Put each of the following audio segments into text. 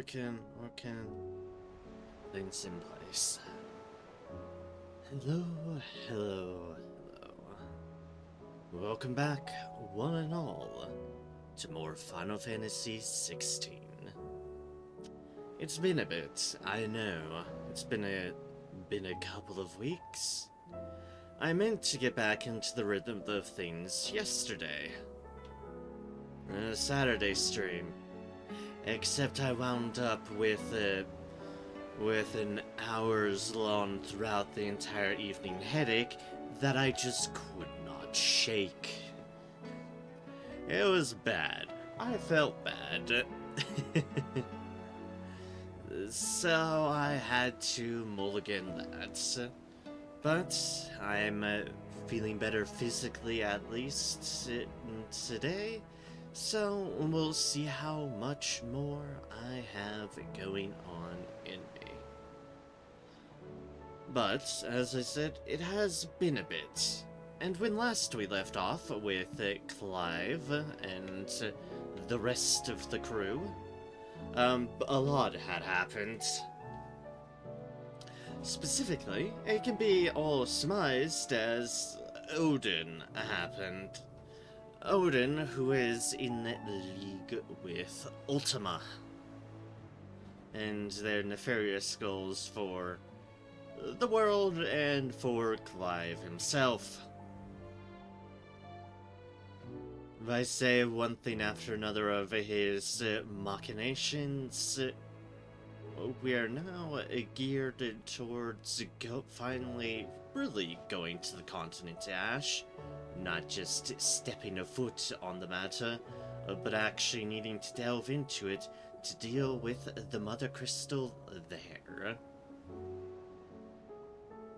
working things in place. Hello, hello, hello. Welcome back, one and all, to more Final Fantasy XVI. It's been a bit, I know. It's been a couple of weeks. I meant to get back into the rhythm of things yesterday. A Saturday stream. Except I wound up with an hours-long throughout the entire evening headache that I just could not shake. It was bad. I felt bad. So I had to mulligan that. But I'm feeling better physically, at least today. So we'll see how much more I have going on in me. But, as I said, it has been a bit. And when last we left off with Clive and the rest of the crew, a lot had happened. Specifically, it can be all surmised as Odin happened. Odin, who is in league with Ultima, and their nefarious goals for the world and for Clive himself. If I say one thing after another of his machinations, we are now geared towards finally really going to the continent Ash. Not just stepping a foot on the matter, but actually needing to delve into it to deal with the Mother Crystal there.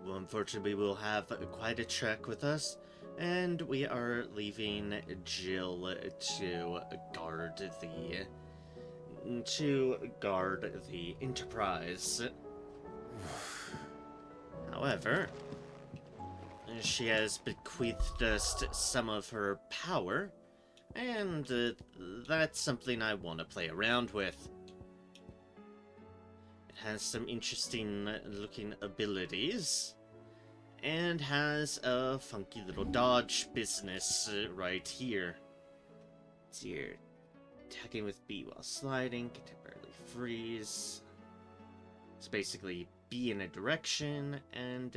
Well, unfortunately, we'll have quite a trek with us, and we are leaving Jill to guard the Enterprise. However, she has bequeathed us some of her power, and that's something I want to play around with. It has some interesting looking abilities, and has a funky little dodge business right here. So you're attacking with B while sliding, can temporarily freeze. It's basically B in a direction, and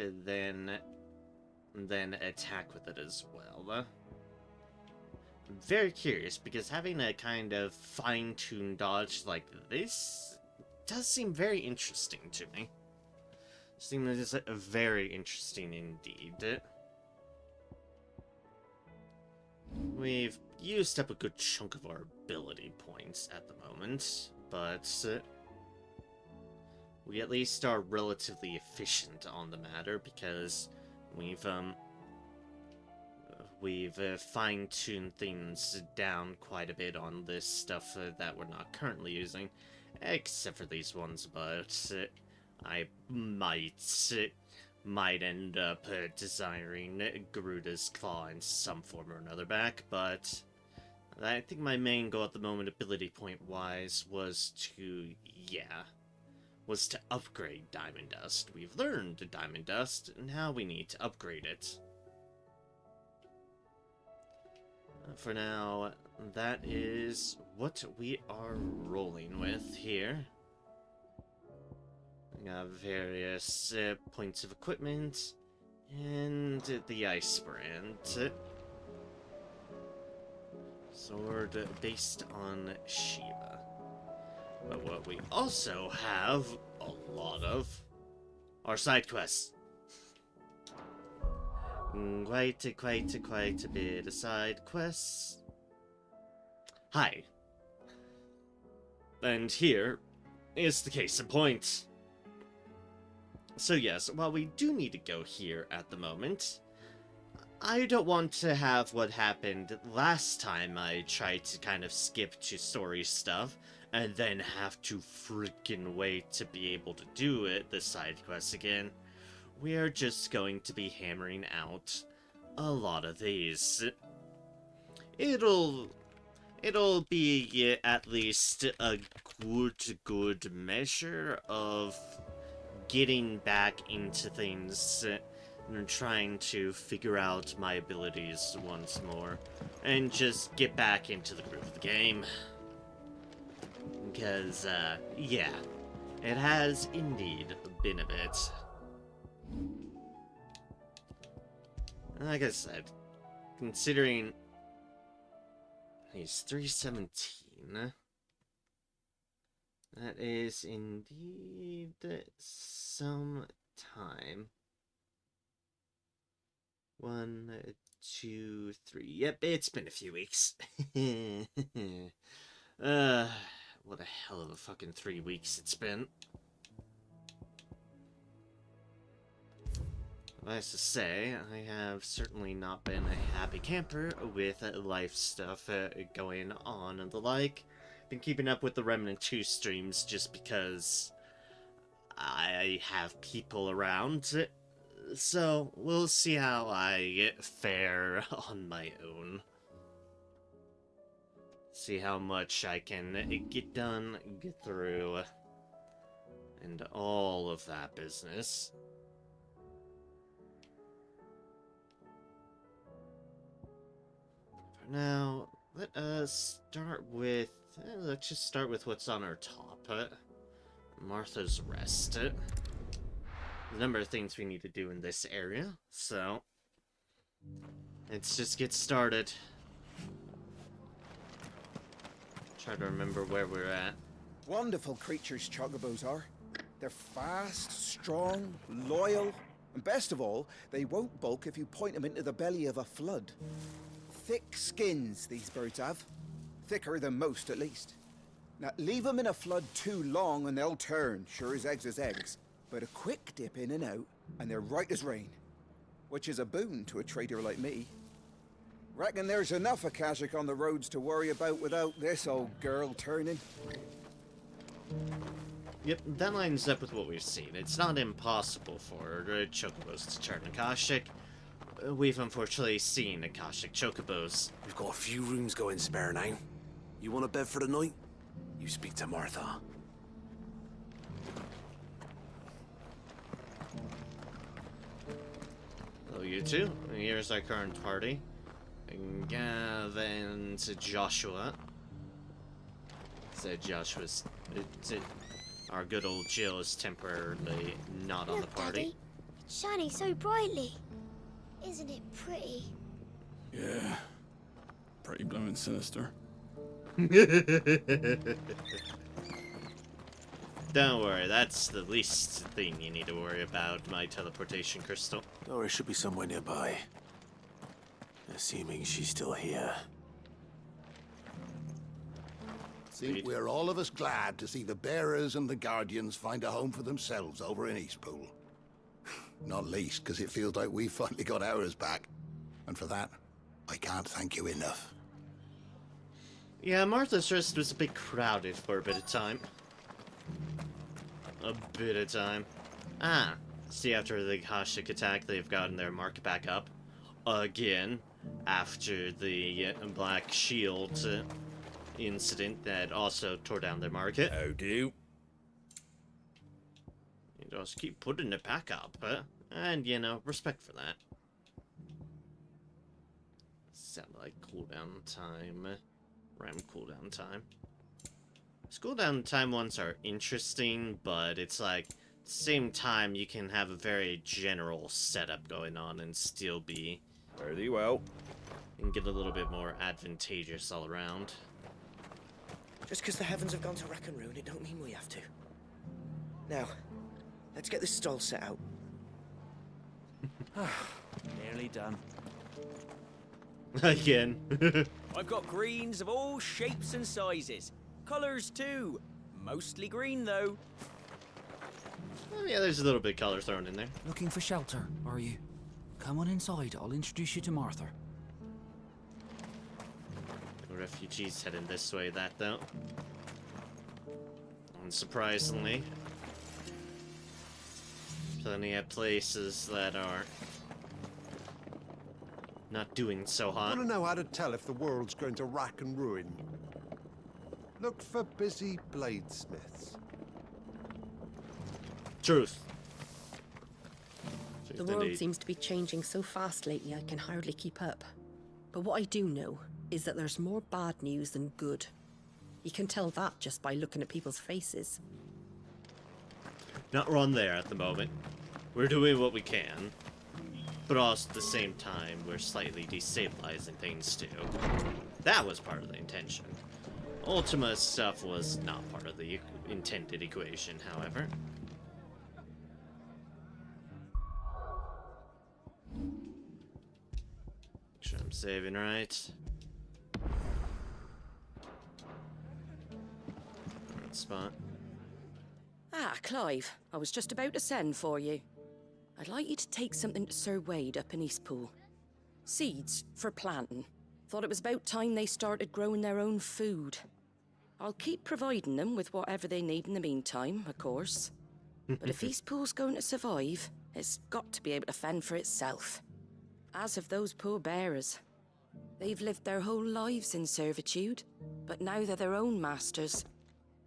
then attack with it as well. I'm very curious, because having a kind of fine-tuned dodge like this does seem very interesting to me. Seems very interesting indeed. We've used up a good chunk of our ability points at the moment, but we at least are relatively efficient on the matter, because we've fine-tuned things down quite a bit on this stuff that we're not currently using, except for these ones, but I might end up desiring Garuda's Claw in some form or another back, but I think my main goal at the moment, ability point-wise, was to upgrade Diamond Dust. We've learned Diamond Dust, and now we need to upgrade it. For now, that is what we are rolling with here. We got various points of equipment, and the Ice Brand. Sword based on Shiva. But what we also have a lot of are side quests. Quite a bit of side quests. Hi. And here is the case in point. So yes, while we do need to go here at the moment, I don't want to have what happened last time I tried to kind of skip to story stuff, and then have to freaking wait to be able to do the side quests again. We are just going to be hammering out a lot of these. It'll it'll be at least a good measure of getting back into things and trying to figure out my abilities once more and just get back into the groove of the game. Because, yeah, it has indeed been a bit. Like I said, considering he's 317, that is indeed some time. 1, 2, 3. Yep, it's been a few weeks. What a hell of a fucking 3 weeks it's been. Nice to say, I have certainly not been a happy camper with life stuff going on and the like. Been keeping up with the Remnant 2 streams just because I have people around. So, we'll see how I fare on my own. See how much I can get done, get through, and all of that business. For now, let us start with... let's just start with what's on our top. Martha's Rest. There's a number of things we need to do in this area, so... let's just get started. Try to remember where we're at. Wonderful creatures chocobos are. They're fast, strong, loyal, and best of all, they won't balk if you point them into the belly of a flood. Thick skins these birds have. Thicker than most, at least. Now, leave them in a flood too long and they'll turn, sure as eggs is eggs. But a quick dip in and out, and they're right as rain. Which is a boon to a trader like me. Reckon there's enough Akashic on the roads to worry about without this old girl turning. Yep, that lines up with what we've seen. It's not impossible for chocobos to turn Akashic. We've unfortunately seen Akashic chocobos. We've got a few rooms going spare now. You want a bed for the night? You speak to Martha. Hello, you two. Here's our current party. Then to Joshua. Said Joshua's... our good old Jill is temporarily not on the party. Daddy, it's shining so brightly. Isn't it pretty? Yeah. Pretty blooming sinister. Don't worry, that's the least thing you need to worry about, my teleportation crystal. Or it should be somewhere nearby. Assuming she's still here. Think we're all of us glad to see the bearers and the guardians find a home for themselves over in Eastpool. Not least because it feels like we finally got ours back. And for that, I can't thank you enough. Yeah, Martha's Rest was a bit crowded for a bit of time. See, after the Akashic attack, they've gotten their market back up. Again. After the Black Shield incident that also tore down their market. How do? You just keep putting it back up, and, you know, respect for that. Sound like cooldown time. RAM cooldown time. These cooldown time ones are interesting, but it's like, at the same time, you can have a very general setup going on and still be... Fare thee well. and get a little bit more advantageous all around. Just because the heavens have gone to rack and ruin, it don't mean we have to. Now, let's get this stall set out. Nearly done. Again. I've got greens of all shapes and sizes. Colours too. Mostly green though. Oh, yeah, there's a little bit of color thrown in there. Looking for shelter, are you? Come on inside, I'll introduce you to Martha. Refugees heading this way, that though. Unsurprisingly. Plenty of places that are not doing so I hot. want to know how to tell if the world's going to rack and ruin. Look for busy bladesmiths. Truth. The world seems to be changing so fast lately I can hardly keep up. But what I do know is that there's more bad news than good. You can tell that just by looking at people's faces. Not wrong there at the moment. We're doing what we can, but also at the same time, we're slightly destabilizing things too. That was part of the intention. Ultima stuff was not part of the intended equation, however. Make sure I'm saving right. Right spot. Ah, Clive, I was just about to send for you. I'd like you to take something to Sir Wade up in Eastpool. Seeds for planting. Thought it was about time they started growing their own food. I'll keep providing them with whatever they need in the meantime, of course. But if Eastpool's going to survive, it's got to be able to fend for itself. As have those poor bearers. They've lived their whole lives in servitude, but now they're their own masters.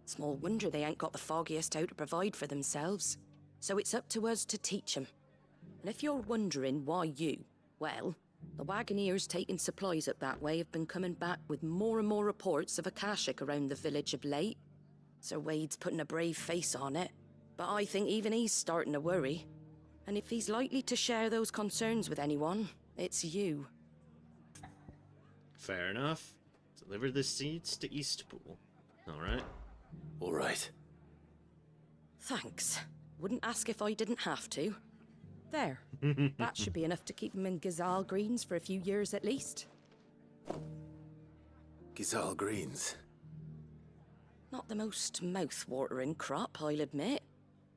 Small wonder they ain't got the foggiest how to provide for themselves. So it's up to us to teach them. And if you're wondering why you, well, the wagoneers taking supplies up that way have been coming back with more and more reports of Akashic around the village of late. Sir Wade's putting a brave face on it, but I think even he's starting to worry. And if he's likely to share those concerns with anyone, it's you. Fair enough. Deliver the seeds to Eastpool. Alright. All right. Thanks. Wouldn't ask if I didn't have to. There. That should be enough to keep him in Gazal Greens for a few years at least. Gazal Greens. Not the most mouth-watering crop, I'll admit.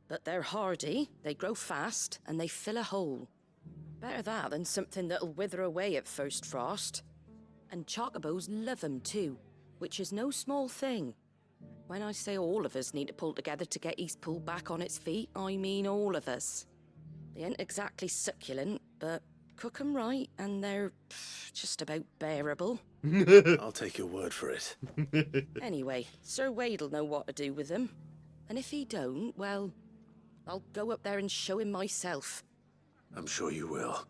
But they're hardy, they grow fast, and they fill a hole. Better that than something that'll wither away at first frost. And chocobos love 'em too, which is no small thing. When I say all of us need to pull together to get Eastpool back on its feet, I mean all of us. They ain't exactly succulent, but cook 'em right, and they're just about bearable. I'll take your word for it. Anyway, Sir Wade'll know what to do with them. And if he don't, well, I'll go up there and show him myself. I'm sure you will.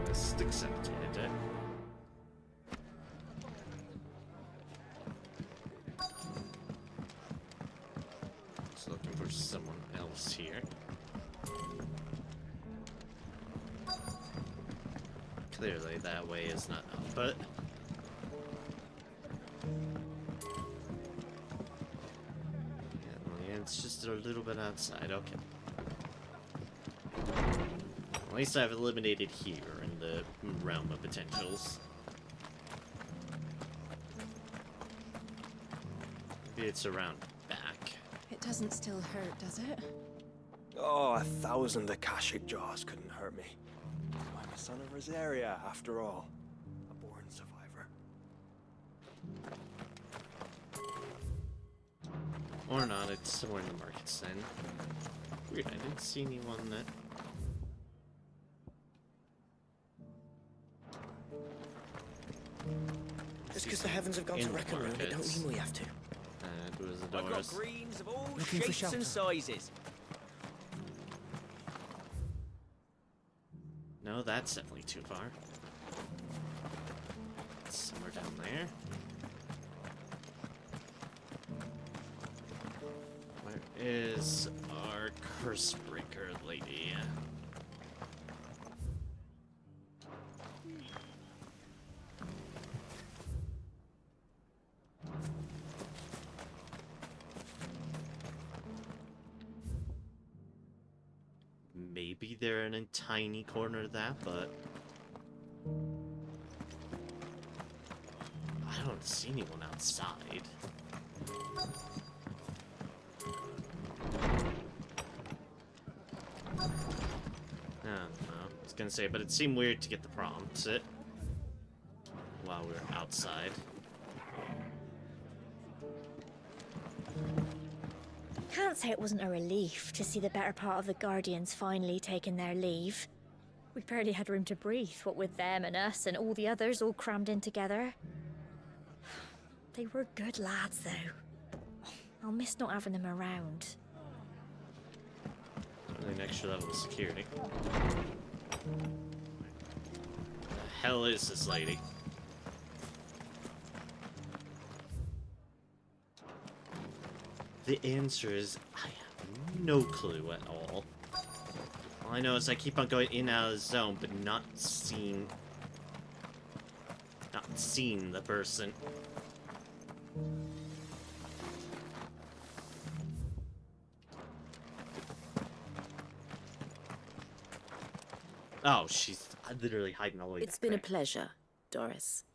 This is accepted, eh? Just looking for someone else here. Clearly that way is not up, but yeah, it's just a little bit outside. Okay. At least I've eliminated here in the realm of potentials. Maybe it's around back. It doesn't still hurt, does it? Oh, 1,000 Akashic jaws couldn't hurt me. I'm a son of Rosaria, after all. A born survivor. Or not, it's somewhere in the markets then. Weird, I didn't see anyone that... Just because the heavens have gone to wreck and ruin, it don't mean we have to. It was the I've got doors. greens of all Looking for shapes shelter. and sizes. No, that's definitely too far. It's somewhere down there. Where is our curse breaker lady? Maybe they're in a tiny corner of that, but I don't see anyone outside. I don't know. I was gonna say, but it seemed weird to get the prompt while we were outside. Can't say it wasn't a relief to see the better part of the Guardians finally taking their leave. We barely had room to breathe, what with them and us and all the others all crammed in together. They were good lads, though. I'll miss not having them around. An extra level of security. The hell is this lady? The answer is I have no clue at all. All I know is I keep on going in and out of the zone, but not seeing the person. Oh, she's literally hiding all the way It's back been a there. pleasure, Doris.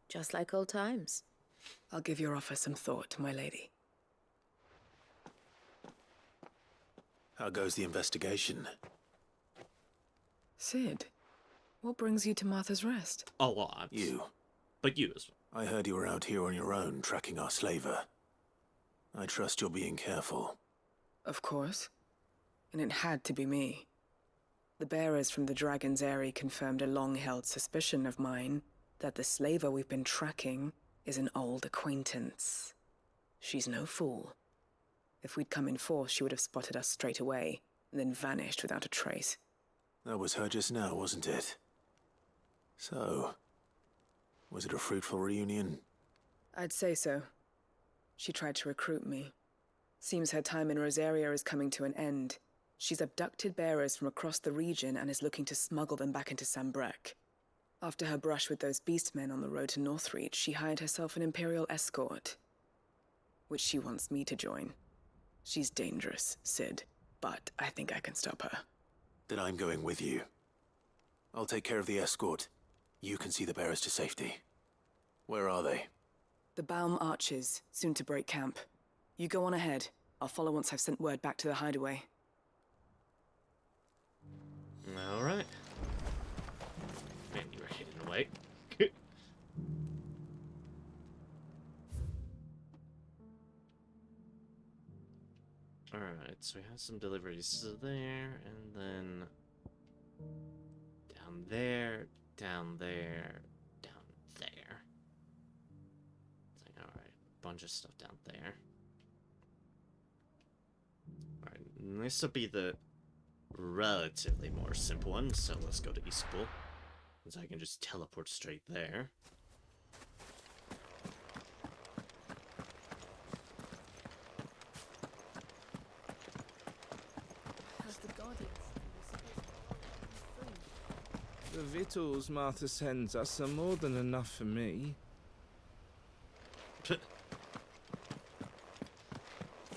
Just like old times. I'll give your offer some thought, my lady. How goes the investigation? Sid, what brings you to Martha's Rest? A lot. You. But you as well. I heard you were out here on your own, tracking our slaver. I trust you're being careful. Of course. And it had to be me. The bearers from the Dragon's Eyrie confirmed a long-held suspicion of mine that the slaver we've been tracking is an old acquaintance. She's no fool. If we'd come in force, she would have spotted us straight away, and then vanished without a trace. That was her just now, wasn't it? So, was it a fruitful reunion? I'd say so. She tried to recruit me. Seems her time in Rosaria is coming to an end. She's abducted bearers from across the region and is looking to smuggle them back into Sambrec. After her brush with those beastmen on the road to Northreach, she hired herself an Imperial escort, which she wants me to join. She's dangerous, Sid, but I think I can stop her. Then I'm going with you. I'll take care of the escort. You can see the bearers to safety. Where are they? The Baum Archers, soon to break camp. You go on ahead. I'll follow once I've sent word back to the hideaway. Alright. Man, you were hidden away. Alright, so we have some deliveries there, and then down there, down there, down there. It's like, alright, bunch of stuff down there. Alright, this will be the relatively more simple one, so let's go to Eastpool, because I can just teleport straight there. The victuals Martha sends us are more than enough for me.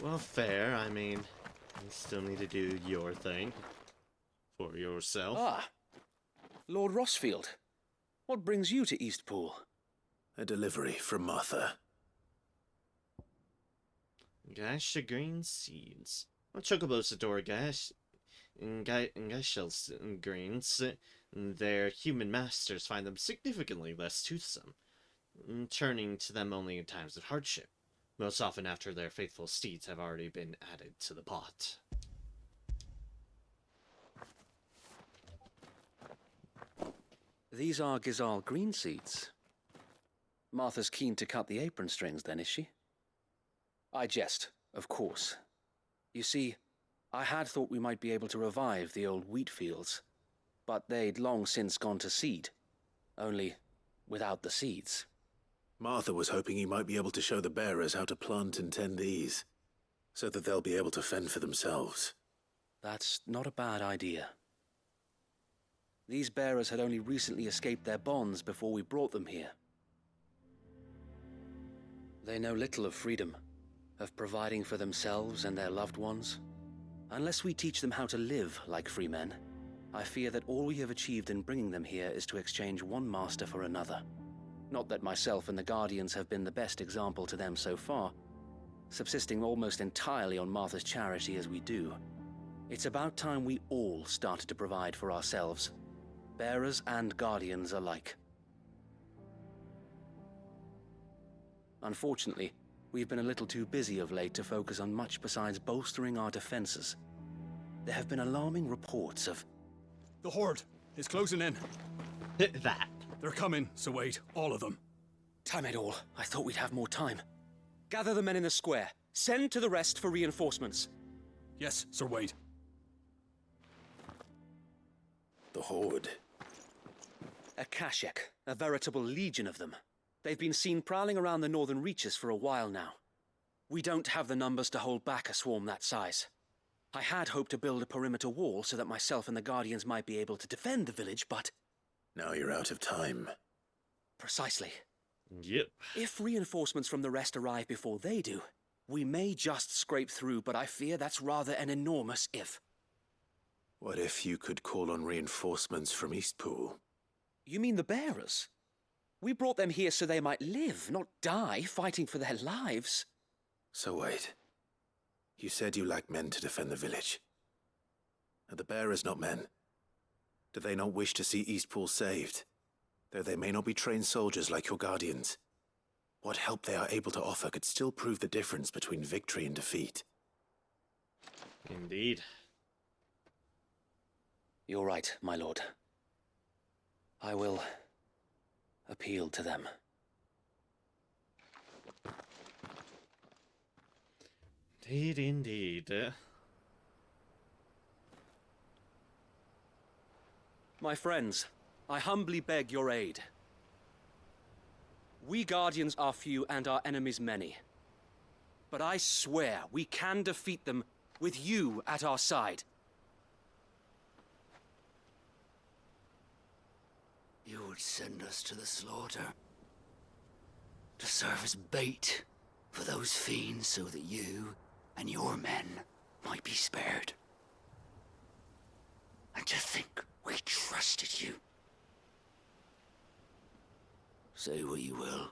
Well, fair. I mean, you still need to do your thing for yourself. Ah, Lord Rossfield. What brings you to Eastpool? A delivery from Martha. Gash green seeds. Well, chocobos adore gash shells and greens. Their human masters find them significantly less toothsome, turning to them only in times of hardship, most often after their faithful steeds have already been added to the pot. These are Gizal green seeds. Martha's keen to cut the apron strings, then, is she? I jest, of course. You see, I had thought we might be able to revive the old wheat fields, but they'd long since gone to seed, only without the seeds. Martha was hoping you might be able to show the bearers how to plant and tend these, so that they'll be able to fend for themselves. That's not a bad idea. These bearers had only recently escaped their bonds before we brought them here. They know little of freedom, of providing for themselves and their loved ones. Unless we teach them how to live like free men, I fear that all we have achieved in bringing them here is to exchange one master for another. Not that myself and the Guardians have been the best example to them so far, subsisting almost entirely on Martha's charity as we do. It's about time we all started to provide for ourselves, bearers and Guardians alike. Unfortunately, we've been a little too busy of late to focus on much besides bolstering our defenses. There have been alarming reports of... The Horde is closing in. That. They're coming, so wait, all of them. Damn it all. I thought we'd have more time. Gather the men in the square. Send to the rest for reinforcements. Yes, Sir Wade. The Horde. A Kashek, a veritable legion of them. They've been seen prowling around the northern reaches for a while now. We don't have the numbers to hold back a swarm that size. I had hoped to build a perimeter wall so that myself and the Guardians might be able to defend the village, but... Now you're out of time. Precisely. Yep. If reinforcements from the rest arrive before they do, we may just scrape through, but I fear that's rather an enormous if. What if you could call on reinforcements from Eastpool? You mean the bearers? We brought them here so they might live, not die fighting for their lives. So wait. You said you lack men to defend the village. Are the bearers not men? Do they not wish to see Eastpool saved? Though they may not be trained soldiers like your guardians, what help they are able to offer could still prove the difference between victory and defeat. Indeed. You're right, my lord. I will appeal to them. Indeed, indeed. My friends, I humbly beg your aid. We Guardians are few and our enemies many. But I swear we can defeat them with you at our side. You would send us to the slaughter, to serve as bait for those fiends so that you and your men might be spared. And to think we trusted you. Say what you will,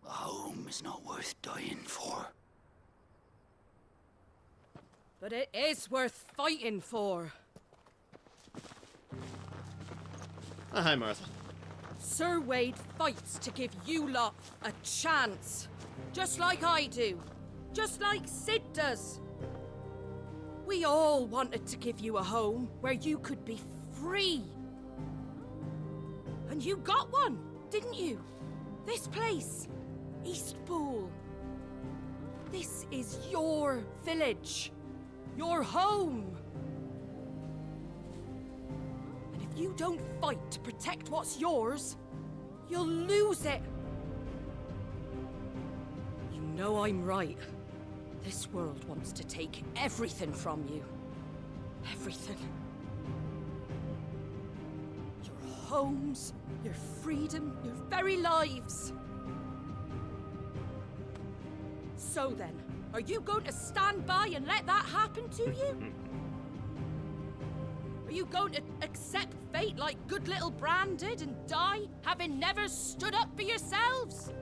a home is not worth dying for. But it is worth fighting for. Hi, Martha. Sir Wade fights to give you lot a chance. Just like I do. Just like Sid does. We all wanted to give you a home where you could be free. And you got one, didn't you? This place, Eastpool. This is your village. Your home. And if you don't fight to protect what's yours, you'll lose it. You know I'm right. This world wants to take everything from you. Everything. Your homes, your freedom, your very lives. So then, are you going to stand by and let that happen to you? Are you going to accept fate like good little Bran did and die, having never stood up for yourselves?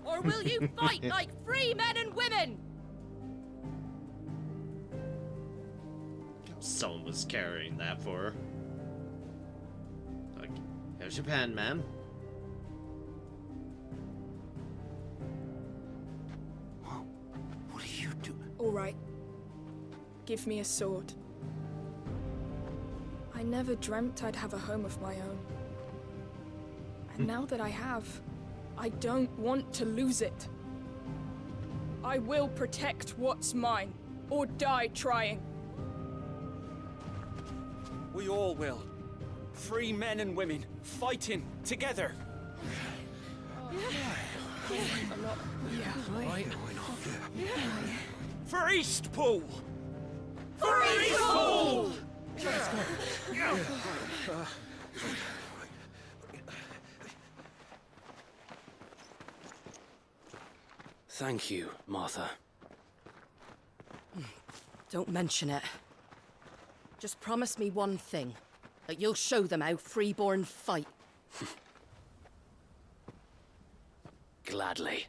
Or will you fight like free men and women? Someone was carrying that for her. Like, here's your pen, ma'am. What are you doing? All right. Give me a sword. I never dreamt I'd have a home of my own. And now that I have, I don't want to lose it. I will protect what's mine, or die trying. We all will. Free men and women, fighting together. For Eastpool! For Eastpool! Thank you, Martha. Don't mention it. Just promise me one thing. That you'll show them how freeborn fight. Gladly.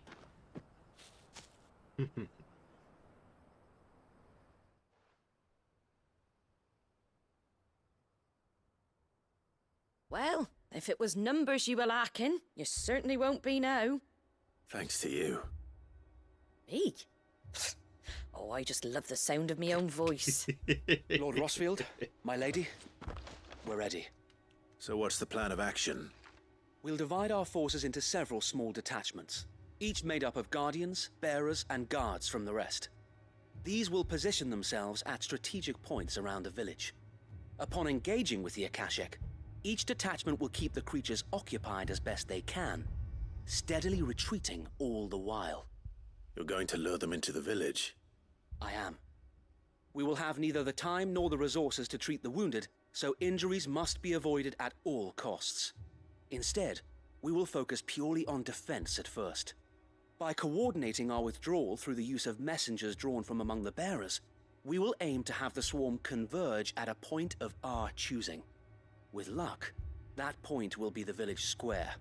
Well, if it was numbers you were lacking, you certainly won't be now. Thanks to you. Me? Oh, I just love the sound of my own voice. Lord Rossfield, my lady, we're ready. So what's the plan of action? We'll divide our forces into several small detachments, each made up of guardians, bearers, and guards from the rest. These will position themselves at strategic points around the village. Upon engaging with the Akashic, each detachment will keep the creatures occupied as best they can, steadily retreating all the while. You're going to lure them into the village? I am. We will have neither the time nor the resources to treat the wounded, so injuries must be avoided at all costs. Instead, we will focus purely on defense at first. By coordinating our withdrawal through the use of messengers drawn from among the bearers, we will aim to have the swarm converge at a point of our choosing. With luck, that point will be the village square,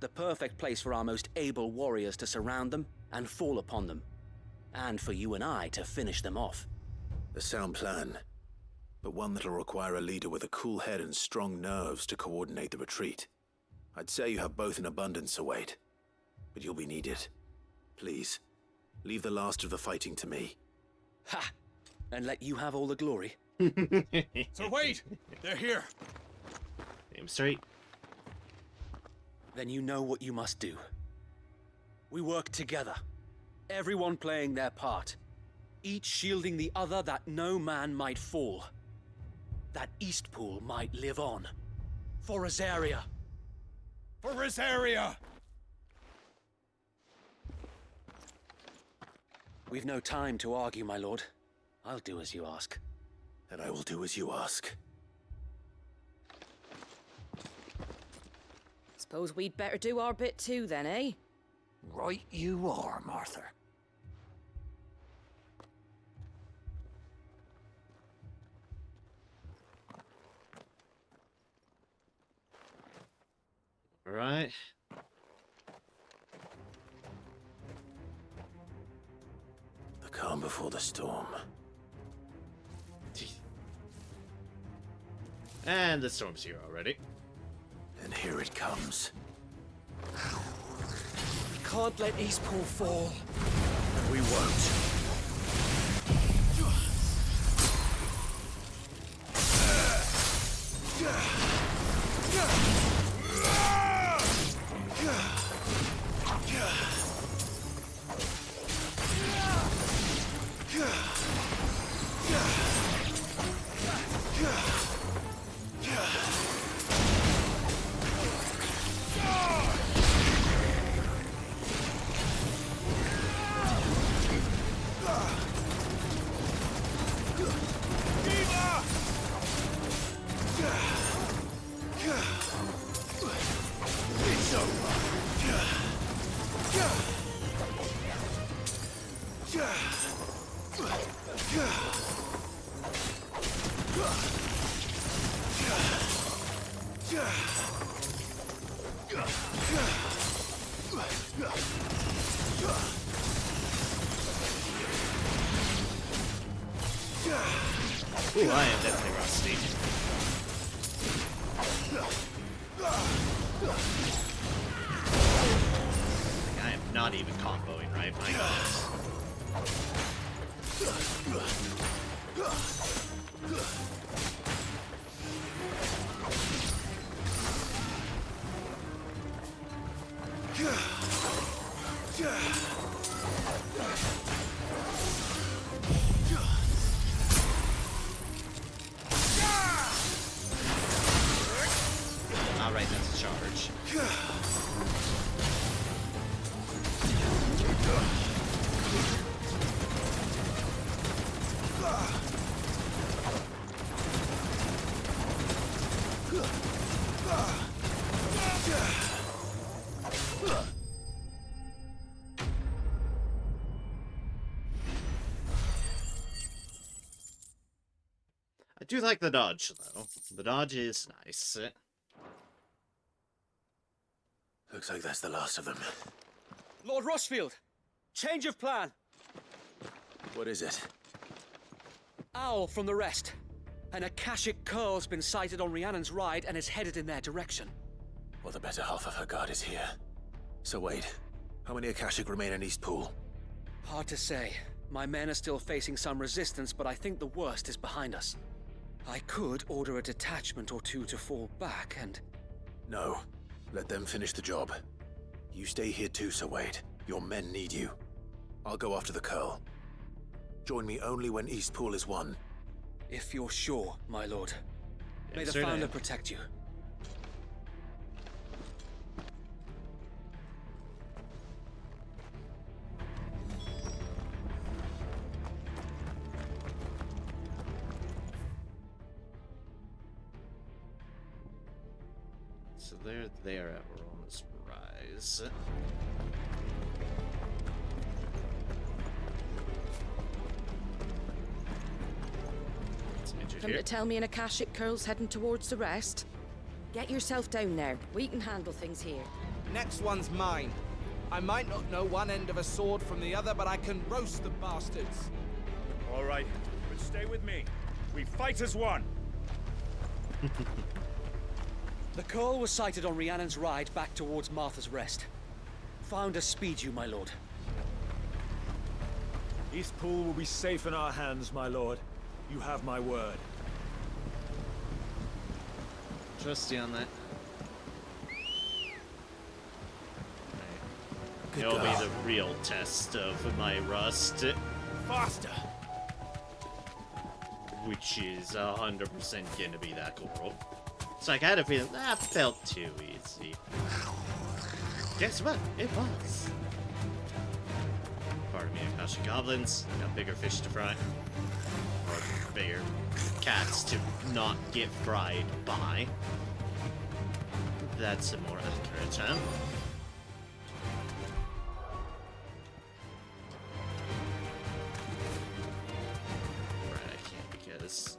the perfect place for our most able warriors to surround them and fall upon them, and for you and I to finish them off. A sound plan, but one that'll require a leader with a cool head and strong nerves to coordinate the retreat. I'd say you have both in abundance, Sir Wade, but you'll be needed. Please, leave the last of the fighting to me. Ha! And let you have all the glory. Sir Wade! They're here! Aim straight. Then you know what you must do. We work together, everyone playing their part, each shielding the other that no man might fall, that Eastpool might live on. For Rosaria! For Rosaria! We've no time to argue, my lord. I'll do as you ask. And I will do as you ask. Suppose we'd better do our bit too then, eh? Right you are, Martha. Right. The calm before the storm. And the storm's here already. And here it comes. We can't let Eastpool fall. And we won't. Ooh, I am definitely rusty. I am not even comboing right, my god. Alright, that's a charge. I do like the dodge, though. The dodge is nice. Looks like that's the last of them. Lord Rossfield! Change of plan! What is it? Owl from the rest. An Akashic curl's been sighted on Rhiannon's ride and is headed in their direction. Well, the better half of her guard is here. So Wade, how many Akashic remain in Eastpool? Hard to say. My men are still facing some resistance, but I think the worst is behind us. I could order a detachment or two to fall back and... No. Let them finish the job. You stay here too, Sir Wade. Your men need you. I'll go after the Curl. Join me only when Eastpool is won. If you're sure, my lord. May the sir, Founder Dad. protect you. So they're there at Roma's Rise. Come to tell me an Akashic Curl's heading towards the rest? Get yourself down there. We can handle things here. Next one's mine. I might not know one end of a sword from the other, but I can roast the bastards. All right, but stay with me. We fight as one. The Curl was sighted on Rhiannon's ride back towards Martha's Rest. Founder speed you, my lord. Eastpool will be safe in our hands, my lord. You have my word. Trust you on that. Good It'll be girl. the real test of my rust. Faster! Which is 100% gonna be that cool. So I had a feeling that felt too easy. Guess what? It was. Pardon me, Akashic Goblins. Got bigger fish to fry. Or bigger cats to not get fried by. That's a more accurate term. Right, I can't because...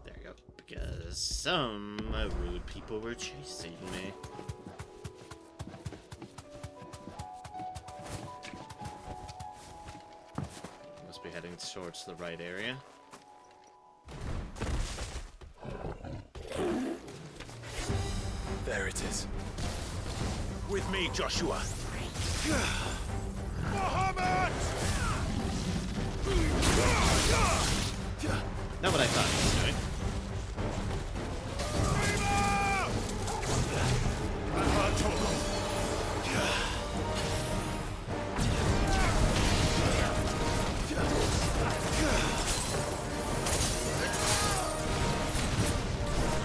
There you go. Because some rude people were chasing me. Must be heading towards the right area. There it is. With me, Joshua. Muhammad! Not what I thought he was doing.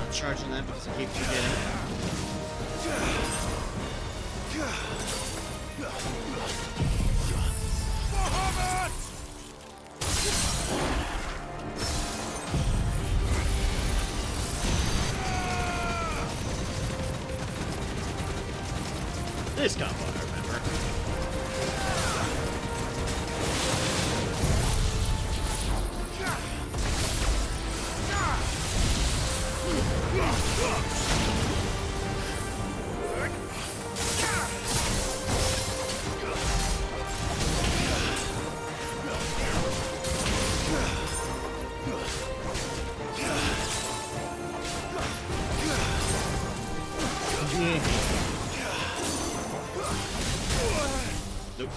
Not charging that because I keep forgetting. Muhammad! This combo I remember. Nope.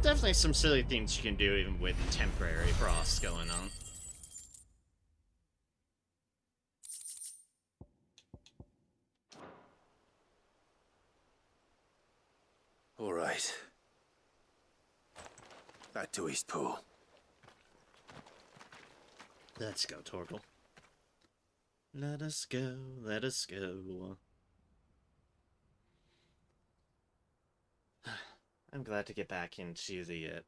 Definitely some silly things you can do even with temporary frost going on. All right. Back to Eastpool. Let's go, Torgal. Let us go, let us go. I'm glad to get back into the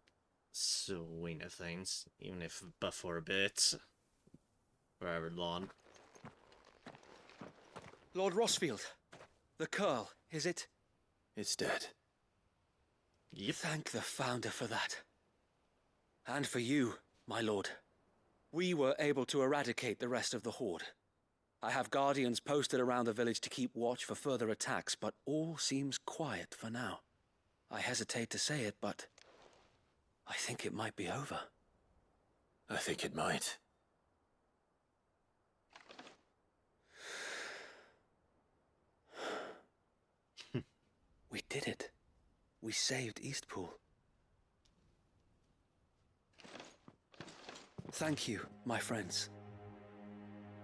swing of things, even if but for a bit. Forever long. Lord Rossfield, the Curl, is it? It's dead. Yep. Thank the Founder for that. And for you, my lord. We were able to eradicate the rest of the Horde. I have guardians posted around the village to keep watch for further attacks, but all seems quiet for now. I hesitate to say it, but I think it might be over. I think it might. We did it. We saved Eastpool. Thank you, my friends.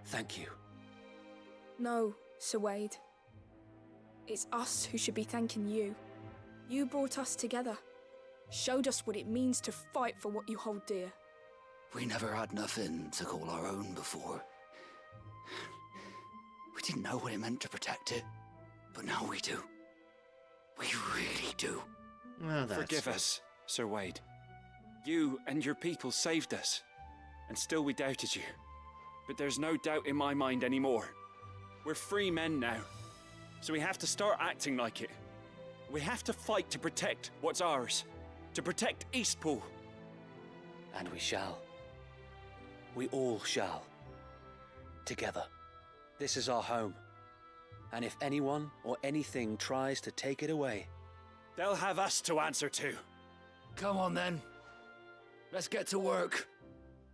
Thank you. No, Sir Wade. It's us who should be thanking you. You brought us together. Showed us what it means to fight for what you hold dear. We never had nothing to call our own before. We didn't know what it meant to protect it, but now we do. We really do. Well, that's Forgive us, Sir Wade. You and your people saved us, and still we doubted you. But there's no doubt in my mind anymore. We're free men now, so we have to start acting like it. We have to fight to protect what's ours, to protect Eastpool. And we shall. We all shall. Together. This is our home. And if anyone or anything tries to take it away, they'll have us to answer to. Come on then. Let's get to work.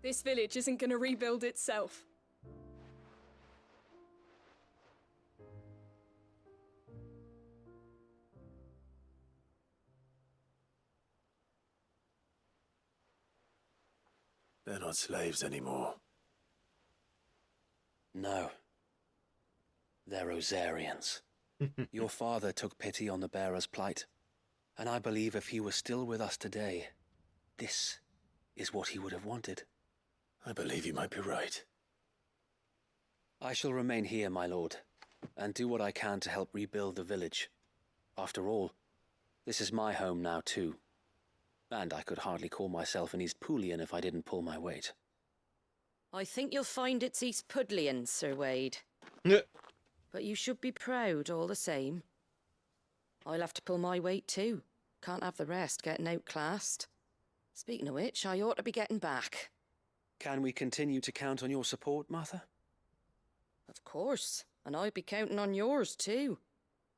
This village isn't going to rebuild itself. They're not slaves anymore. no. They're Rosarians. Your father took pity on the bearer's plight, and I believe if he were still with us today, this is what he would have wanted. I believe you might be right. I shall remain here, my lord, and do what I can to help rebuild the village. After all, this is my home now too, and I could hardly call myself an Eastpoolian if I didn't pull my weight. I think you'll find it's Eastpudlian, Sir Wade. But you should be proud all the same. I'll have to pull my weight too. Can't have the rest getting outclassed. Speaking of which, I ought to be getting back. Can we continue to count on your support, Martha? Of course, and I'd be counting on yours too.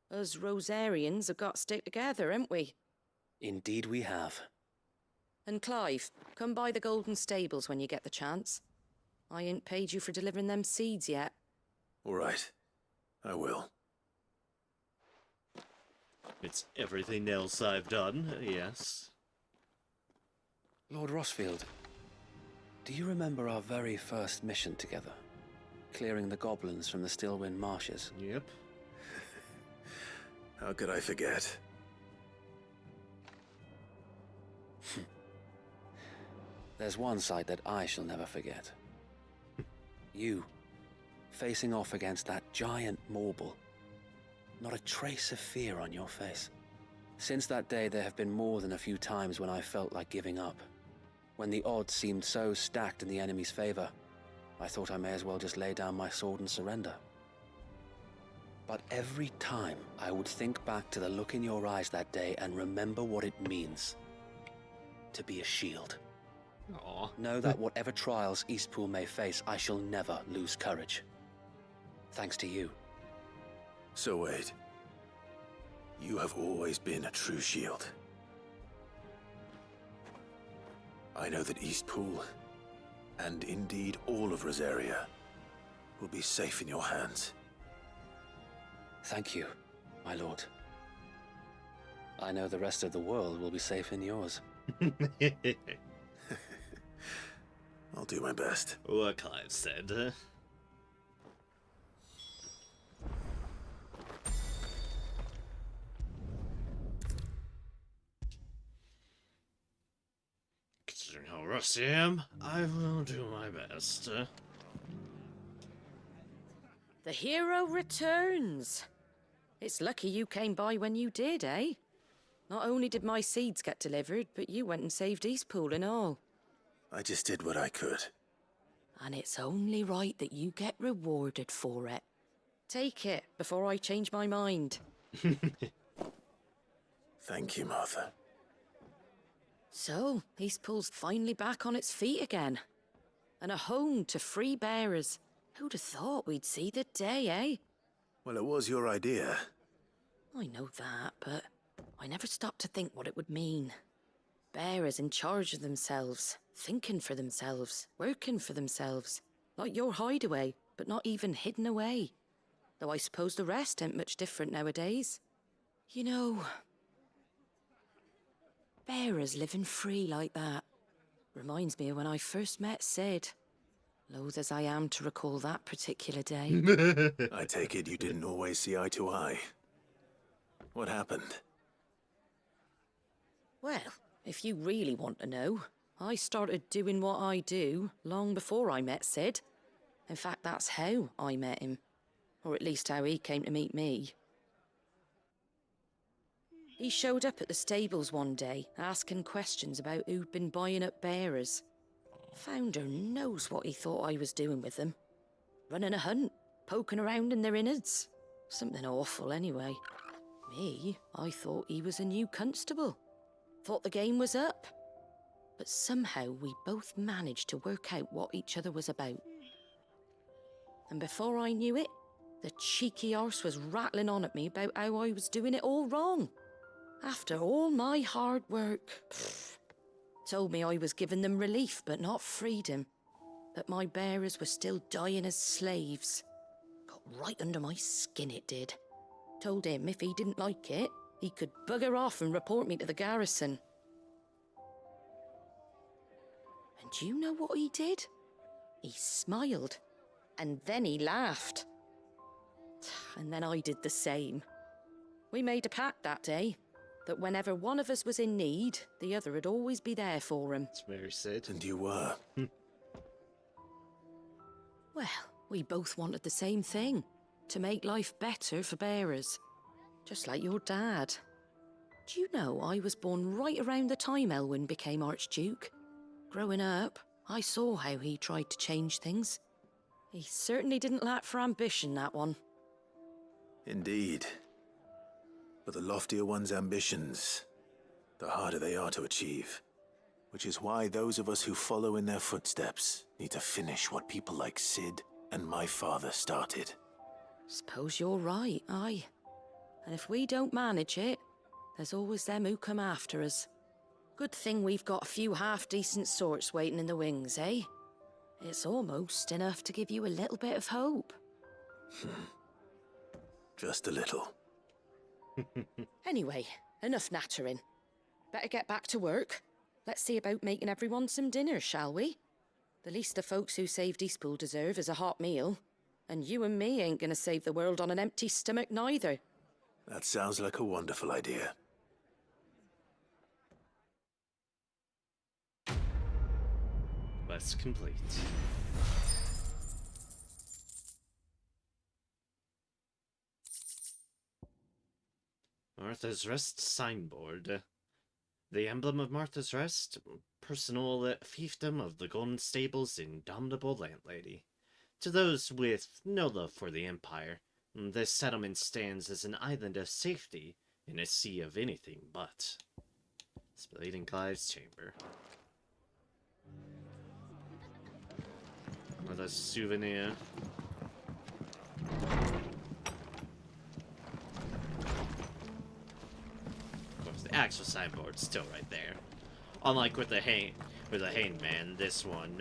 Us Rosarians have got to stick together, haven't we? Indeed we have. And Clive, come by the Golden Stables when you get the chance. I ain't paid you for delivering them seeds yet. All right. I will. It's everything else I've done, yes. Lord Rossfield, do you remember our very first mission together? Clearing the goblins from the Stillwind marshes? Yep. How could I forget? There's one sight that I shall never forget. You, facing off against that giant Morble. Not a trace of fear on your face. Since that day, there have been more than a few times when I felt like giving up. When the odds seemed so stacked in the enemy's favor, I thought I may as well just lay down my sword and surrender. But every time, I would think back to the look in your eyes that day and remember what it means to be a shield. Aww. Know that whatever trials Eastpool may face, I shall never lose courage. Thanks to you. So Wade, you have always been a true shield. I know that Eastpool, and indeed all of Rosaria, will be safe in your hands. Thank you, my lord. I know the rest of the world will be safe in yours. I'll do my best. What Clive said. Considering how rusty I am, I will do my best. The hero returns. It's lucky you came by when you did, eh? Not only did my seeds get delivered, but you went and saved Eastpool and all. I just did what I could. And it's only right that you get rewarded for it. Take it before I change my mind. Thank you, Martha. So, Eastpool's finally back on its feet again. And a home to free bearers. Who'd have thought we'd see the day, eh? Well, it was your idea. I know that, but I never stopped to think what it would mean. Bearers in charge of themselves, thinking for themselves, working for themselves. Like your hideaway, but not even hidden away. Though I suppose the rest ain't much different nowadays. You know, bearers living free like that reminds me of when I first met Sid. Loath as I am to recall that particular day. I take it you didn't always see eye to eye. What happened? Well, if you really want to know, I started doing what I do long before I met Sid. In fact, that's how I met him. Or at least how he came to meet me. He showed up at the stables one day, asking questions about who'd been buying up bearers. Founder knows what he thought I was doing with them. Running a hunt, poking around in their innards. Something awful anyway. Me, I thought he was a new constable. Thought the game was up. But somehow we both managed to work out what each other was about. And before I knew it, the cheeky arse was rattling on at me about how I was doing it all wrong. After all my hard work. Told me I was giving them relief, but not freedom. That my bearers were still dying as slaves. Got right under my skin, it did. Told him if he didn't like it, he could bugger off and report me to the garrison. And do you know what he did? He smiled. And then he laughed. And then I did the same. We made a pact that day, that whenever one of us was in need, the other would always be there for him. It's very sad. And you were? Well, we both wanted the same thing. To make life better for bearers. Just like your dad. Do you know I was born right around the time Elwyn became Archduke? Growing up, I saw how he tried to change things. He certainly didn't lack for ambition, that one. Indeed. But the loftier one's ambitions, the harder they are to achieve. Which is why those of us who follow in their footsteps need to finish what people like Sid and my father started. Suppose you're right, aye. And if we don't manage it, there's always them who come after us. Good thing we've got a few half-decent sorts waiting in the wings, eh? It's almost enough to give you a little bit of hope. Just a little. Anyway, enough nattering. Better get back to work. Let's see about making everyone some dinner, shall we? The least the folks who saved Eastpool deserve is a hot meal. And you and me ain't gonna save the world on an empty stomach neither. That sounds like a wonderful idea. Quest complete. Martha's Rest signboard. The emblem of Martha's Rest, personal fiefdom of the Golden Stable's indomitable landlady. To those with no love for the Empire, this settlement stands as an island of safety in a sea of anything but. Splayed in Clive's chamber. Another souvenir. Of course, the actual signboard's still right there. Unlike with the hangman, this one,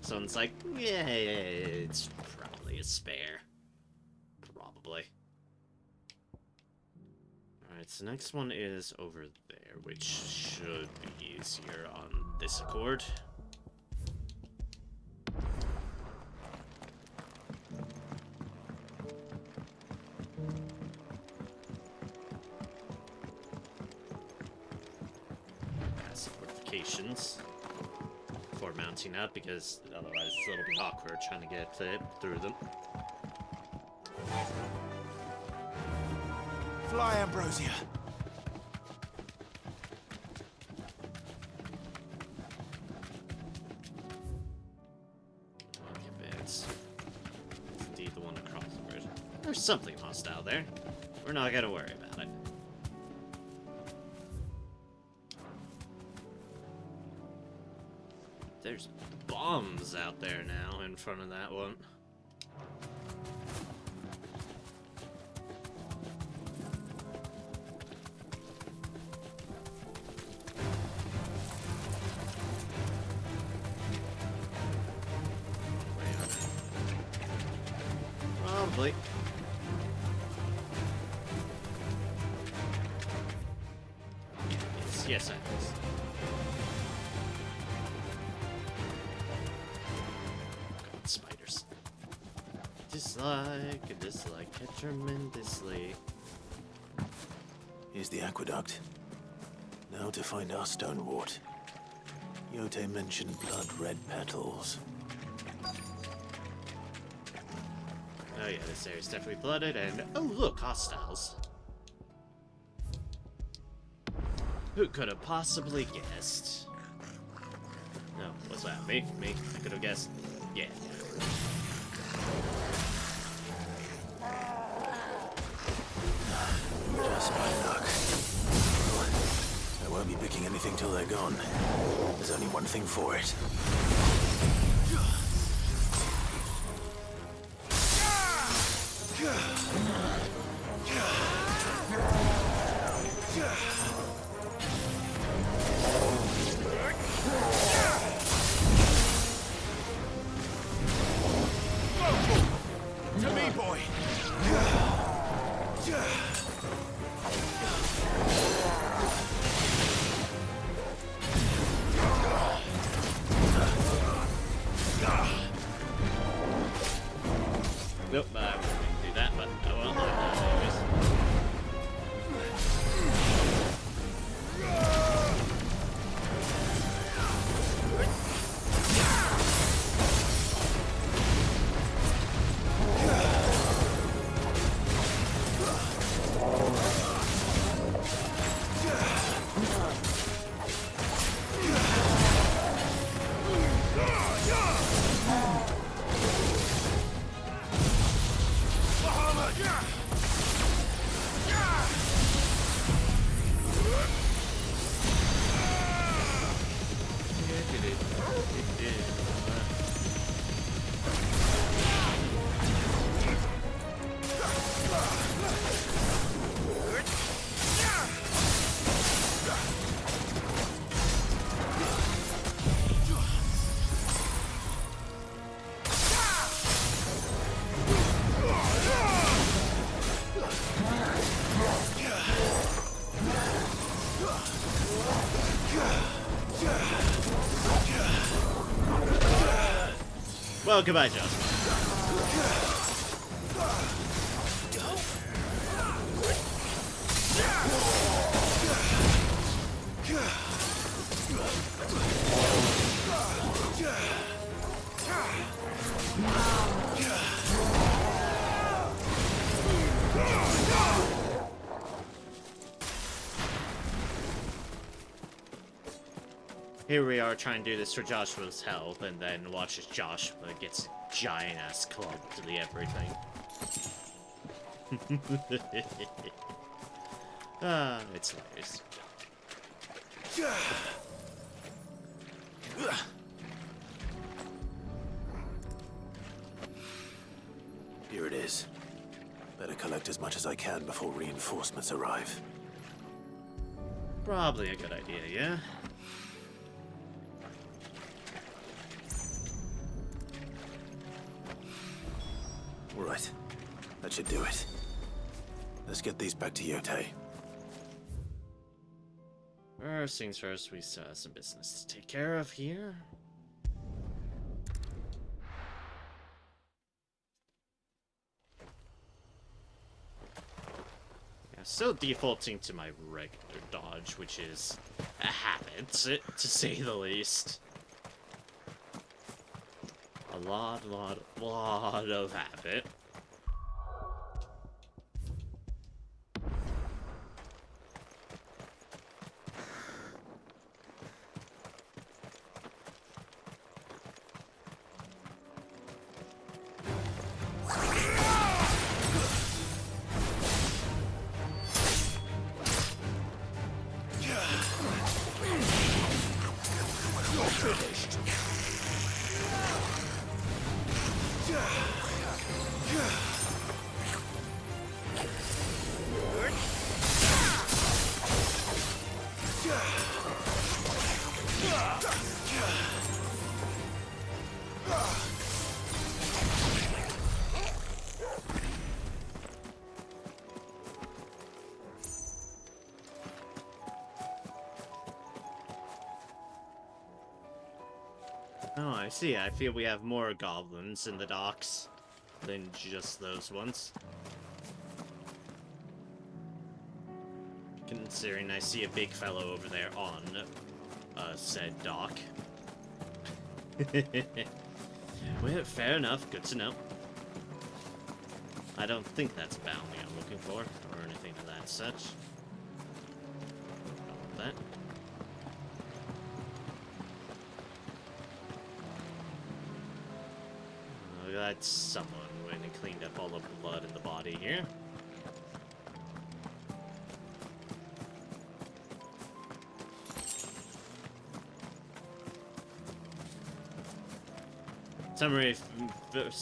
someone's like, yeah, it's probably a spare. Probably. Alright, so next one is over there, which should be easier on this accord. Before mounting up, because otherwise it's a little bit awkward trying to get through them. Fly, Ambrosia. Okay, it's indeed the one across the bridge. There's something hostile there. We're not gonna worry about it. There's bombs out there now in front of that one. Wait a minute. Probably. Yes, yes, I was. God, spiders. Dislike it tremendously. Here's the aqueduct. Now to find our stonewort. Yote mentioned blood-red petals. Oh yeah, this area's definitely flooded, and oh look, hostiles. Who could have possibly guessed? No, what's that? Me? I could have guessed. Yeah. Just my luck. I won't be picking anything till they're gone. There's only one thing for it. To me, boy! Nope, I wouldn't do that, but I will do that anyways. Well, goodbye, Josh. Here we are trying to do this for Joshua's health, and then watch as Joshua gets giant-ass club to the everything. It's hilarious. Here it is. Better collect as much as I can before reinforcements arrive. Probably a good idea, yeah? All right. That should do it. Let's get these back to Yote. First things first, we still have some business to take care of here. Yeah, still defaulting to my regular dodge, which is a habit, to say the least. A lot of habit. Finished. Oh, I see. I feel we have more goblins in the docks than just those ones. Considering I see a big fellow over there on said dock. Well, fair enough. Good to know. I don't think that's a bounty I'm looking for, or anything of that such. That. That's someone went and cleaned up all the blood in the body here.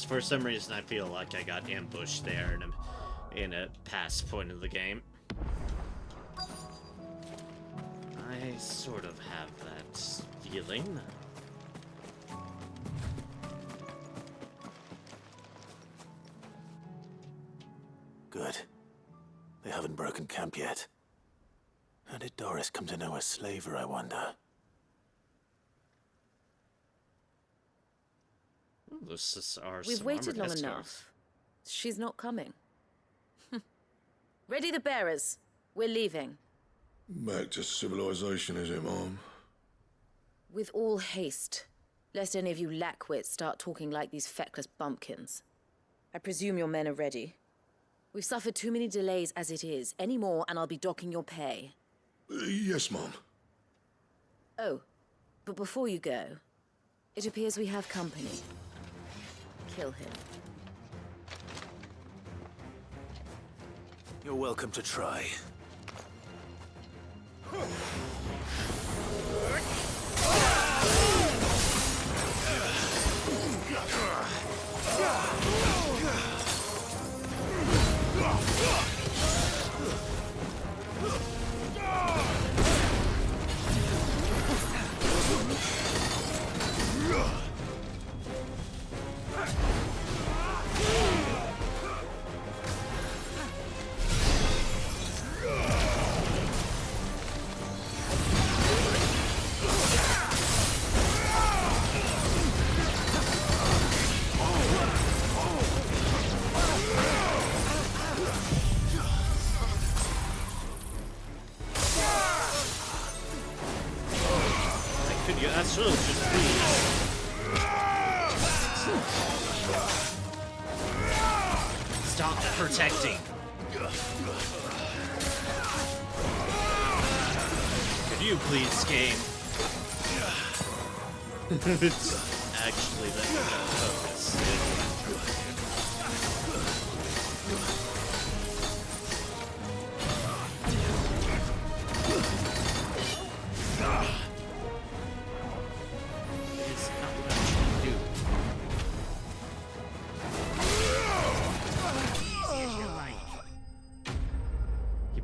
For some reason, I feel like I got ambushed there in a past point of the game. I sort of have that feeling. Good. They haven't broken camp yet. How did Doris come to know a slaver, I wonder? This are We've some waited armored long escorts. enough. She's not coming. Ready the bearers. We're leaving. Back to civilization, is it, Mom? With all haste, lest any of you lackwits start talking like these feckless bumpkins. I presume your men are ready. We've suffered too many delays as it is. Any more, and I'll be docking your pay. Yes, Mom. Oh, but before you go, it appears we have company. Kill him. You're welcome to try. Could you actually just please? Stop protecting. Could you please, game? It's actually the focus.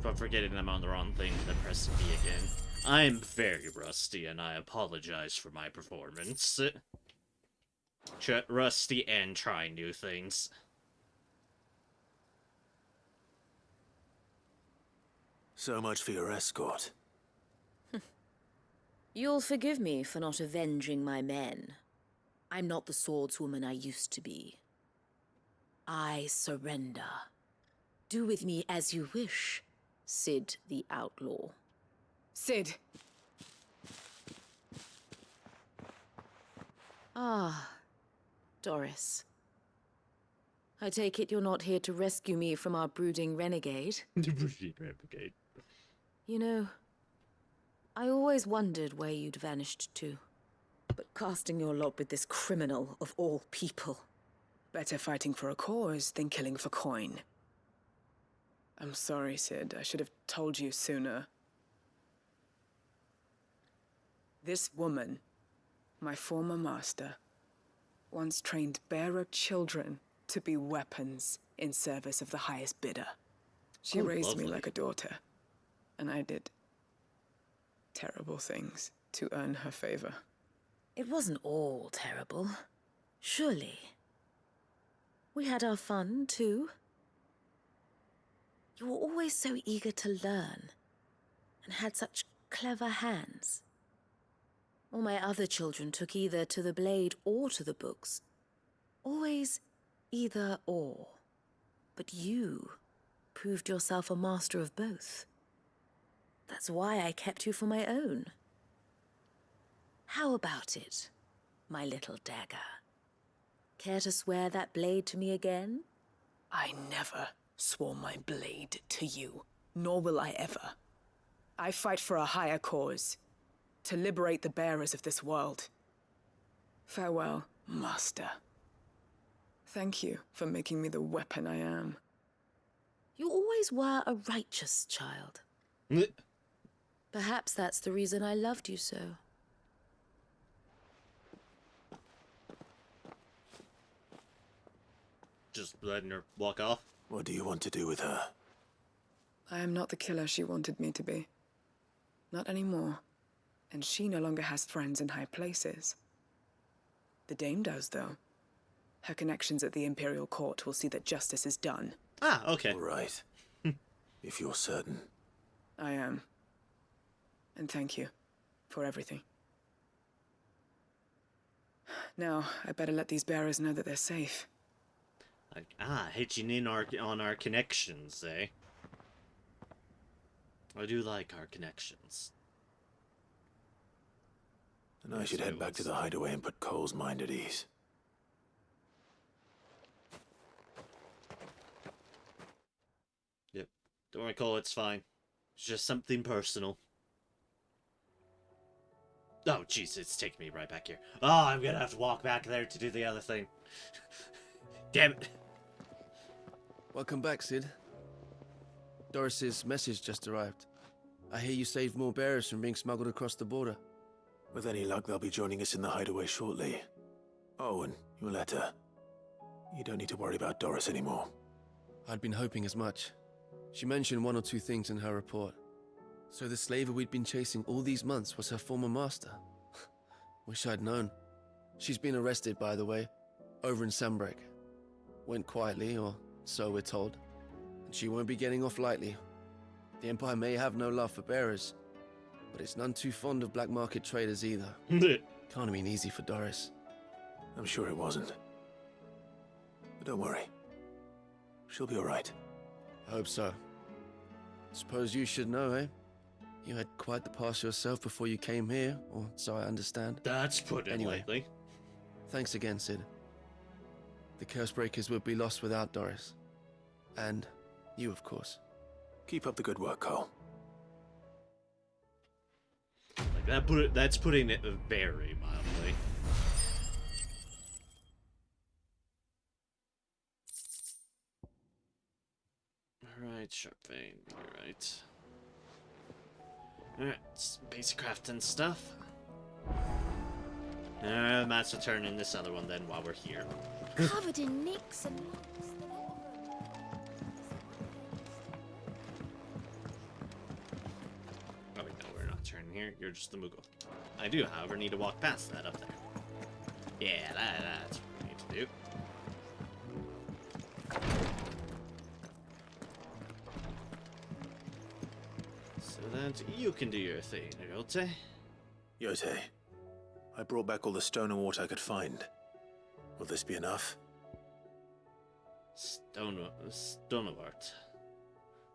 I'm forgetting I'm on the wrong thing and then press B again. I'm very rusty and I apologize for my performance. Rusty and trying new things. So much for your escort. You'll forgive me for not avenging my men. I'm not the swordswoman I used to be. I surrender. Do with me as you wish, Sid the Outlaw. Sid! Ah, Doris. I take it you're not here to rescue me from our brooding renegade? The brooding renegade. You know, I always wondered where you'd vanished to. But casting your lot with this criminal of all people. Better fighting for a cause than killing for coin. I'm sorry, Sid. I should have told you sooner. This woman, my former master, once trained bearer children to be weapons in service of the highest bidder. She raised me like a daughter, and I did terrible things to earn her favor. It wasn't all terrible, surely. We had our fun, too. You were always so eager to learn, and had such clever hands. All my other children took either to the blade or to the books. Always either or. But you proved yourself a master of both. That's why I kept you for my own. How about it, my little dagger? Care to swear that blade to me again? I never swore my blade to you, nor will I ever. I fight for a higher cause, to liberate the bearers of this world. Farewell, Master. Thank you for making me the weapon I am. You always were a righteous child. Perhaps that's the reason I loved you so. Just letting her walk off. What do you want to do with her? I am not the killer she wanted me to be. Not anymore. And she no longer has friends in high places. The Dame does, though. Her connections at the Imperial Court will see that justice is done. Ah, okay. All right. If you're certain. I am. And thank you for everything. Now, I better let these bearers know that they're safe. Hitching in on our connections, eh? I do like our connections. And I should head back to the hideaway and put Cole's mind at ease. Yep. Don't worry, Cole, it's fine. It's just something personal. Oh, jeez, it's taking me right back here. Oh, I'm gonna have to walk back there to do the other thing. Damn it. Welcome back, Sid. Doris's message just arrived. I hear you saved more bearers from being smuggled across the border. With any luck, they'll be joining us in the hideaway shortly. Oh, and your letter. You don't need to worry about Doris anymore. I'd been hoping as much. She mentioned one or two things in her report. So the slaver we'd been chasing all these months was her former master. Wish I'd known. She's been arrested, by the way, over in Sambrek. Went quietly, or so we're told. And she won't be getting off lightly. The Empire may have no love for bearers, but it's none too fond of black market traders either. Can't have been easy for Doris. I'm sure it wasn't. But don't worry. She'll be all right. I hope so. Suppose you should know, eh? You had quite the past yourself before you came here, or so I understand. That's put it lightly. Thanks again, Sid. The Cursebreakers would be lost without Doris. And you, of course. Keep up the good work, Cole. Like that's putting it very mildly. Alright, sharp vein, alright. Alright, basic crafting stuff. Matt's returning this other one then while we're here. Covered in nicks and knocks. Oh wait, no, we're not turning here. You're just the Moogle. I do, however, need to walk past that up there. Yeah, that's what we need to do. So that you can do your thing, Yote. Yote, I brought back all the stone and water I could find. Will this be enough? Stonewart.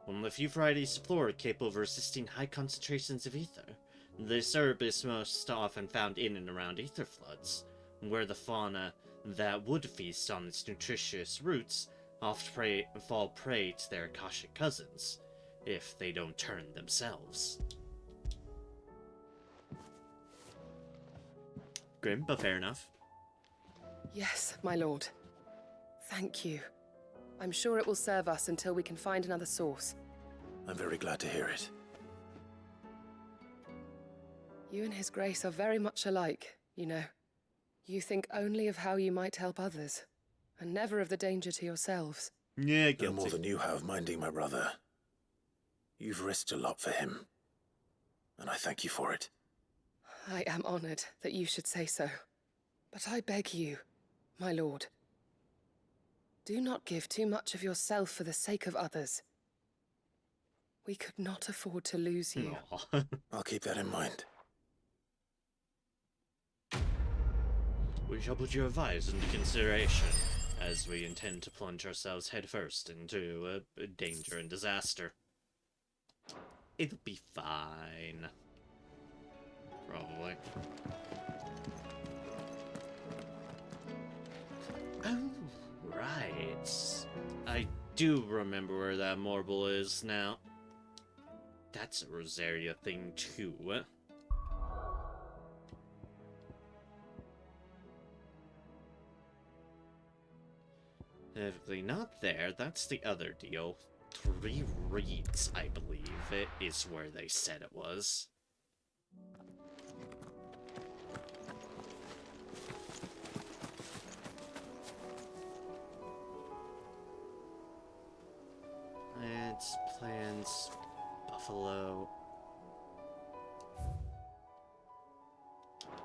One of the few varieties of flora capable of resisting high concentrations of ether. This herb is most often found in and around ether floods, where the fauna that would feast on its nutritious roots often fall prey to their Akashic cousins, if they don't turn themselves. Grim, but fair enough. Yes, my lord. Thank you. I'm sure it will serve us until we can find another source. I'm very glad to hear it. You and His Grace are very much alike, you know. You think only of how you might help others, and never of the danger to yourselves. Yeah, no more than you have minding my brother. You've risked a lot for him, and I thank you for it. I am honored that you should say so. But I beg you, my lord, do not give too much of yourself for the sake of others. We could not afford to lose you. I'll keep that in mind. We shall put your advice into consideration, as we intend to plunge ourselves headfirst into danger and disaster. It'll be fine. Probably. Oh, right. I do remember where that marble is now. That's a Rosaria thing too. Definitely not there. That's the other deal. 3 reeds, I believe, it is where they said it was. Plants, buffalo.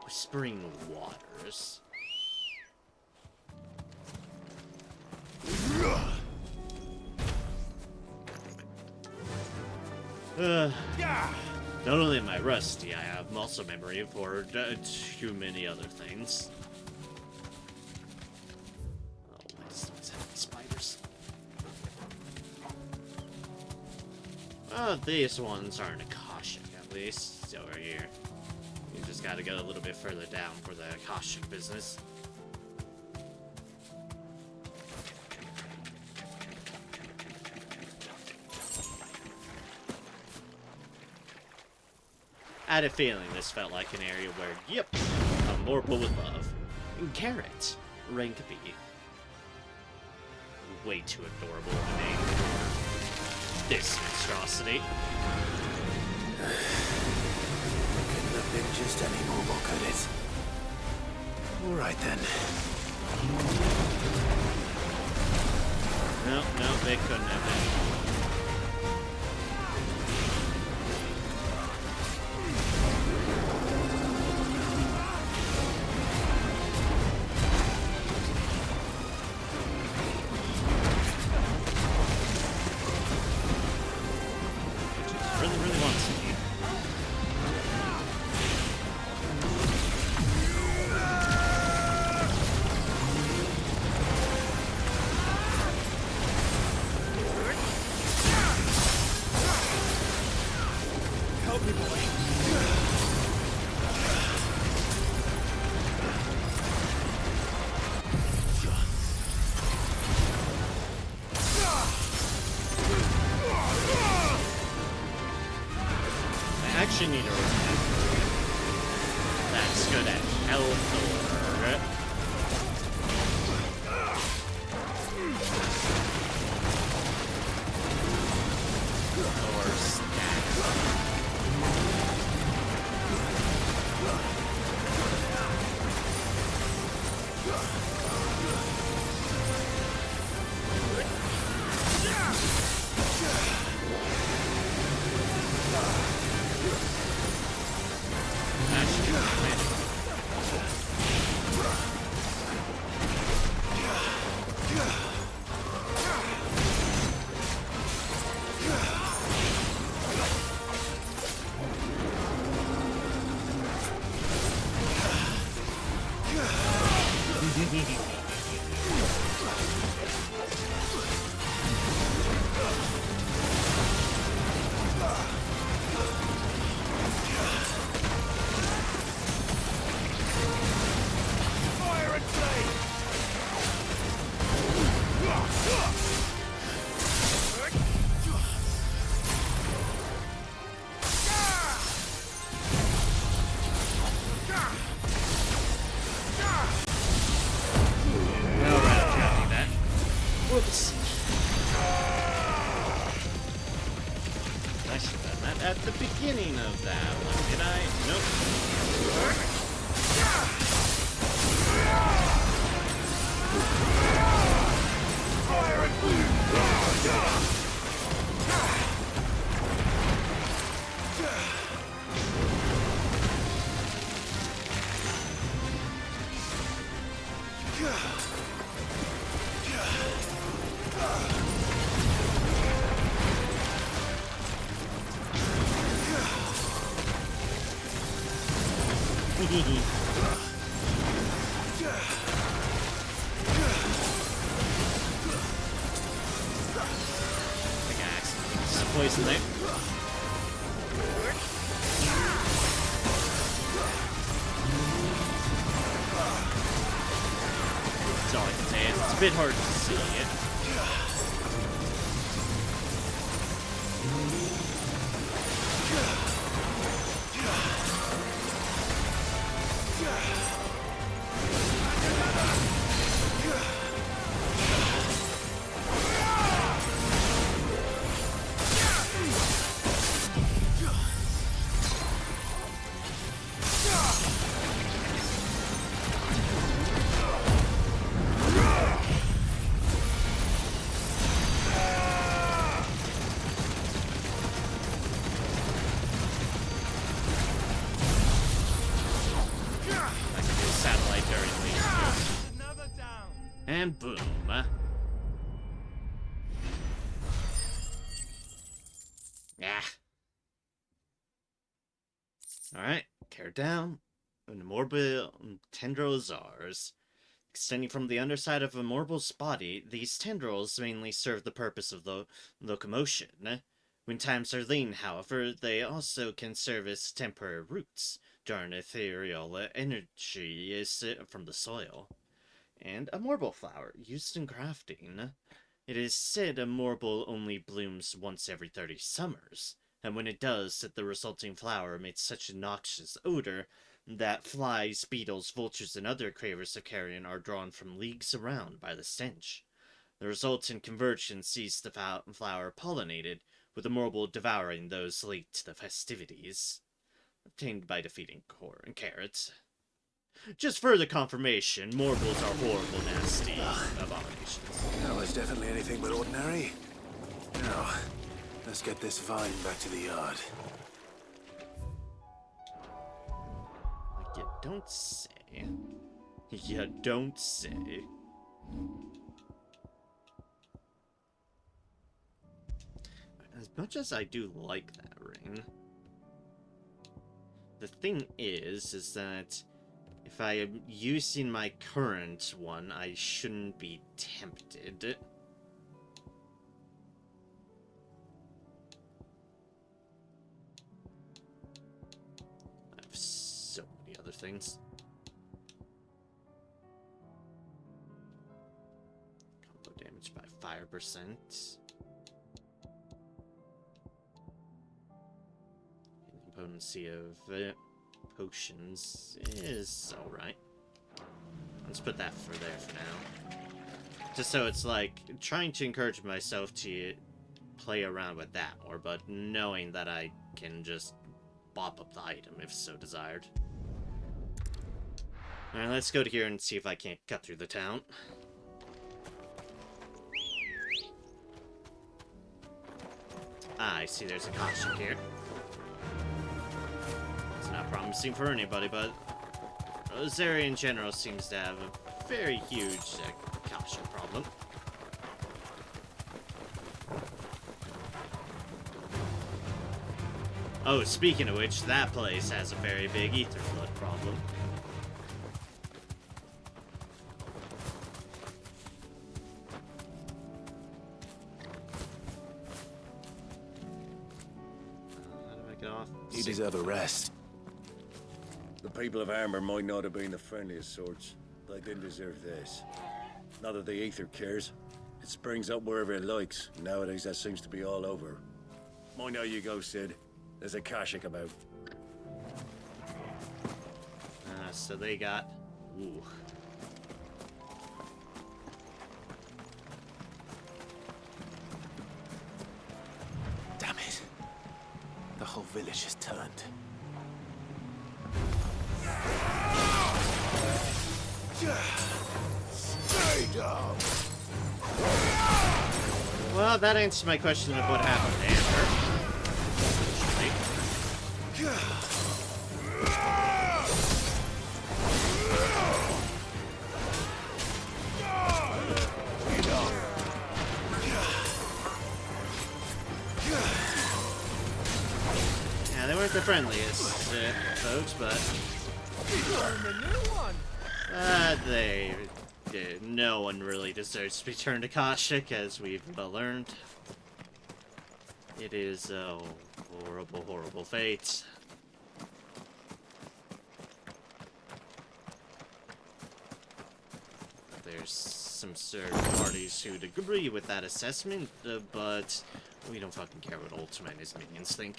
Whispering waters. Not only am I rusty, I have muscle memory for too many other things. Oh, let's have spiders. These ones aren't Akashic, at least over here. You just gotta go a little bit further down for the Akashic business. I had a feeling this felt like an area where, yep, a mortal would love. Carrot, rank B. Way too adorable of a name for this monstrosity. Couldn't have been just any mortal, could it? Alright then. No, they couldn't have been. Need to remember that's good at health or stats. Whoops. I should have done that at the beginning of that one, did I? Nope. Fire and poison there. That's all I can say. It's a bit hard to see it. And boom. Yeah. Alright, tear down. An immortal tendrils ours. Extending from the underside of a mortal's body, these tendrils mainly serve the purpose of locomotion. When times are lean, however, they also can serve as temporary roots, drawing ethereal energy from the soil. And a marble flower, used in crafting. It is said a marble only blooms once every 30 summers, and when it does, the resulting flower emits such a noxious odor that flies, beetles, vultures, and other cravers of carrion are drawn from leagues around by the stench. The resultant conversion sees the flower pollinated, with the marble devouring those late to the festivities, obtained by defeating carrots. Just further confirmation, marbles are horrible, nasty abominations. That was definitely anything but ordinary. Now, let's get this vine back to the yard. You don't say. You don't say. As much as I do like that ring, the thing is that if I am using my current one, I shouldn't be tempted. I have so many other things. Combo damage by 5%. Potency of potions is alright. Let's put that for there for now. Just so it's like trying to encourage myself to play around with that more, but knowing that I can just bop up the item if so desired. Alright, let's go to here and see if I can't cut through the town. Ah, I see there's a caution here. Not promising for anybody, but this area in general seems to have a very huge caution problem. Oh, speaking of which, that place has a very big ether flood problem. How do I get off? You deserve a rest. The people of Armor might not have been the friendliest sorts, but they didn't deserve this. Not that the ether cares. It springs up wherever it likes. Nowadays, that seems to be all over. Mind how you go, Sid. There's a Kashik about. So they got... Ooh. Damn it. The whole village has turned. Stay down. Well, that answers my question of what happened to Amber. Yeah, they weren't the friendliest folks, but no one really deserves to be turned to Kashik, as we've learned. It is a horrible, horrible fate. There's some third parties who'd agree with that assessment, but we don't fucking care what Ultima and his minions think.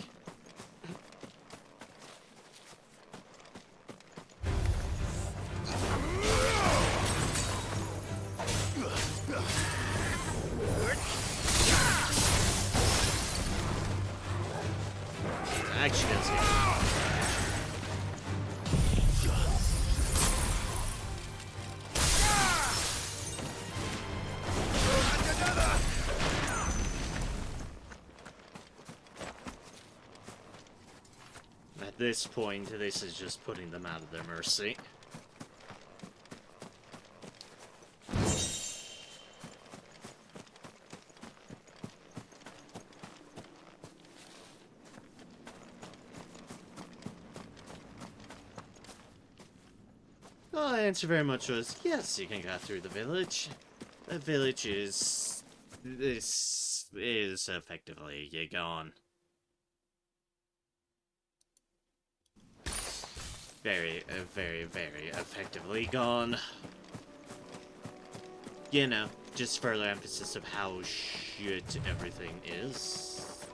Actually, does get At this point, this is just putting them out of their mercy. The answer very much was, yes, you can go through the village. The village is... this is effectively gone. Very, very, very effectively gone. You know, just further emphasis of how shit everything is.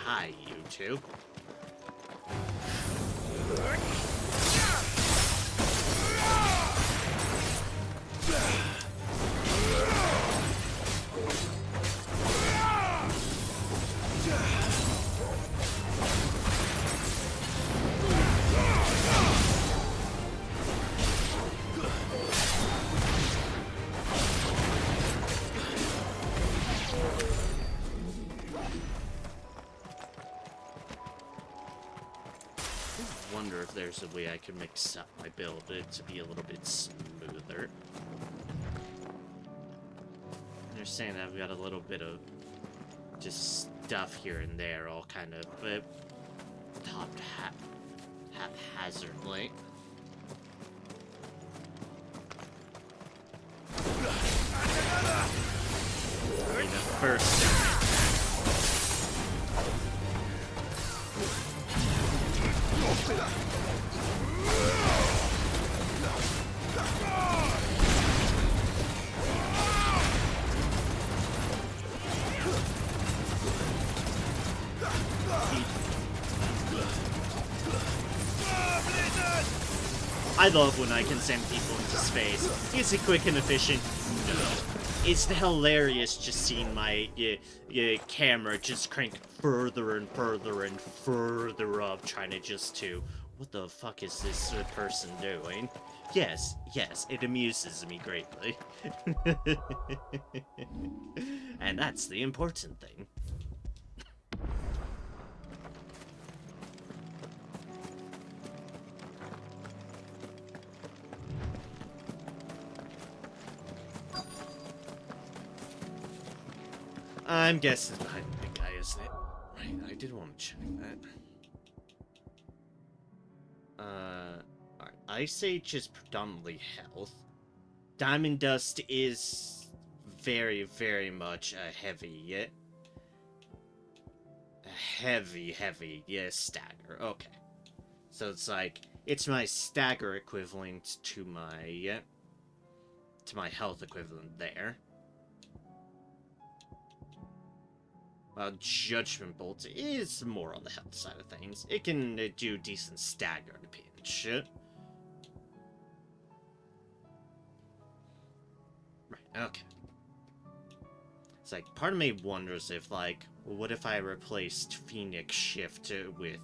Hi, you two. I wonder if there's a way I can mix up my build to be a little bit smoother. I understand I've got a little bit of just stuff here and there, all kind of topped haphazardly. I mean, the first I love when I can send people into space. It's quick and efficient. It's hilarious just seeing my camera just crank further and further and further up, trying to what the fuck is this person doing? Yes, it amuses me greatly. And that's the important thing. I'm guessing it's behind the big guy, isn't it? Right, I did want to check that. Alright. Ice Age is predominantly health. Diamond Dust is very, very much a heavy, stagger. Okay. So it's like, it's my stagger equivalent to my health equivalent there. Judgment Bolt is more on the health side of things. It can do decent stagger in a pinch. Right, okay. It's like, part of me wonders if, like, what if I replaced Phoenix Shift with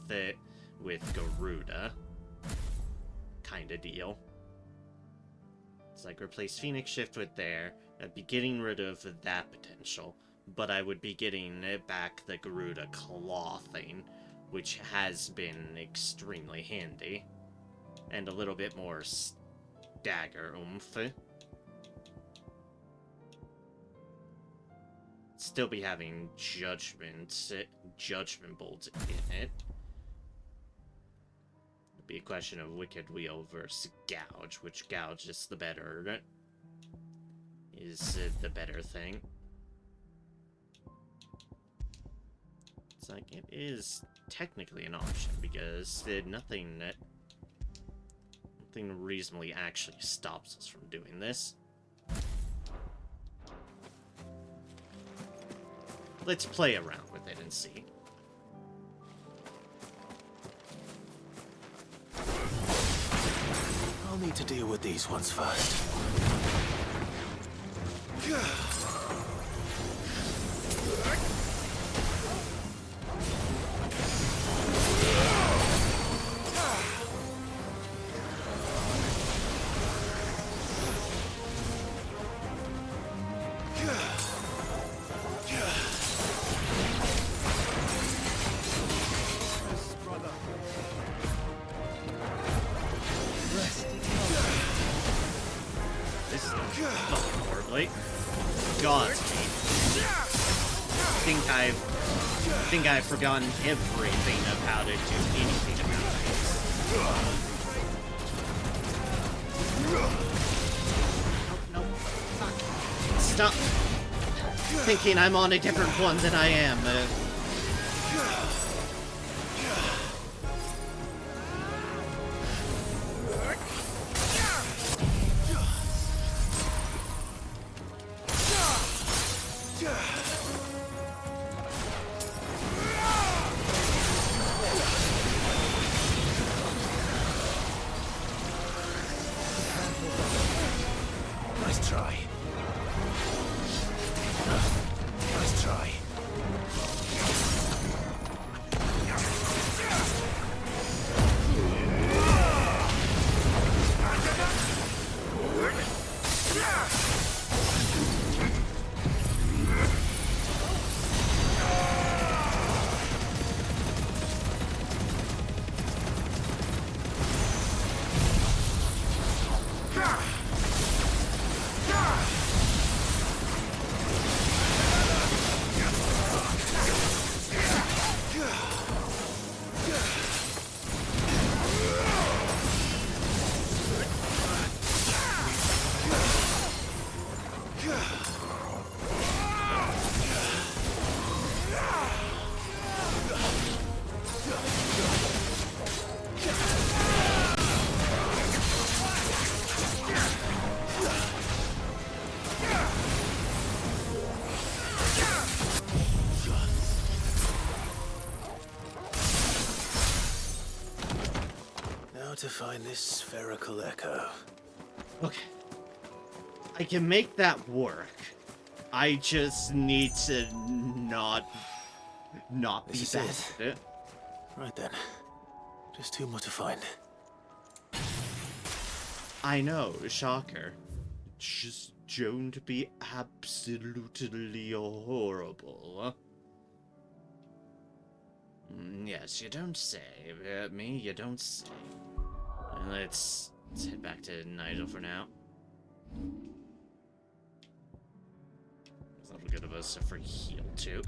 Garuda? Kinda deal. It's like, replace Phoenix Shift with there. I'd be getting rid of that potential. But I would be getting back the Garuda Claw thing, which has been extremely handy. And a little bit more stagger oomph. Still be having Judgment Bolt in it. It'd be a question of Wicked Wheel versus Gouge, which Gouge is the better thing. It's like, it is technically an option, because nothing reasonably actually stops us from doing this. Let's play around with it and see. I'll need to deal with these ones first. This is fucking horribly. God. I think I've forgotten everything of how to do anything about this. No, fuck. Stop thinking I'm on a different one than I am. Nice try. Nice try. To find this spherical echo. Okay. I can make that work. I just need to not be This is bad it. at it. Right then. Just two more to find. I know, shocker. Just shown to be absolutely horrible. Yes, you don't say. Me, you don't say. Let's head back to Nigel for now. That'll give us a free heal, too.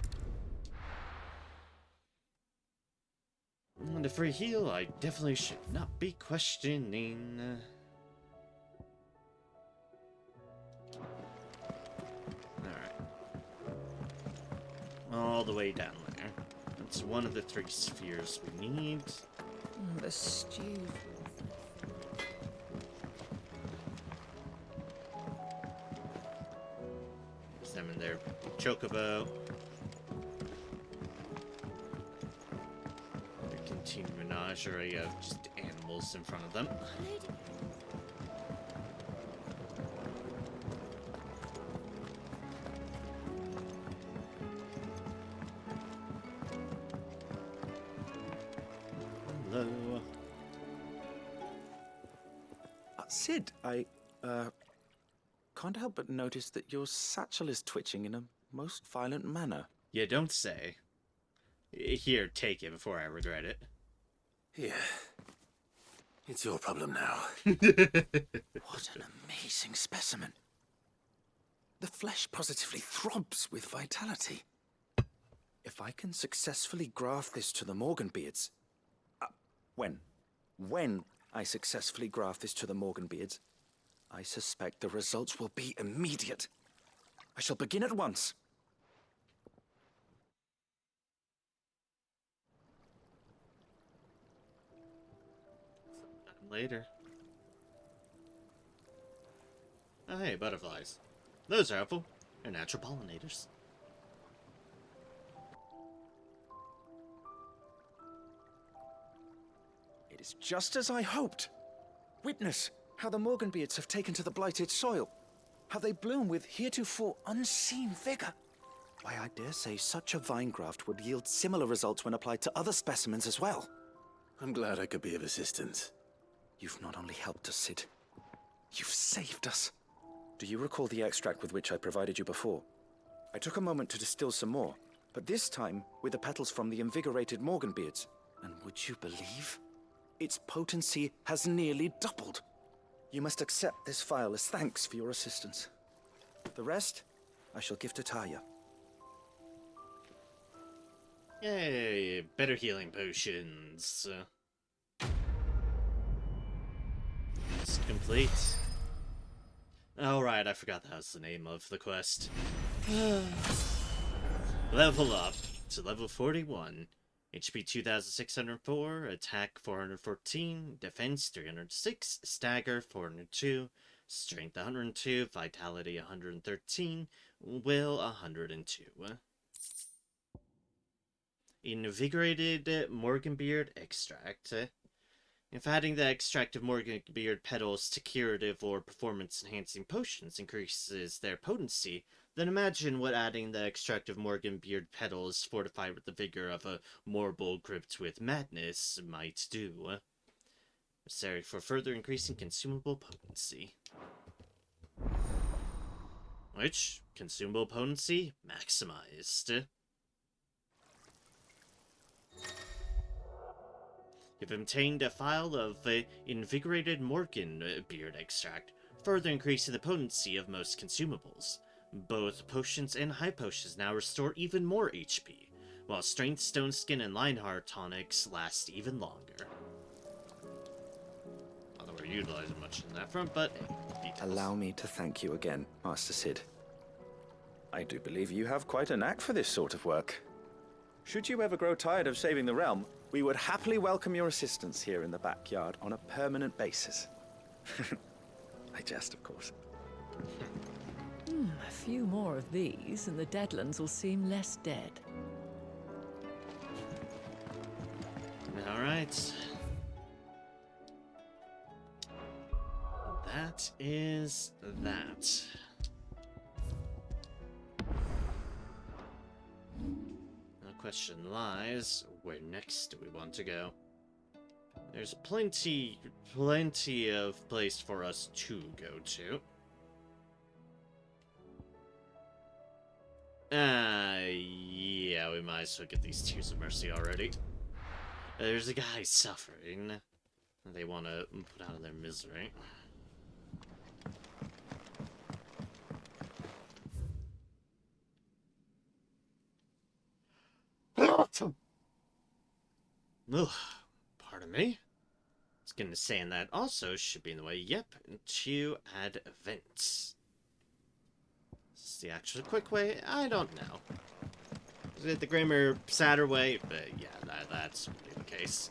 And a free heal I definitely should not be questioning. Alright. All the way down there. That's one of the 3 spheres we need. The stew. Examine their chocobo. Their continued menagerie of just animals in front of them. Hello. Sid, I can't help but notice that your satchel is twitching in a most violent manner. You don't say. Here, take it before I regret it. Here. It's your problem now. What an amazing specimen. The flesh positively throbs with vitality. If I can successfully graft this to the Morganbeards... When I successfully graft this to the Morganbeards, I suspect the results will be immediate. I shall begin at once. later. Oh, hey, butterflies. Those are helpful. They're natural pollinators. It is just as I hoped. Witness how the Morganbeards have taken to the blighted soil. How they bloom with heretofore unseen vigor. Why, I dare say such a vine graft would yield similar results when applied to other specimens as well. I'm glad I could be of assistance. You've not only helped us, Sid. You've saved us. Do you recall the extract with which I provided you before? I took a moment to distill some more, but this time with the petals from the invigorated Morganbeards. And would you believe? Its potency has nearly doubled. You must accept this vial as thanks for your assistance. The rest, I shall give to Taya. Yay, better healing potions. Quest complete. Oh right, I forgot that was the name of the quest. Level up to level 41. HP 2604, attack 414, defense 306, stagger 402, strength 102, vitality 113, will 102. Invigorated Morganbeard extract. If adding the extract of Morganbeard petals to curative or performance-enhancing potions increases their potency, then imagine what adding the extract of Morganbeard petals fortified with the vigor of a mortal gripped with madness might do. Necessary for further increasing consumable potency. Which, consumable potency, maximized. You've obtained a vial of invigorated Morganbeard extract, further increasing the potency of most consumables. Both potions and high potions now restore even more HP, while Strength, Stone Skin, and Lionheart tonics last even longer. Although we're utilizing much in that front, but hey, Allow me to thank you again, Master Sid. I do believe you have quite a knack for this sort of work. Should you ever grow tired of saving the realm, we would happily welcome your assistance here in the backyard on a permanent basis. I jest, of course. A few more of these, and the Deadlands will seem less dead. Alright. That is that. The question lies, where next do we want to go? There's plenty of place for us to go to. Yeah, we might as well get these Tears of Mercy already. There's a guy suffering. They want to put out of their misery. Ugh, pardon me. I was gonna say, and that also should be in the way. Yep, to add events. Is this the actual quick way? I don't know. Is it the grimmer, sadder way? But yeah, that's really the case.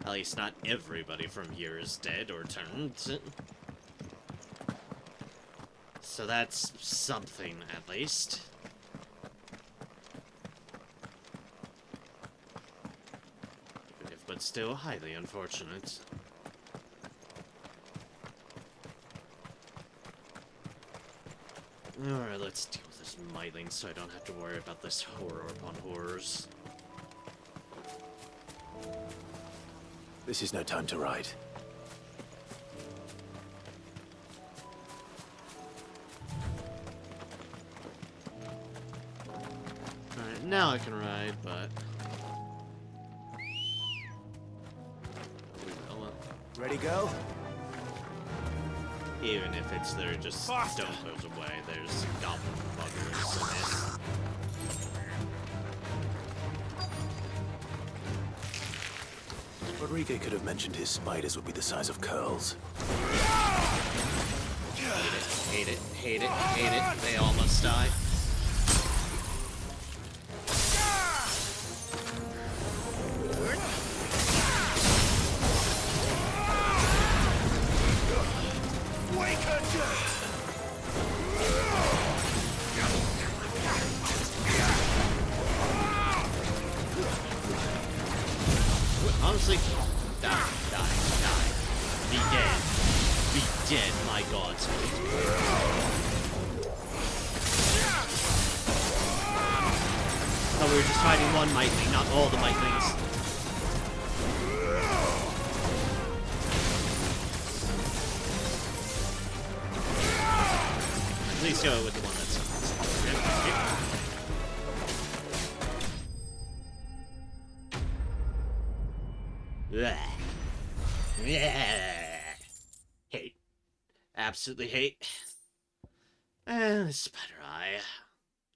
At least not everybody from here is dead or turned. So that's something, at least. But still highly unfortunate. Alright, let's deal with this Mightling so I don't have to worry about this horror upon horrors. This is no time to ride. Alright, now I can ride, but... Ready, go? Even if it's there, just don't goes away. There's goblin buggers in it. Rodrigo could have mentioned his spiders would be the size of curls. Hate it, hate it, hate it. They all must die. dead, my god. Oh, we were just fighting one Mightling, not all the Mightlings. At least go with the one that's... Yeah. Hate. Absolutely hate. And Spider Eye.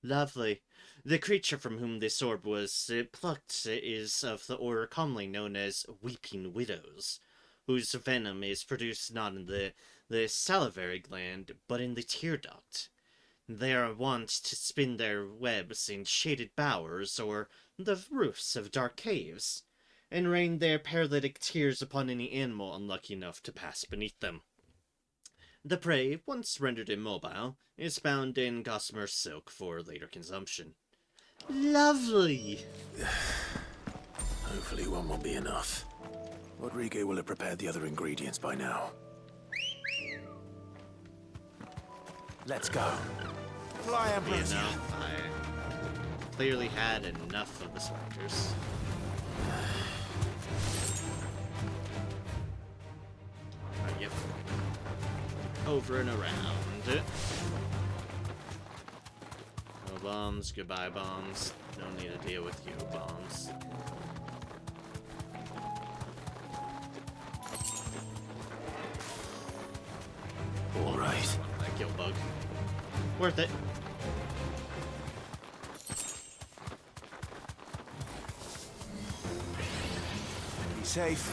Lovely. The creature from whom this orb was plucked is of the order commonly known as Weeping Widows, whose venom is produced not in the salivary gland, but in the tear duct. They are wont to spin their webs in shaded bowers or the roofs of dark caves, and rain their paralytic tears upon any animal unlucky enough to pass beneath them. The prey, once rendered immobile, is bound in gossamer silk for later consumption. Lovely! Hopefully one will be enough. Rodrigo will have prepared the other ingredients by now. Let's go. Fly, You know, I clearly had enough of the specters. Yep. Over and around. No bombs, goodbye bombs. No need to deal with you, bombs. Alright. That kill bug. Worth it. Be safe.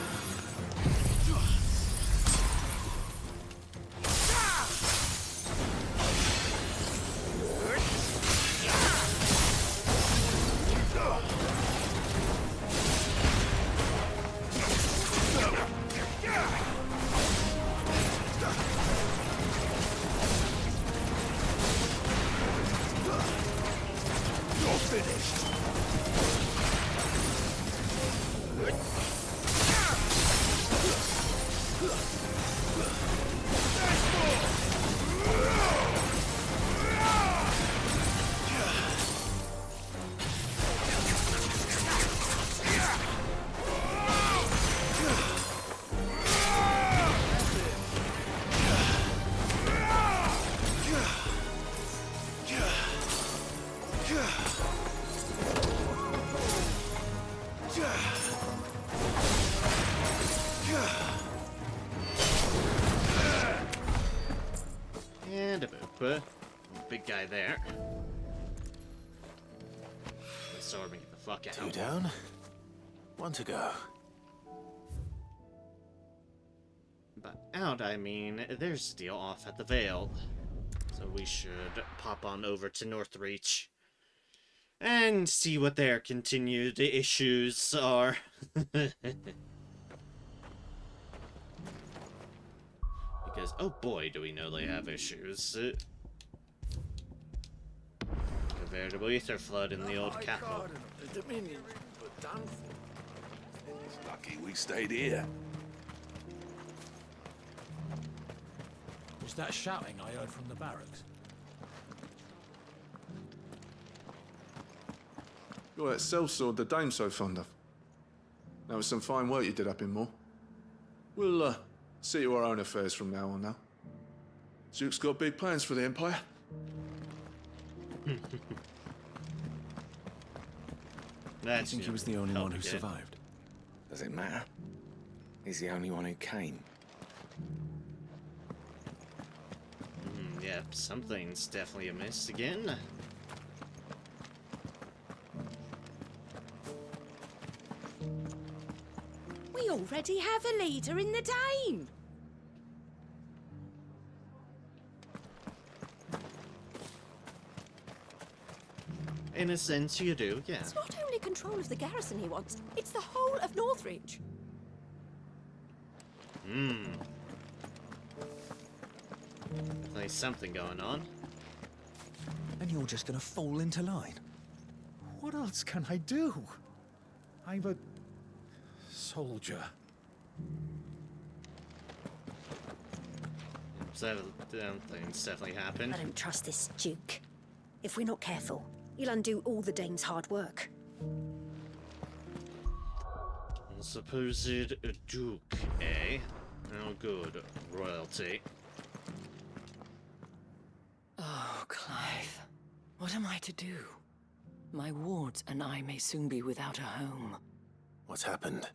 And a boop. Big guy there. Let's sword me the fuck out. 2 down. 1 to go. But out, I mean, there's a deal off at the Vale. So we should pop on over to Northreach and see what their continued issues are. Because, oh boy, do we know they have issues. A veritable ether flood in the old capital. The Dominion were done for. It's lucky we stayed here. Was that shouting I heard from the barracks? You're that sellsword the dame's so fond of. That was some fine work you did up in Moor. We'll, see to our own affairs from now on now. Duke's got big plans for the Empire. I think he was the only one who survived. Does it matter? He's the only one who came. Yep, something's definitely amiss again. We already have a leader in the Dane. In a sense, you do, yeah. It's not only control of the garrison he wants, it's the whole of Northreach. Definitely something going on. And you're just gonna fall into line? What else can I do? I'm a soldier. Things definitely happen. I don't trust this Duke. If we're not careful, he'll undo all the dame's hard work. Supposed Duke, eh? Oh, good. Royalty. Oh, Clive. What am I to do? My wards and I may soon be without a home. What's happened?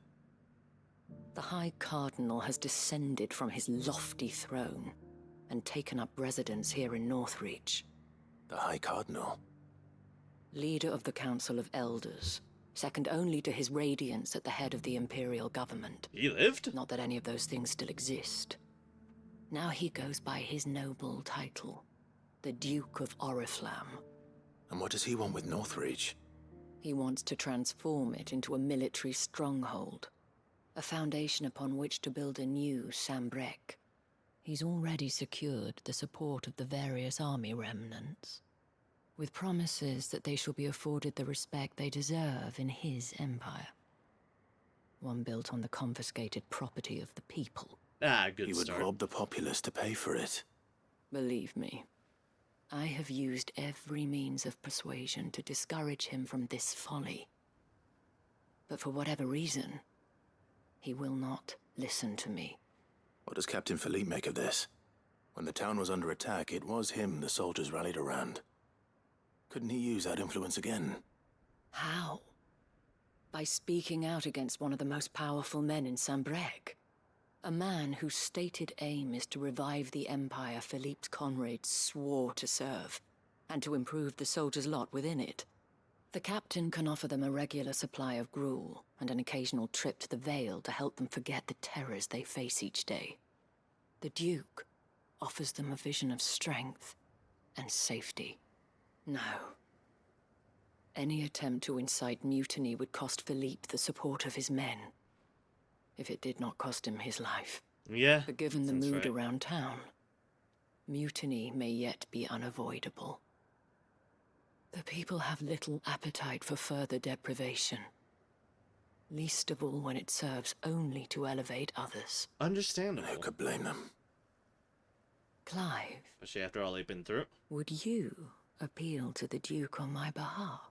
The High Cardinal has descended from his lofty throne and taken up residence here in Northreach. The High Cardinal? Leader of the Council of Elders, second only to his Radiance at the head of the Imperial government. He lived? Not that any of those things still exist. Now he goes by his noble title, the Duke of Oriflamme. And what does he want with Northreach? He wants to transform it into a military stronghold, a foundation upon which to build a new Sambrec. He's already secured the support of the various army remnants, with promises that they shall be afforded the respect they deserve in his empire. One built on the confiscated property of the people. Ah, good He would start. rob the populace to pay for it. Believe me, I have used every means of persuasion to discourage him from this folly. But for whatever reason, he will not listen to me. What does Captain Philippe make of this? When the town was under attack, it was him the soldiers rallied around. Couldn't he use that influence again? How? By speaking out against one of the most powerful men in Sambrec. A man whose stated aim is to revive the empire Philippe's comrades swore to serve, and to improve the soldiers' lot within it. The captain can offer them a regular supply of gruel, and an occasional trip to the Vale to help them forget the terrors they face each day. The Duke offers them a vision of strength and safety. No. Any attempt to incite mutiny would cost Philippe the support of his men, if it did not cost him his life. Yeah. But given the sounds mood right. around town, mutiny may yet be unavoidable. The people have little appetite for further deprivation, least of all when it serves only to elevate others. Understandable. Who could blame them? Clive, Especially after all they've been through. would you appeal to the Duke on my behalf?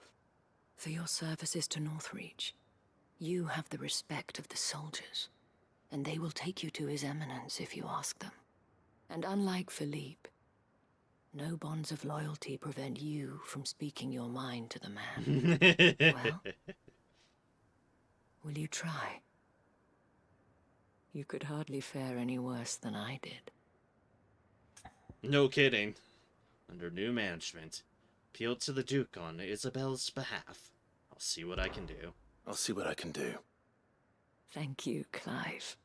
For your services to Northreach, you have the respect of the soldiers, and they will take you to His Eminence if you ask them. And unlike Philippe, no bonds of loyalty prevent you from speaking your mind to the man. Well, will you try? You could hardly fare any worse than I did. No kidding. Under new management, appeal to the Duke on Isabel's behalf. I'll see what I can do. I'll see what I can do. Thank you, Clive.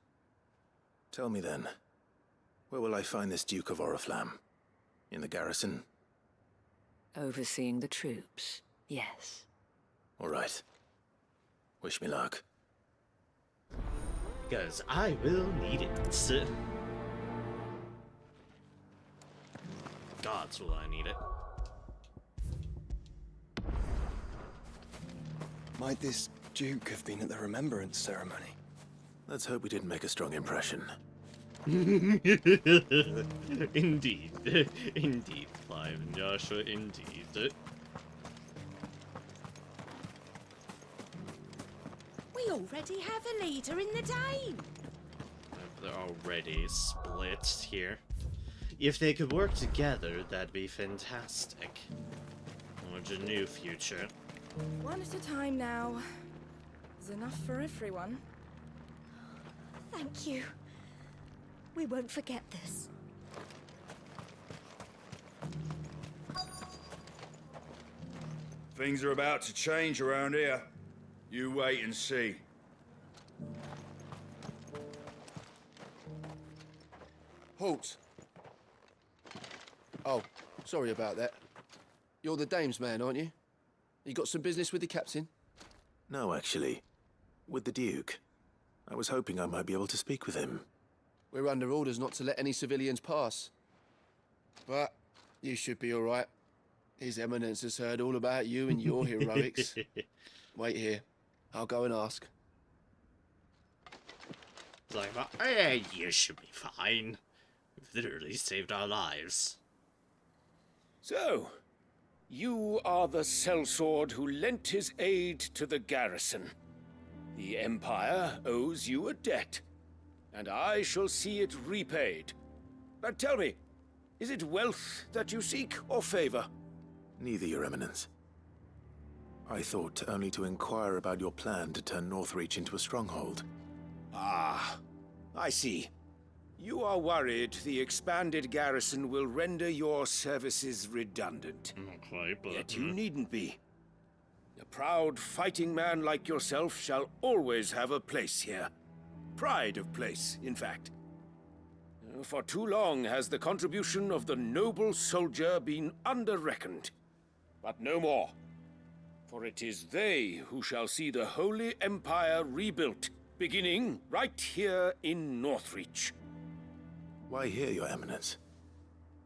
Tell me then, where will I find this Duke of Oriflamme? In the garrison? Overseeing the troops, yes. All right. Wish me luck. Because I will need it. Gods will I need it. Might this Duke have been at the remembrance ceremony? Let's hope we didn't make a strong impression. Indeed. Indeed, Clive and Joshua, indeed. We already have a leader in the Dane. They're already split here. If they could work together, that'd be fantastic. Towards a new future. One at a time now. There's enough for everyone. Thank you. We won't forget this. Things are about to change around here. You wait and see. Halt! Oh, sorry about that. You're the dame's man, aren't you? You got some business with the captain? No, actually. With the Duke. I was hoping I might be able to speak with him. We're under orders not to let any civilians pass. But you should be all right. His Eminence has heard all about you and your heroics. Wait here. I'll go and ask. It's like, hey, you should be fine. You've literally saved our lives. So, you are the sellsword who lent his aid to the garrison. The Empire owes you a debt, and I shall see it repaid. But tell me, is it wealth that you seek, or favor? Neither, Your Eminence. I thought only to inquire about your plan to turn Northreach into a stronghold. Ah, I see. You are worried the expanded garrison will render your services redundant. Not quite, but... Yet you needn't be. A proud fighting man like yourself shall always have a place here. Pride of place, in fact. For too long has the contribution of the noble soldier been under-reckoned. But no more. For it is they who shall see the Holy Empire rebuilt, beginning right here in Northreach. Why here, Your Eminence?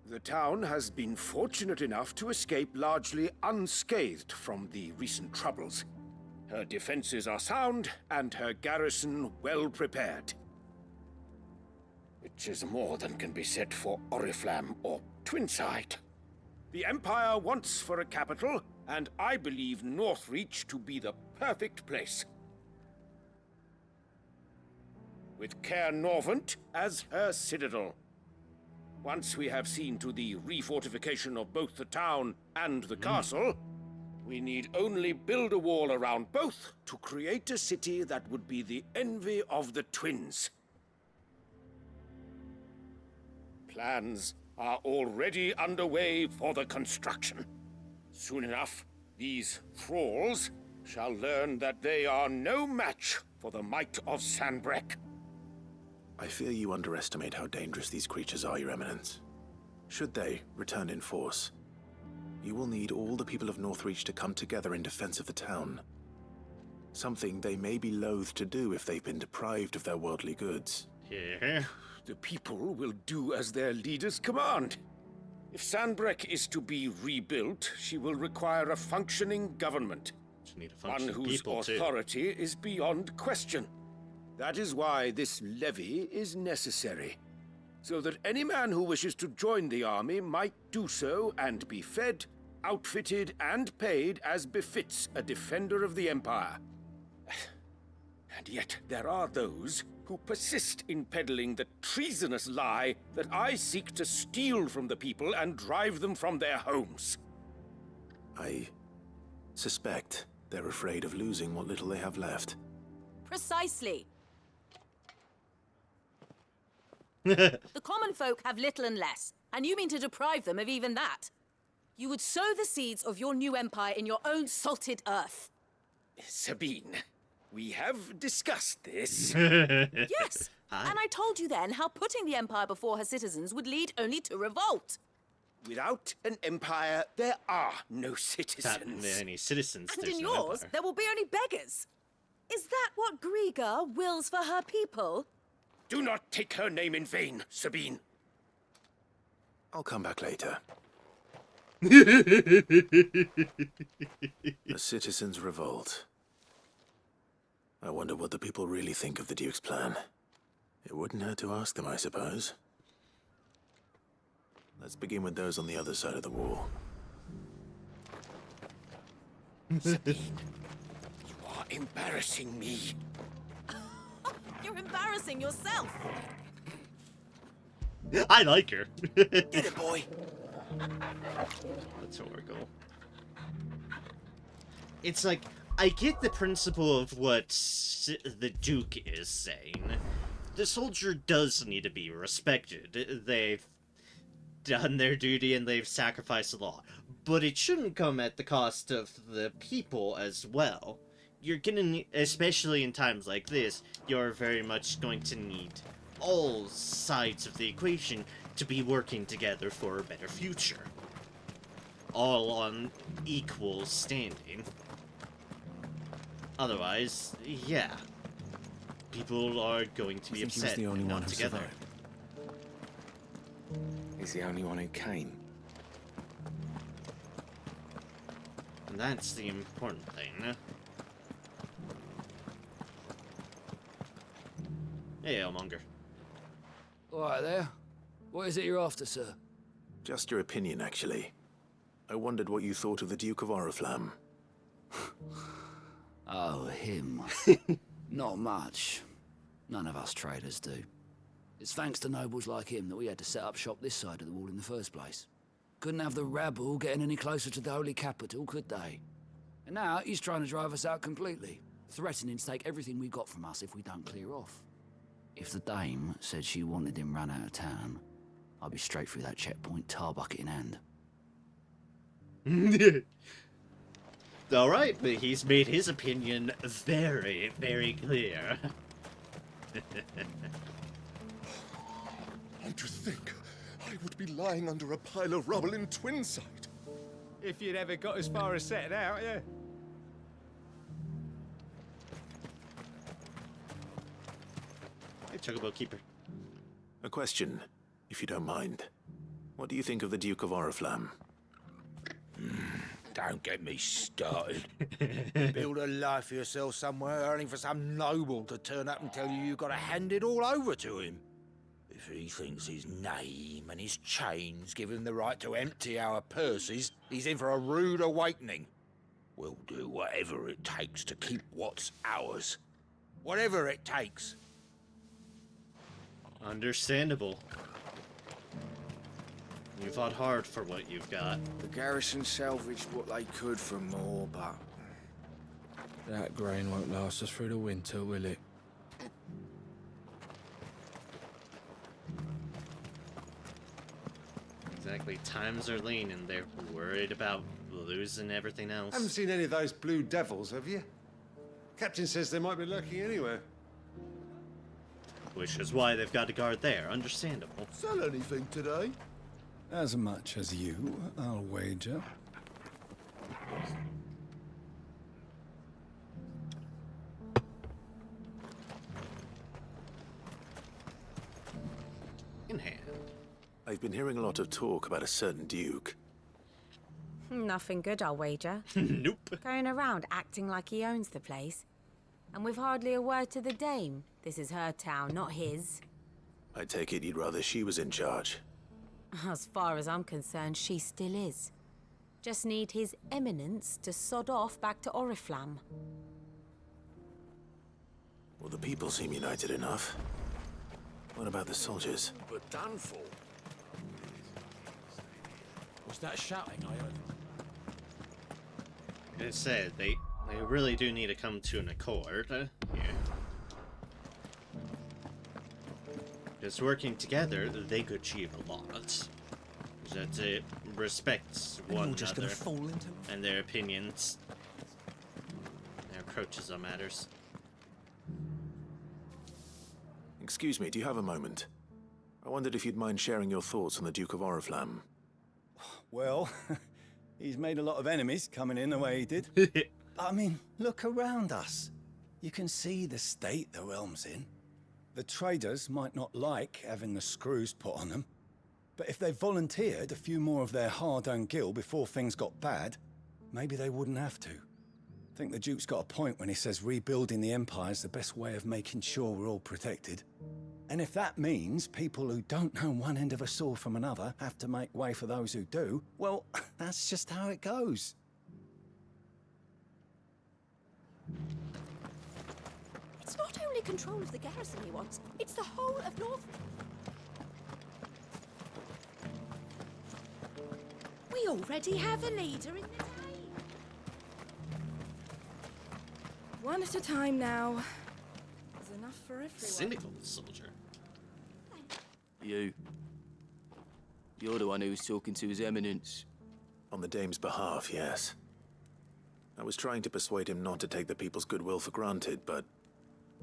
The town has been fortunate enough to escape largely unscathed from the recent troubles. Her defenses are sound, and her garrison well prepared. Which is more than can be said for Oriflamme or Twinside. The Empire wants for a capital, and I believe Northreach to be the perfect place. With Caer Norvent as her citadel. Once we have seen to the refortification of both the town and the castle, we need only build a wall around both to create a city that would be the envy of the twins. Plans are already underway for the construction. Soon enough, these thralls shall learn that they are no match for the might of Sanbreque. I fear you underestimate how dangerous these creatures are, Your Eminence. Should they return in force, you will need all the people of Northreach to come together in defense of the town. Something they may be loath to do if they've been deprived of their worldly goods. Yeah. The people will do as their leaders command. If Sanbreque is to be rebuilt, she will require a functioning government. One whose authority is beyond question. That is why this levy is necessary. So that any man who wishes to join the army might do so and be fed, outfitted, and paid as befits a defender of the Empire. And yet there are those who persist in peddling the treasonous lie that I seek to steal from the people and drive them from their homes. I suspect they're afraid of losing what little they have left. Precisely. The common folk have little and less, and you mean to deprive them of even that? You would sow the seeds of your new empire in your own salted earth. Sabine, we have discussed this. Yes, and I told you then how putting the empire before her citizens would lead only to revolt. Without an empire, there are no citizens. There are any citizens. And there's in no yours, empire. there will be only beggars. Is that what Griga wills for her people? Do not take her name in vain, Sabine. I'll come back later. The citizens revolt. I wonder what the people really think of the Duke's plan. It wouldn't hurt to ask them, I suppose. Let's begin with those on the other side of the wall. Sabine, you are embarrassing me. You're embarrassing yourself. I like her. Get it, boy. That's horrible. It's like, I get the principle of what the Duke is saying. The soldier does need to be respected. They've done their duty and they've sacrificed a lot. But it shouldn't come at the cost of the people as well. You're gonna, especially in times like this, you're very much going to need all sides of the equation to be working together for a better future. All on equal standing. Otherwise, yeah, people are going to be upset He was the only one not who together. survived. He's the only one who came. And that's the important thing. Hey, Elmonger. All right there. What is it you're after, sir? Just your opinion, actually. I wondered what you thought of the Duke of Oriflamme. Oh, him. Not much. None of us traders do. It's thanks to nobles like him that we had to set up shop this side of the wall in the first place. Couldn't have the rabble getting any closer to the holy capital, could they? And now he's trying to drive us out completely, threatening to take everything we've got from us if we don't clear off. If the dame said she wanted him run out of town, I'd be straight through that checkpoint, tar bucket in hand. Alright, but he's made his opinion very, very clear. And to think, I would be lying under a pile of rubble in Twinside. If you'd ever got as far as setting out, yeah. Hey, Chocobo Keeper. A question, if you don't mind. What do you think of the Duke of Oriflamme? Don't get me started. Build a life for yourself somewhere, earning for some noble to turn up and tell you you've got to hand it all over to him. If he thinks his name and his chains give him the right to empty our purses, he's in for a rude awakening. We'll do whatever it takes to keep what's ours. Whatever it takes. Understandable. You fought hard for what you've got. The garrison salvaged what they could from more, but that grain won't last us through the winter, will it? Exactly. Times are lean and they're worried about losing everything else. Haven't seen any of those blue devils, have you? Captain says they might be lurking anywhere. Which is why they've got a guard there. Understandable. Sell anything today? As much as you, I'll wager. In hand. I've been hearing a lot of talk about a certain duke. Nothing good, I'll wager. Nope. Going around acting like he owns the place. And with hardly a word to the dame. This is her town, not his. I take it you'd rather she was in charge. As far as I'm concerned, she still is. Just need his eminence to sod off back to Oriflamme. Well, the people seem united enough. What about the soldiers? But done for. Was that shouting I heard? Like I said, they really do need to come to an accord here. Because working together, they could achieve a lot. That it respects one another and their opinions, their approaches on matters. Excuse me, do you have a moment? I wondered if you'd mind sharing your thoughts on the Duke of Oriflamme. Well, he's made a lot of enemies coming in the way he did. I mean, look around us. You can see the state the realm's in. The traders might not like having the screws put on them, but if they volunteered a few more of their hard-earned gil before things got bad, maybe they wouldn't have to. I think the Duke's got a point when he says rebuilding the Empire's the best way of making sure we're all protected. And if that means people who don't know one end of a sword from another have to make way for those who do, well, that's just how it goes. It's not only control of the garrison he wants, it's the whole of North. We already have a leader in the day. One at a time now. There's enough for everyone. Cynical soldier. You. You're the one who was talking to His Eminence. On the dame's behalf, yes. I was trying to persuade him not to take the people's goodwill for granted, but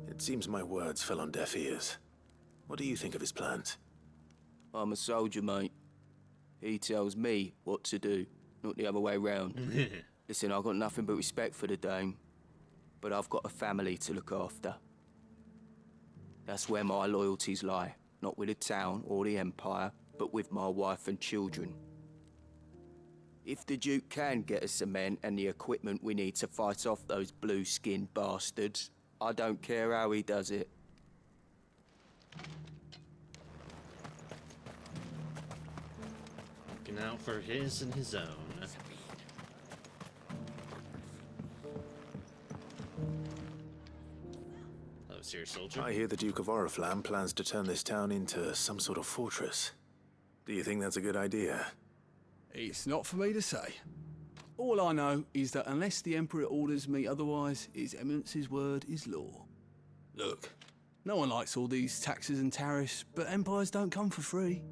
it seems my words fell on deaf ears. What do you think of his plans? I'm a soldier, mate. He tells me what to do, not the other way round. Listen, I've got nothing but respect for the dame, but I've got a family to look after. That's where my loyalties lie, not with the town or the Empire, but with my wife and children. If the Duke can get us cement and the equipment we need to fight off those blue-skinned bastards, I don't care how he does it. Looking out for his and his own. Hello, sir, soldier. I hear the Duke of Oriflamme plans to turn this town into some sort of fortress. Do you think that's a good idea? It's not for me to say. All I know is that unless the Emperor orders me otherwise, His Eminence's word is law. Look, no one likes all these taxes and tariffs, but empires don't come for free.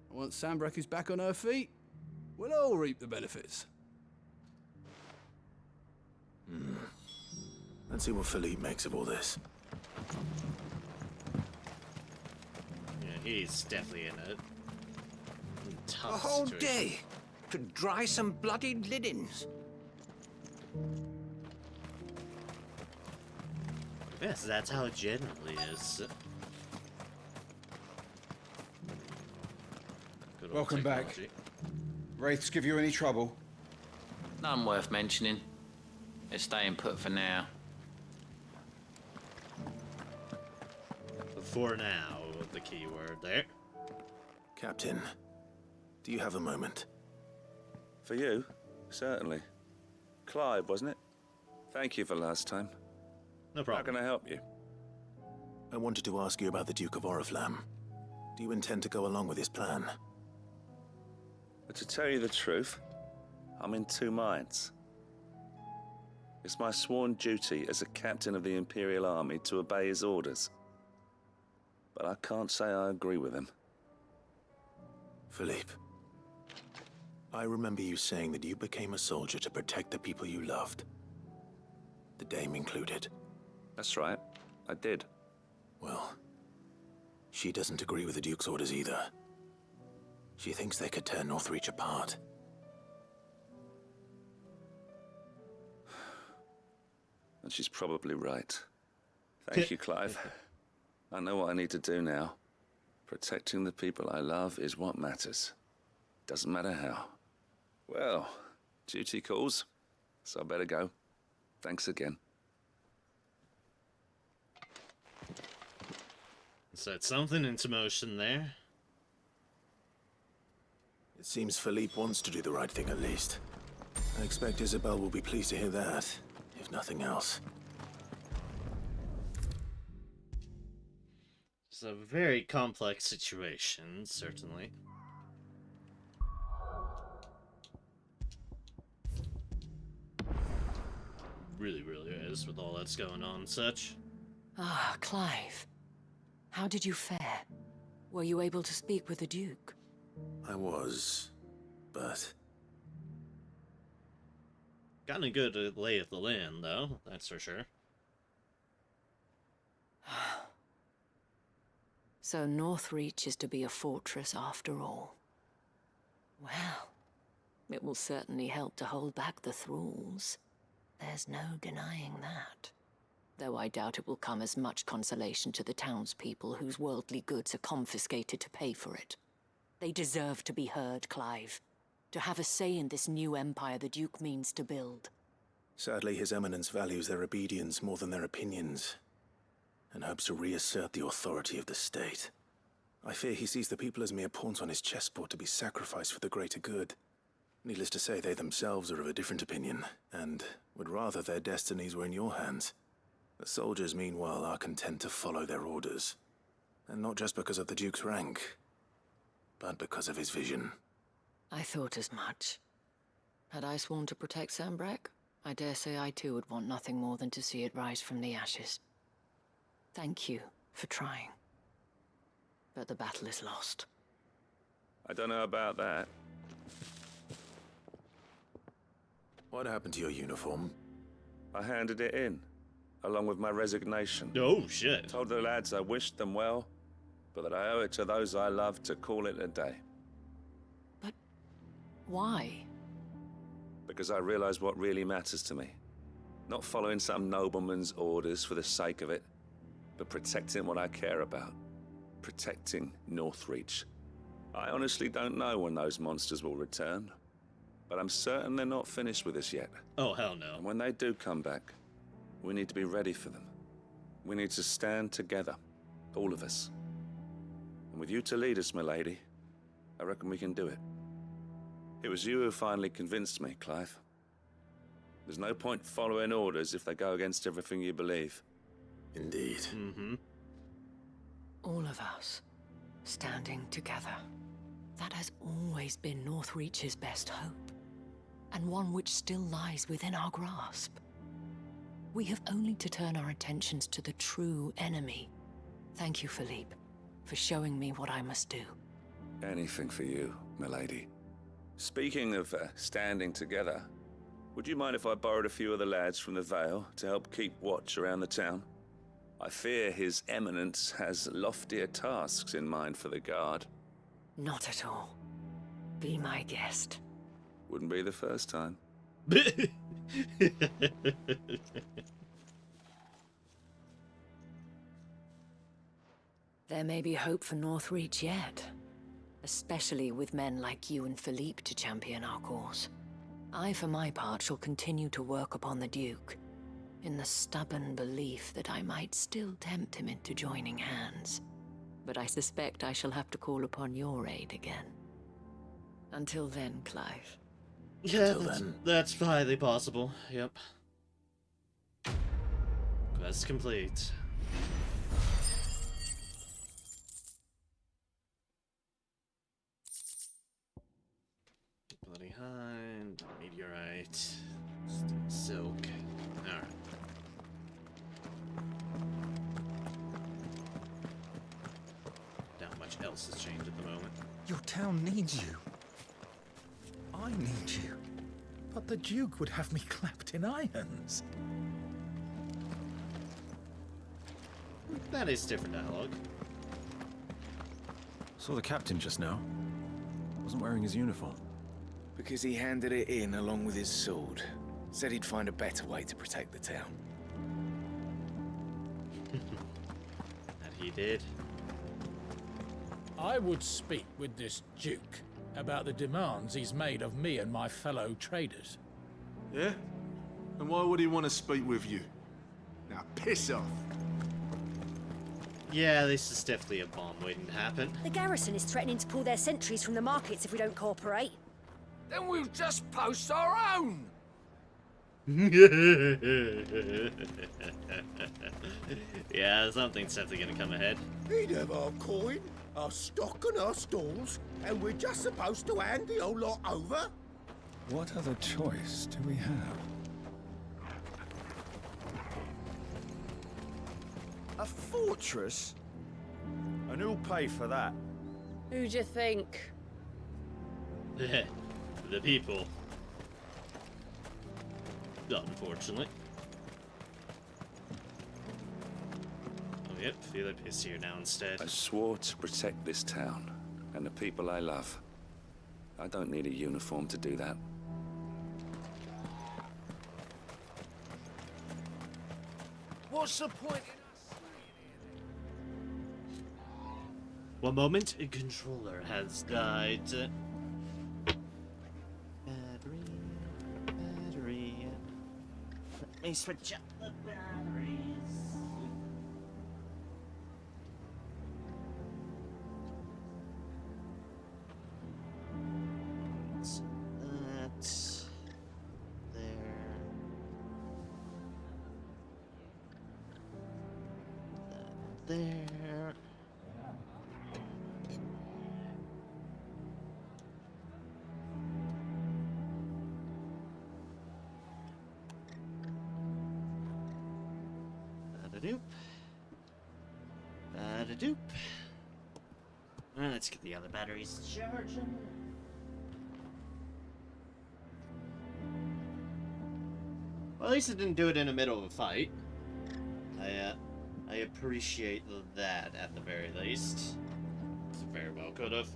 Once Sanbreque is back on her feet, we'll all reap the benefits. Let's see what Philippe makes of all this. Yeah, he's definitely in a tough A whole situation. day to dry some bloody linens. Yes, that's how it generally is. Good old Welcome back. technology. Wraiths give you any trouble? None worth mentioning. They're staying put for now. For now, the key word there. Captain, do you have a moment? For you? Certainly. Clive, wasn't it? Thank you for last time. No problem. How can I help you? I wanted to ask you about the Duke of Oriflamme. Do you intend to go along with his plan? But to tell you the truth, I'm in two minds. It's my sworn duty as a captain of the Imperial Army to obey his orders. But I can't say I agree with him. Philippe, I remember you saying that you became a soldier to protect the people you loved. The Dame included. That's right, I did. Well, she doesn't agree with the Duke's orders either. She thinks they could tear Northreach apart. And she's probably right. Thank you, Clive. I know what I need to do now. Protecting the people I love is what matters. Doesn't matter how. Well, duty calls, so I better go. Thanks again. Set something into motion there. It seems Philippe wants to do the right thing at least. I expect Isabel will be pleased to hear that, if nothing else. It's a very complex situation, certainly. Really is, with all that's going on and such. Ah, Clive. How did you fare? Were you able to speak with the Duke? I was, but... Gotten a good lay of the land, though, that's for sure. So Northreach is to be a fortress after all. Well, it will certainly help to hold back the thralls. There's no denying that. Though I doubt it will come as much consolation to the townspeople whose worldly goods are confiscated to pay for it. They deserve to be heard, Clive. To have a say in this new empire the Duke means to build. Sadly, His Eminence values their obedience more than their opinions, and hopes to reassert the authority of the state. I fear he sees the people as mere pawns on his chessboard to be sacrificed for the greater good. Needless to say, they themselves are of a different opinion, and would rather their destinies were in your hands. The soldiers, meanwhile, are content to follow their orders. And not just because of the Duke's rank, but because of his vision. I thought as much. Had I sworn to protect Sanbreque, I dare say I too would want nothing more than to see it rise from the ashes. Thank you for trying. But the battle is lost. I don't know about that. What happened to your uniform? I handed it in, along with my resignation. Oh, shit. Told the lads I wished them well, but that I owe it to those I love to call it a day. Why? Because I realize what really matters to me. Not following some nobleman's orders for the sake of it, but protecting what I care about. Protecting Northreach. I honestly don't know when those monsters will return, but I'm certain they're not finished with us yet. Oh, hell no. And when they do come back, we need to be ready for them. We need to stand together, all of us. And with you to lead us, milady, I reckon we can do it. It was you who finally convinced me, Clive. There's no point following orders if they go against everything you believe. Indeed. Mm-hmm. All of us, standing together. That has always been Northreach's best hope, and one which still lies within our grasp. We have only to turn our attentions to the true enemy. Thank you, Philippe, for showing me what I must do. Anything for you, milady. Speaking of standing together, would you mind if I borrowed a few of the lads from the Vale to help keep watch around the town? I fear His Eminence has loftier tasks in mind for the guard. Not at all. Be my guest. Wouldn't be the first time. There may be hope for Northreach yet, especially with men like you and Philippe to champion our cause. I, for my part, shall continue to work upon the Duke, in the stubborn belief that I might still tempt him into joining hands. But I suspect I shall have to call upon your aid again. Until then, Clive. Yeah, that's highly possible. Yep. Quest complete. Bloody Hind, Meteorite, Silk. Alright. Not much else has changed at the moment. Your town needs you. I need you. But the Duke would have me clapped in irons. That is different dialogue. Saw the captain just now. Wasn't wearing his uniform. Because he handed it in along with his sword. Said he'd find a better way to protect the town. That he did. I would speak with this Duke about the demands he's made of me and my fellow traders. Yeah? And why would he want to speak with you? Now piss off. Yeah, this is definitely a bomb waiting to happen. The garrison is threatening to pull their sentries from the markets if we don't cooperate. Then we'll just post our own! Yeah, something's definitely gonna come ahead. He'd have our coin, our stock and our stalls, and we're just supposed to hand the whole lot over? What other choice do we have? A fortress? And who'll pay for that? Who do you think? The people. Unfortunately. Oh, yep, Philip is here now instead. I swore to protect this town and the people I love. I don't need a uniform to do that. What's the point One moment, a controller has died. Battery. Let me switch up the batteries. So that's there. That there. Ba-da-doop. Ba-da-doop. Let's get the other batteries charging. Well, at least it didn't do it in the middle of a fight. I appreciate that at the very least. Very well could have.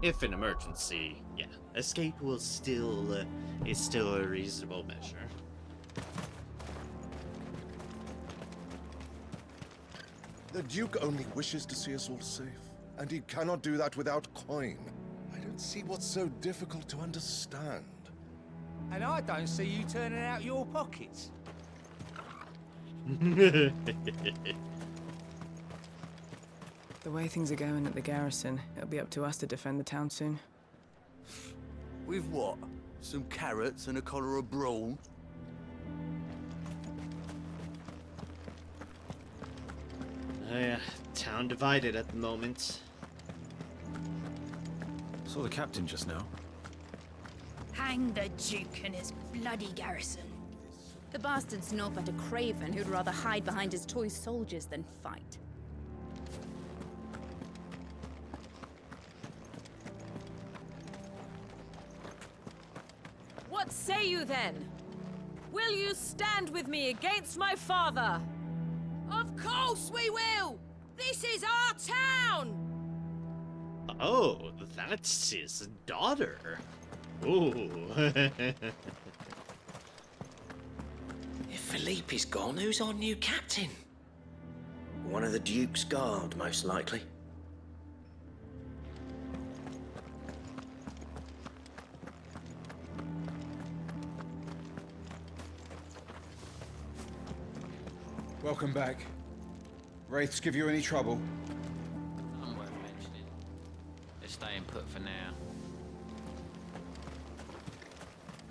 If an emergency, yeah, escape will still is still a reasonable measure. The Duke only wishes to see us all safe, and he cannot do that without coin. I don't see what's so difficult to understand. And I don't see you turning out your pockets. The way things are going at the garrison, it'll be up to us to defend the town soon. With what? Some carrots and a collar of brawn? Oh yeah, town divided at the moment. Saw the captain just now. Hang the Duke and his bloody garrison. The bastard's no but a craven who'd rather hide behind his toy soldiers than fight. What say you then? Will you stand with me against my father? Of course we will! This is our town! Oh, that's his daughter. Ooh. If Philippe is gone, who's our new captain? One of the Duke's guard, most likely. Welcome back. Wraiths give you any trouble? None worth mentioning. They're staying put for now.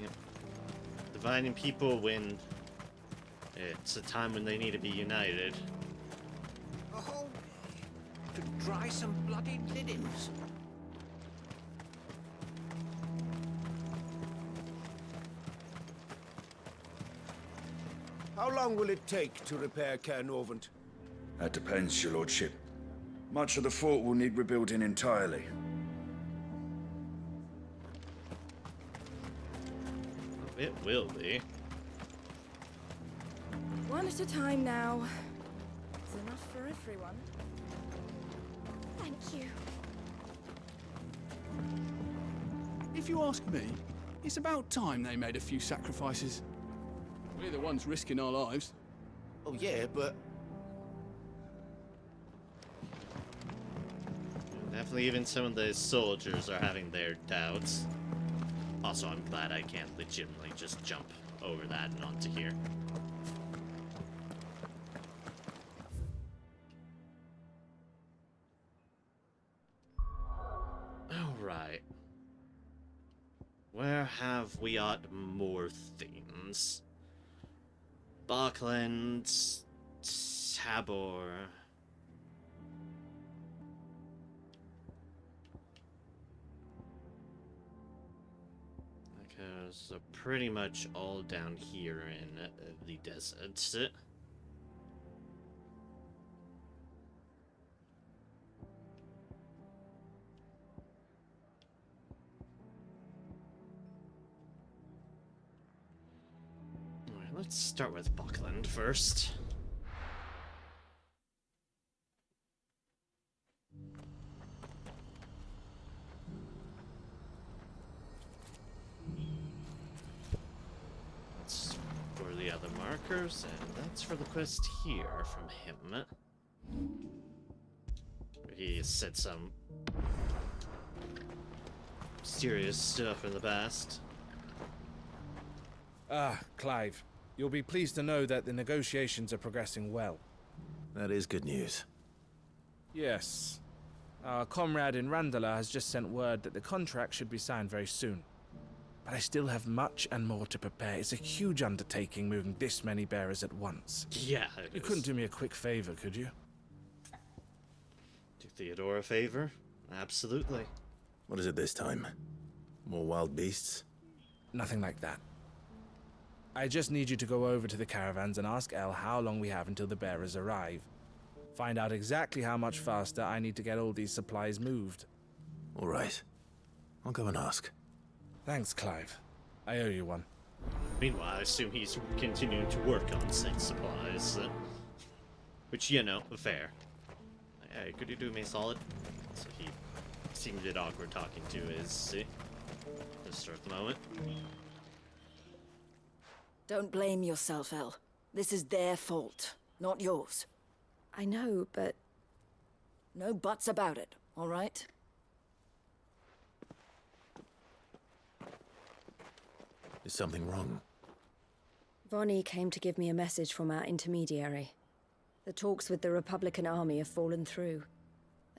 Yep. Dividing people when it's a time when they need to be united. Oh, to dry some bloody linens. How long will it take to repair Caernarvon? That depends, your lordship. Much of the fort will need rebuilding entirely. It will be. One at a time now. It's enough for everyone. Thank you. If you ask me, it's about time they made a few sacrifices. We're the ones risking our lives. Oh yeah, but... Definitely even some of the soldiers are having their doubts. Also, I'm glad I can't legitimately just jump over that and onto here. Alright. Where have we got more things? Buckland, Tabor. Because they're pretty much all down here in the desert. Let's start with Buckland first. That's for the other markers, and that's for the quest here from him. He said some mysterious stuff in the past. Ah, Clive. You'll be pleased to know that the negotiations are progressing well. That is good news. Yes. Our comrade in Randala has just sent word that the contract should be signed very soon. But I still have much and more to prepare. It's a huge undertaking moving this many bearers at once. Yeah, You couldn't do me a quick favor, could you? Do Theodore a favor? Absolutely. What is it this time? More wild beasts? Nothing like that. I just need you to go over to the caravans and ask El how long we have until the bearers arrive. Find out exactly how much faster I need to get all these supplies moved. All right. I'll go and ask. Thanks, Clive. I owe you one. Meanwhile, I assume he's continuing to work on said supplies. Which, you know, fair. Hey, could you do me a solid? So he seemed a bit awkward talking to his sister at the moment. Don't blame yourself, El. This is their fault, not yours. I know, but... No buts about it, all right? Is something wrong? Vonnie came to give me a message from our intermediary. The talks with the Republican army have fallen through.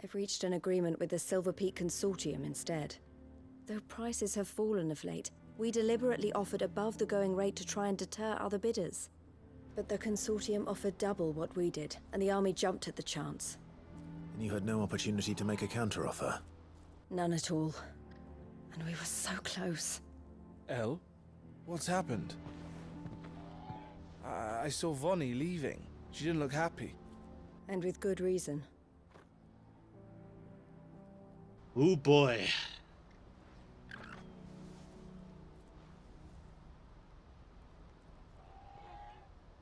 They've reached an agreement with the Silver Peak Consortium instead. Though prices have fallen of late, we deliberately offered above the going rate to try and deter other bidders. But the Consortium offered double what we did, and the army jumped at the chance. And you had no opportunity to make a counteroffer? None at all. And we were so close. Elle? What's happened? I saw Vonnie leaving. She didn't look happy. And with good reason. Oh boy.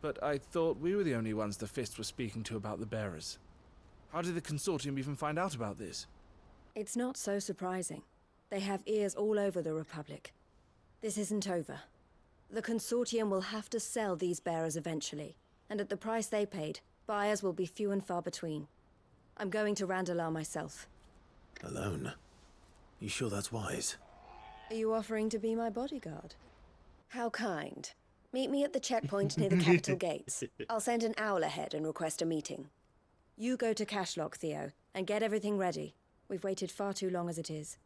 But I thought we were the only ones the Fist was speaking to about the bearers. How did the Consortium even find out about this? It's not so surprising. They have ears all over the Republic. This isn't over. The Consortium will have to sell these bearers eventually, and at the price they paid, buyers will be few and far between. I'm going to Randalar myself. Alone? You sure that's wise? Are you offering to be my bodyguard? How kind. Meet me at the checkpoint near the capital gates. I'll send an owl ahead and request a meeting. You go to Cashlock, Theo, and get everything ready. We've waited far too long as it is.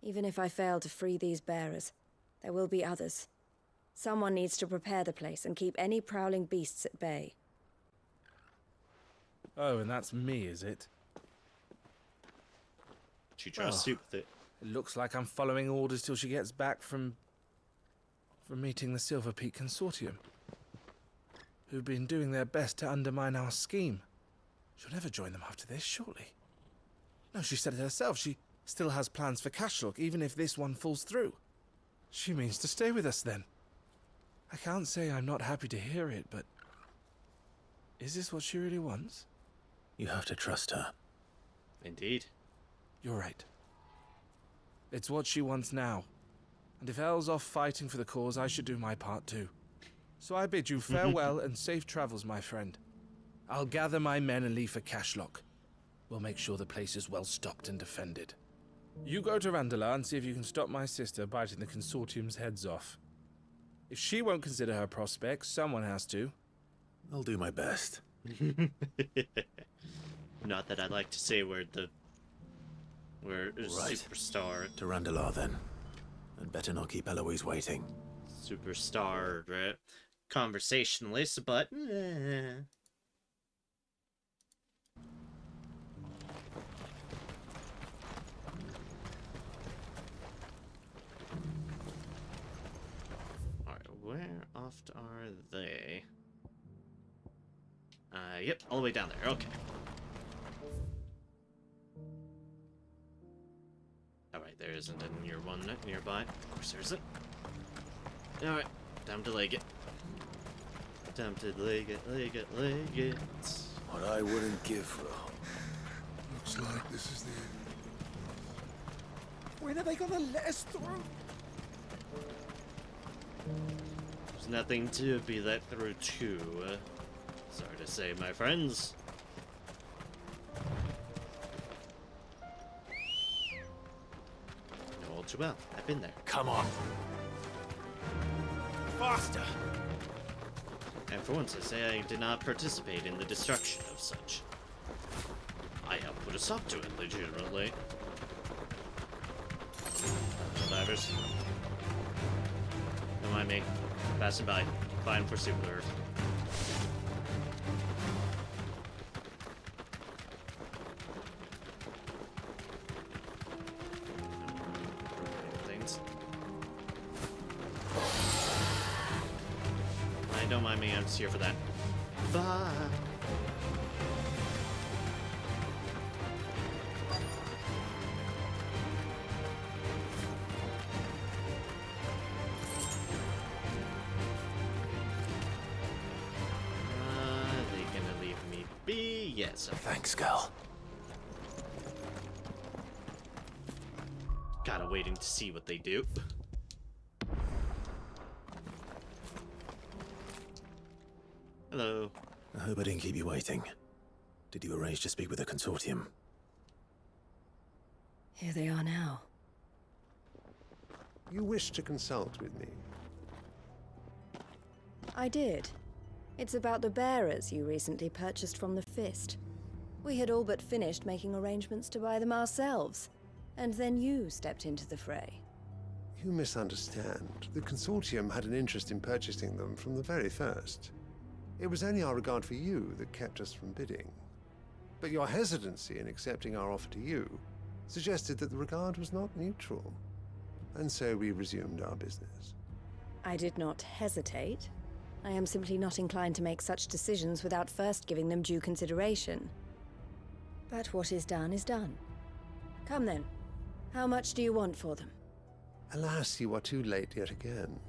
Even if I fail to free these bearers, there will be others. Someone needs to prepare the place and keep any prowling beasts at bay. Oh, and that's me, is it? She trusts you with it. It looks like I'm following orders till she gets back from meeting the Silver Peak Consortium, who've been doing their best to undermine our scheme. She'll never join them after this, surely. No, she said it herself. She still has plans for Cashlock, even if this one falls through. She means to stay with us, then. I can't say I'm not happy to hear it, but... is this what she really wants? You have to trust her. Indeed. You're right. It's what she wants now. And if Elle's off fighting for the cause, I should do my part too. So I bid you farewell and safe travels, my friend. I'll gather my men and leave for Cashlock. We'll make sure the place is well stocked and defended. You go to Randalar and see if you can stop my sister biting the Consortium's heads off. If she won't consider her prospects, someone has to. I'll do my best. Not that I'd like to say we're Right. superstar. To Randalar, then. And better not keep Eloise waiting. Superstar conversationalist, but... Alright, where oft are they? Yep, all the way down there, okay. Alright, there isn't a near one nearby. Of course there isn't. Alright, time to leg it. Time to leg it. What I wouldn't give for a... Looks like this is the end. When are they gonna let us through? There's nothing to be let through to. Sorry to say, my friends. Know all too well. I've been there. Come on. Faster! And for once, I say I did not participate in the destruction of such. I helped put a stop to it, legitimately. Divers. Don't mind me. Passing by. Fine for super. Things. Don't mind me, I'm just here for that. Bye. Are they gonna leave me be? Yes. Thanks, girl. Kinda waiting to see what they do. Hello. I hope I didn't keep you waiting. Did you arrange to speak with the Consortium? Here they are now. You wish to consult with me? I did. It's about the bearers you recently purchased from the Fist. We had all but finished making arrangements to buy them ourselves, and then you stepped into the fray. You misunderstand. The Consortium had an interest in purchasing them from the very first. It was only our regard for you that kept us from bidding. But your hesitancy in accepting our offer to you suggested that the regard was not mutual. And so we resumed our business. I did not hesitate. I am simply not inclined to make such decisions without first giving them due consideration. But what is done is done. Come then. How much do you want for them? Alas, you are too late yet again.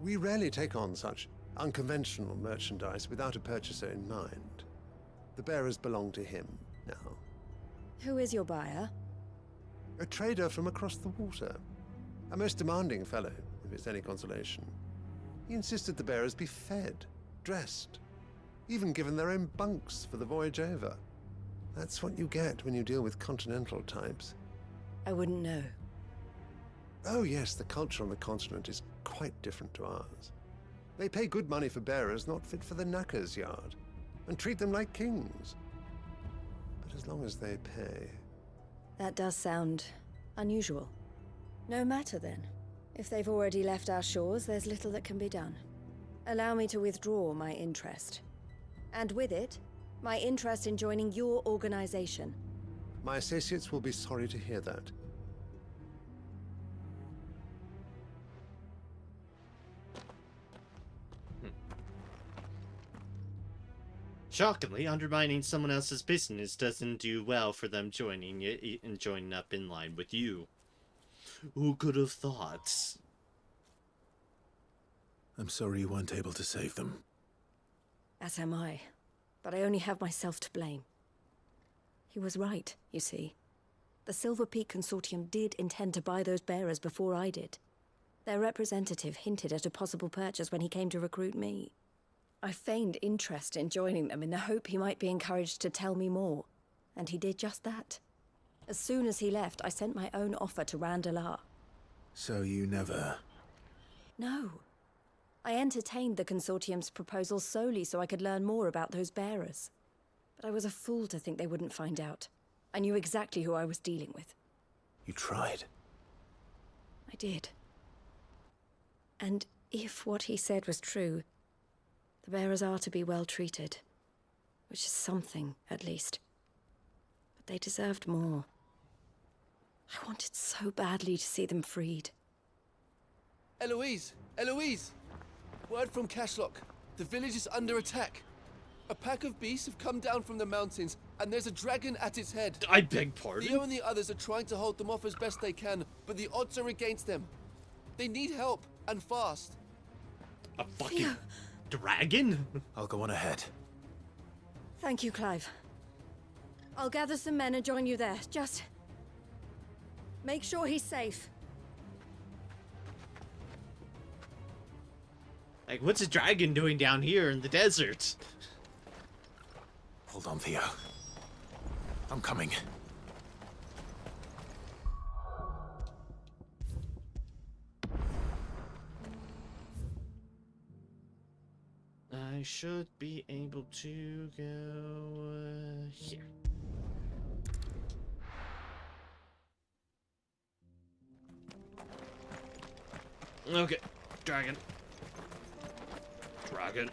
We rarely take on such unconventional merchandise without a purchaser in mind. The bearers belong to him now. Who is your buyer? A trader from across the water. A most demanding fellow, if it's any consolation. He insisted the bearers be fed, dressed, even given their own bunks for the voyage over. That's what you get when you deal with continental types. I wouldn't know. Oh yes, the culture on the continent is quite different to ours. They pay good money for bearers not fit for the knacker's yard, and treat them like kings. But as long as they pay... That does sound unusual. No matter then. If they've already left our shores, there's little that can be done. Allow me to withdraw my interest. And with it, my interest in joining your organization. My associates will be sorry to hear that. Shockingly, undermining someone else's business doesn't do well for them joining it and joining up in line with you. Who could have thought? I'm sorry you weren't able to save them. As am I. But I only have myself to blame. He was right, you see. The Silver Peak Consortium did intend to buy those bearers before I did. Their representative hinted at a possible purchase when he came to recruit me. I feigned interest in joining them in the hope he might be encouraged to tell me more, and he did just that. As soon as he left, I sent my own offer to Randalar. So you never... No. I entertained the Consortium's proposal solely so I could learn more about those bearers. But I was a fool to think they wouldn't find out. I knew exactly who I was dealing with. You tried. I did. And if what he said was true, the bearers are to be well treated. Which is something, at least. But they deserved more. I wanted so badly to see them freed. Eloise! Eloise! Word from Cashlock. The village is under attack. A pack of beasts have come down from the mountains, and there's a dragon at its head. I beg pardon? Theo and the others are trying to hold them off as best they can, but the odds are against them. They need help, and fast. A fucking dragon? I'll go on ahead. Thank you, Clive. I'll gather some men and join you there. Just... make sure he's safe. Like, what's a dragon doing down here in the desert? Hold on, Theo. I'm coming. I should be able to go here. Okay, dragon. Dragon.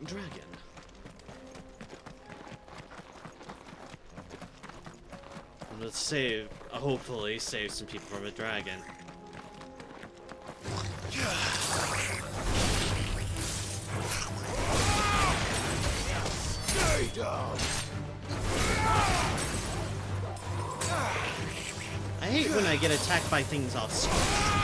Dragon. Let's save, hopefully save some people from a dragon. Stay down. I hate when I get attacked by things off screen.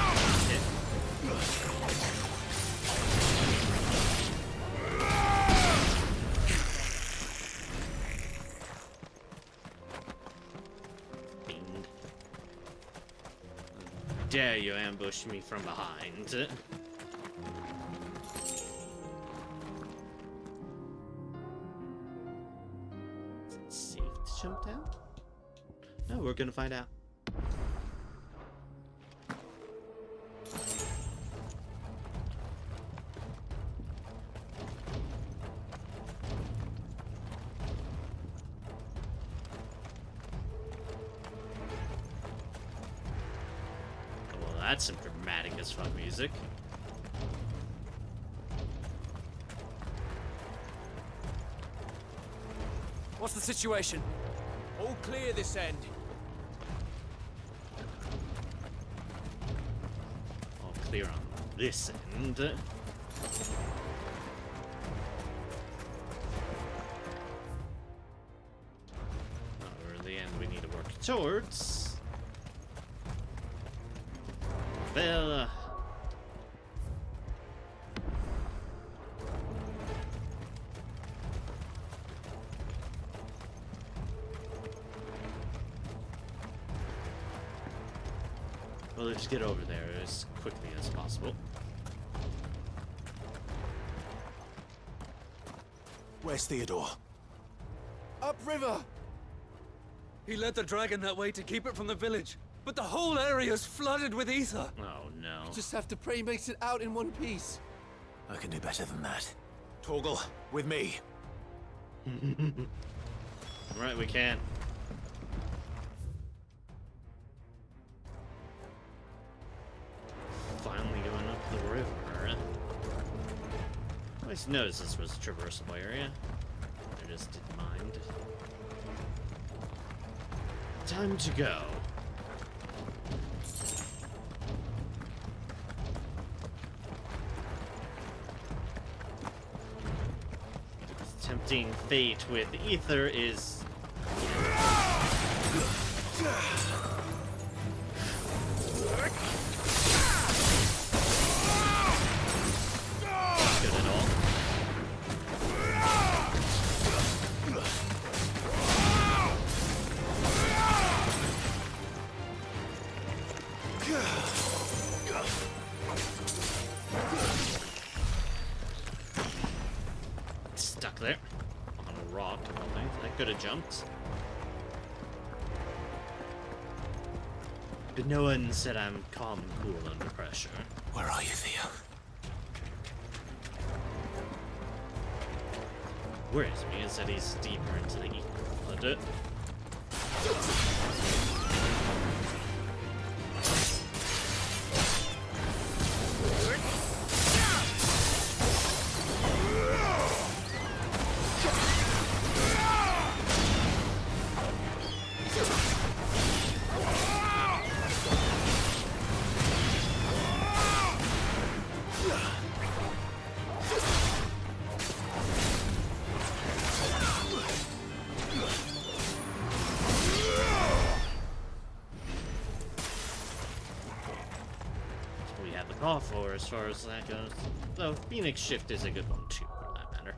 Dare you ambush me from behind? Is it safe to jump down? No, we're gonna find out. that's some dramatic as fuck music. What's the situation? All clear this end. All clear on this end. Over the end we need to work towards. Well, let's get over there as quickly as possible. Where's Theodore? Upriver! He led the dragon that way to keep it from the village, but the whole area's flooded with ether. Oh no. You just have to pray he makes it out in one piece. I can do better than that. Torgal, with me. Right, we can. Finally going up the river. I always noticed this was a traversable area. I just didn't mind. Time to go. Tempting fate with ether is... good at all. Stuck there on a rock. I could have jumped. But no one said I'm calm and cool under pressure. Where are you, Theo? Worries me is that he's deeper into the ether. For as far as that goes. Though Phoenix Shift is a good one too, for that matter.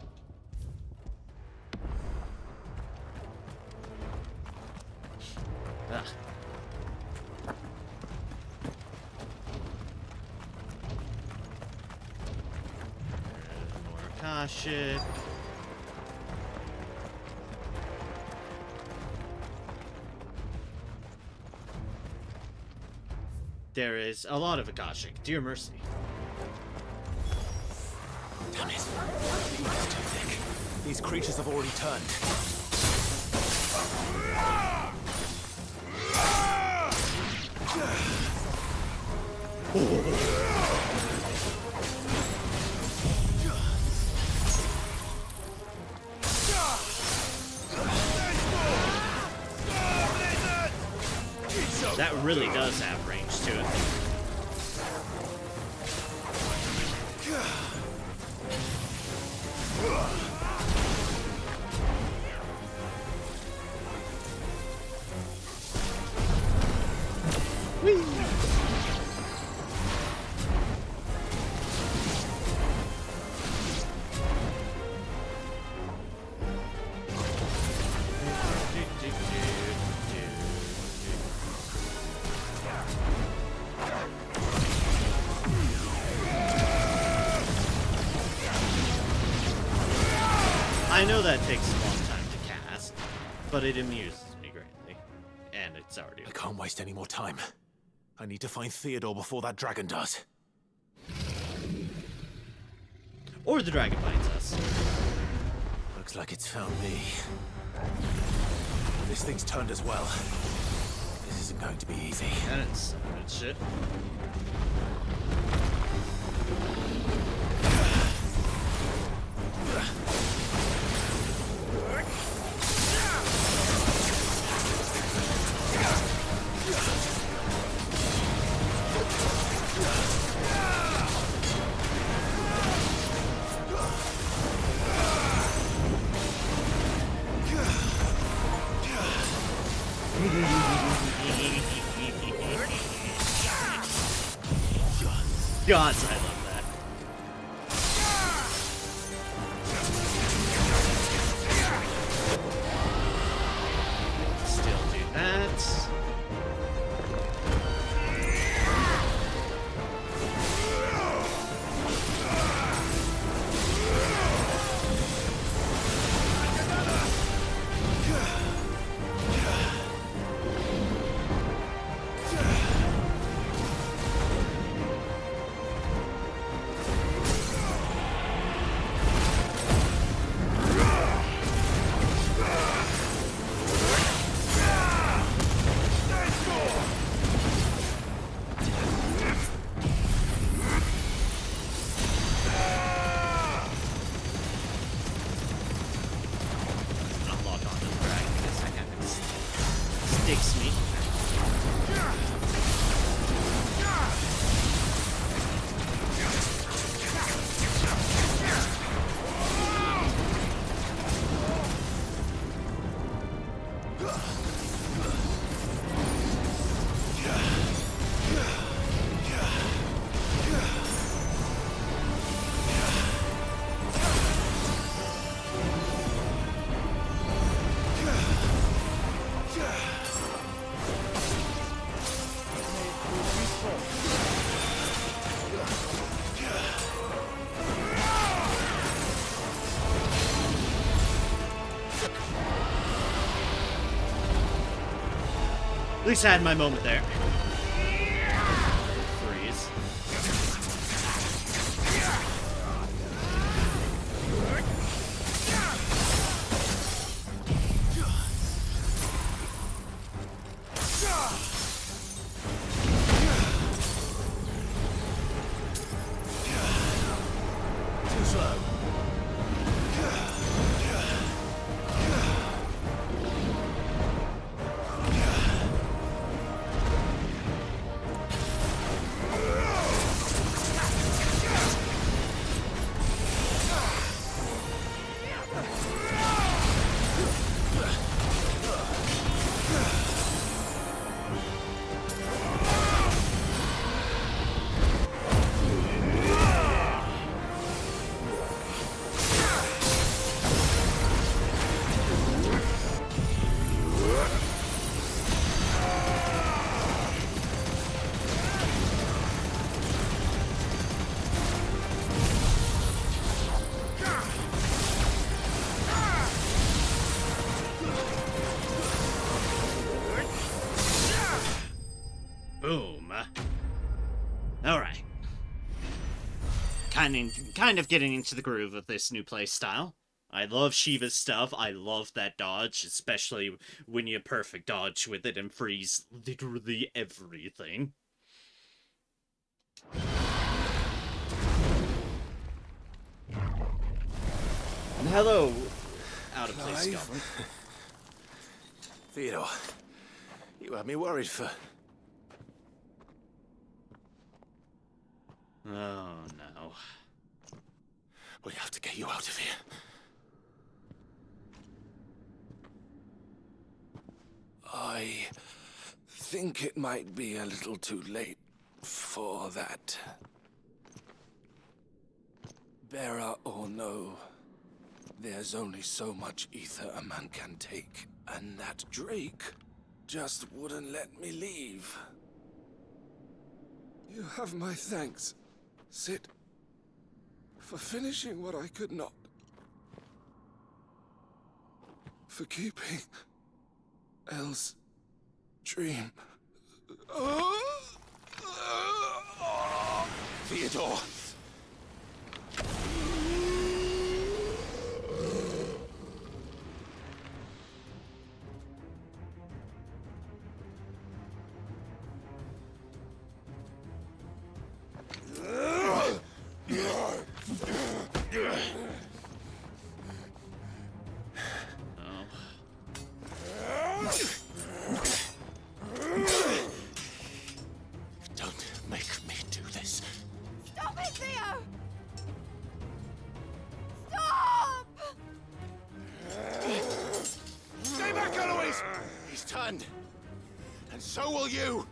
Ah. More Akashic. There is a lot of Akashic. Dear mercy. Damn it. It's too thick. These creatures have already turned. That really does have range to it. I know that takes a long time to cast, but it amuses me greatly. And it's already... I can't waste any more time. I need to find Theodore before that dragon does. Or the dragon bites us. Looks like it's found me. This thing's turned as well. This is isn't going to be easy. That's good shit. Gods, I love that. Still do that. Sticks me. At least I had my moment there. Freeze. Too slow. Boom. Alright. Kind of getting into the groove of this new play style. I love Shiva's stuff. I love that dodge, especially when you perfect dodge with it and freeze literally everything. And hello, out of place goblin. Theodore, you had me worried for... Oh, no. We have to get you out of here. I think it might be a little too late for that. Bearer or no, there's only so much ether a man can take, and that Drake just wouldn't let me leave. You have my thanks, Sid, for finishing what I could not. For keeping Elle's dream. Theodore! Don't make me do this. Stop it, Theo! Stop! Stay back, Eloise! He's turned. And so will you!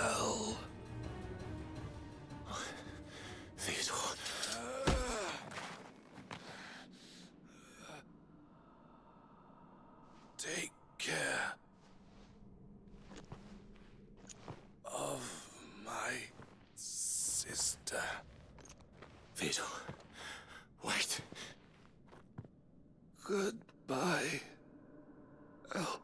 Oh. Theodore. Take care of my sister. Theodore, wait. Goodbye, El.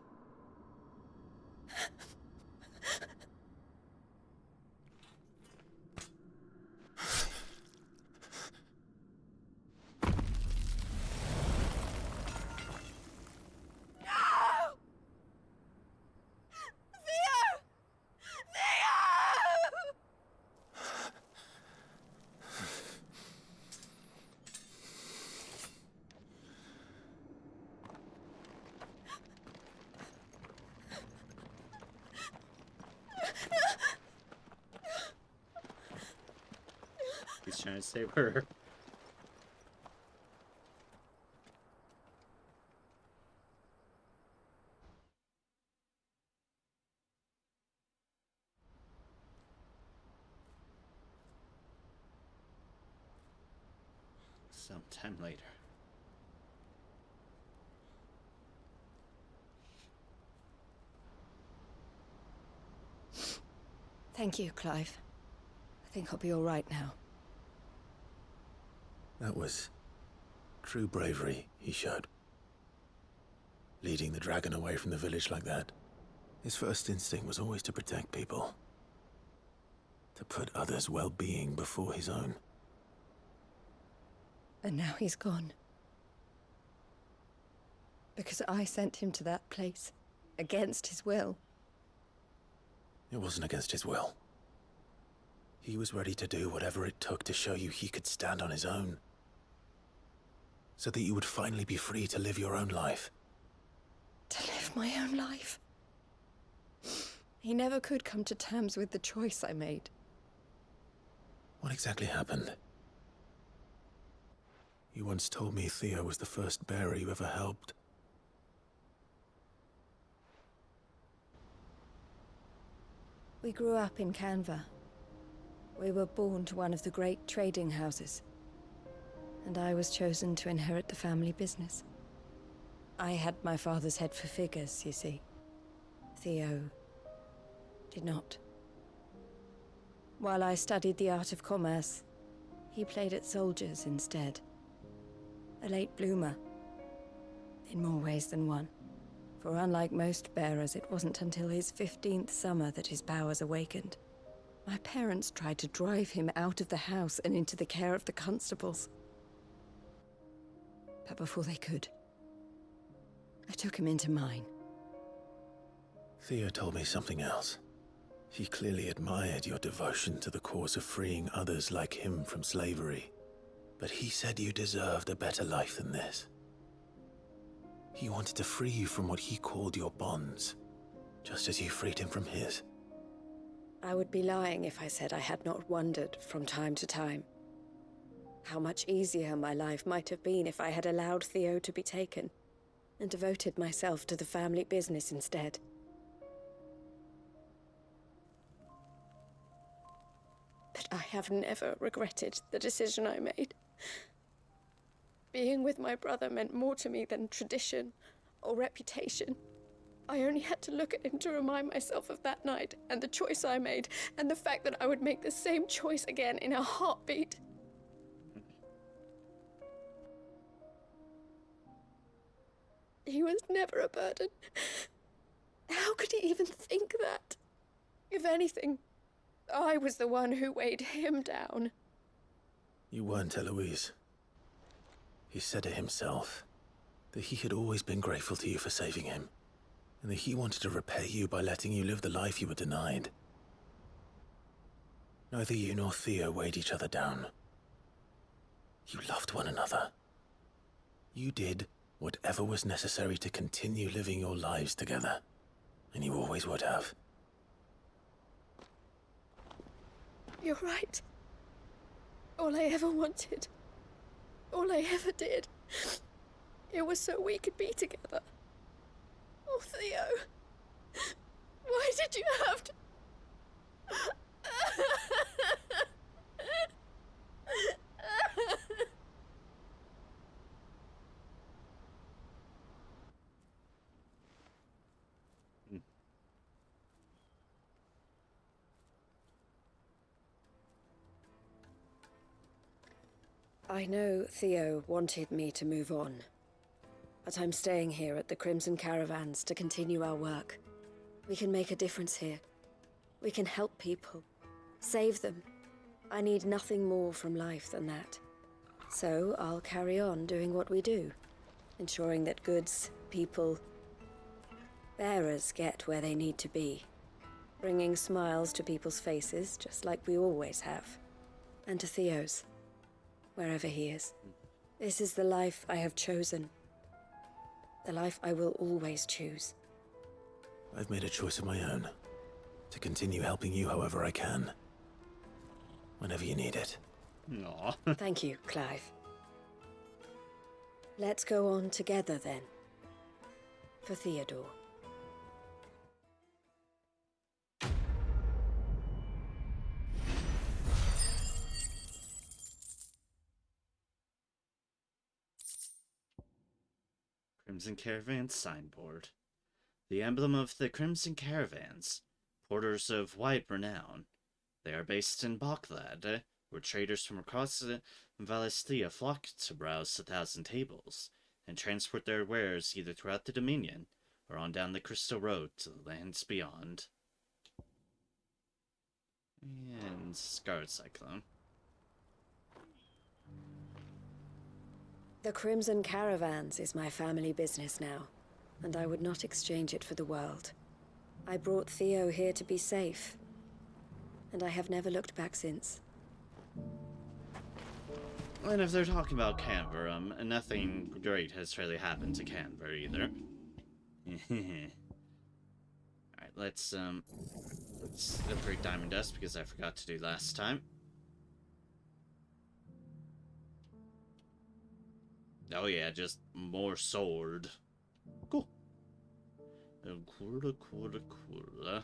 He's trying to save her. Some time later. Thank you, Clive. I think I'll be all right now. That was true bravery he showed. Leading the dragon away from the village like that. His first instinct was always to protect people. To put others' well-being before his own. And now he's gone. Because I sent him to that place, against his will. It wasn't against his will. He was ready to do whatever it took to show you he could stand on his own. So that you would finally be free to live your own life. To live my own life. He never could come to terms with the choice I made. What exactly happened? You once told me Theo was the first bearer you ever helped. We grew up in Canva. We were born to one of the great trading houses. And I was chosen to inherit the family business. I had my father's head for figures, you see. Theo did not. While I studied the art of commerce, he played at soldiers instead. A late bloomer, in more ways than one. For unlike most bearers, it wasn't until his 15th summer that his powers awakened. My parents tried to drive him out of the house and into the care of the constables. But before they could, I took him into mine. Theo told me something else. He clearly admired your devotion to the cause of freeing others like him from slavery. But he said you deserved a better life than this. He wanted to free you from what he called your bonds, just as you freed him from his. I would be lying if I said I had not wondered from time to time how much easier my life might have been if I had allowed Theo to be taken and devoted myself to the family business instead. But I have never regretted the decision I made. Being with my brother meant more to me than tradition or reputation. I only had to look at him to remind myself of that night and the choice I made and the fact that I would make the same choice again in a heartbeat. He was never a burden. How could he even think that? If anything, I was the one who weighed him down. You weren't, Eloise. He said it himself, that he had always been grateful to you for saving him, and that he wanted to repay you by letting you live the life you were denied. Neither you nor Theo weighed each other down. You loved one another. You did whatever was necessary to continue living your lives together. And you always would have. You're right. All I ever wanted, all I ever did, it was so we could be together. Oh, Theo. Why did you have to... I know Theo wanted me to move on, but I'm staying here at the Crimson Caravans to continue our work. We can make a difference here. We can help people, save them. I need nothing more from life than that. So I'll carry on doing what we do, ensuring that goods, people, bearers get where they need to be, bringing smiles to people's faces, just like we always have, and to Theo's, wherever he is. This is the life I have chosen, the life I will always choose. I've made a choice of my own, to continue helping you however I can, whenever you need it. Aww. Thank you, Clive. Let's go on together then, for Theodore. Crimson Caravans signboard. The emblem of the Crimson Caravans, porters of wide renown. They are based in Baklad, where traders from across the Valisthea flock to browse 1,000 tables, and transport their wares either throughout the Dominion, or on down the Crystal Road to the lands beyond. And Scarlet Cyclone. The Crimson Caravans is my family business now, and I would not exchange it for the world. I brought Theo here to be safe, and I have never looked back since. And if they're talking about Canberra, nothing great has really happened to Canberra either. Alright, let's upgrade Diamond Dust because I forgot to do last time. Oh yeah, just more sword. Cool. Cool.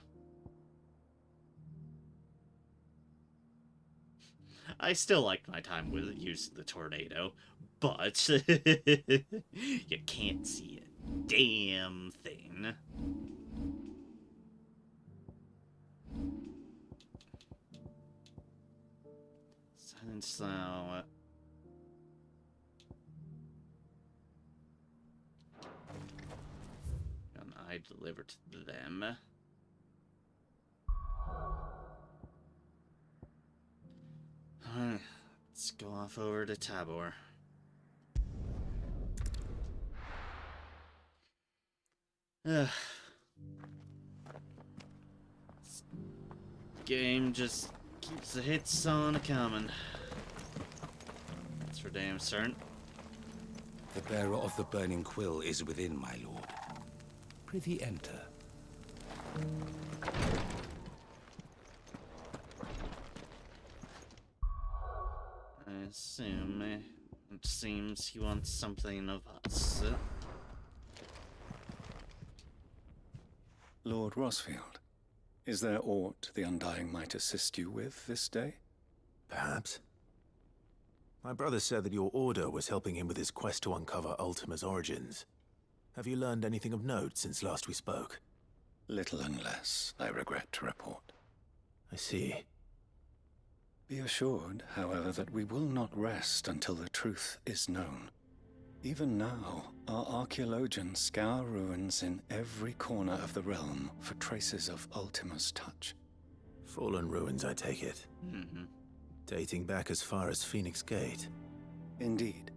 I still liked my time with using the tornado, but you can't see a damn thing. Silence now. And I deliver to them. Let's go off over to Tabor. This game just keeps the hits on a-coming. That's for damn certain. The bearer of the burning quill is within, my lord. Prithee enter. I assume it seems he wants something of us. Lord Rosfield, is there aught the Undying might assist you with this day? Perhaps. My brother said that your order was helping him with his quest to uncover Ultima's origins. Have you learned anything of note since last we spoke? Little unless, I regret to report. I see. Be assured, however, that we will not rest until the truth is known. Even now, our archaeologians scour ruins in every corner of the realm for traces of Ultima's touch. Fallen ruins, I take it. Dating back as far as Phoenix Gate. Indeed.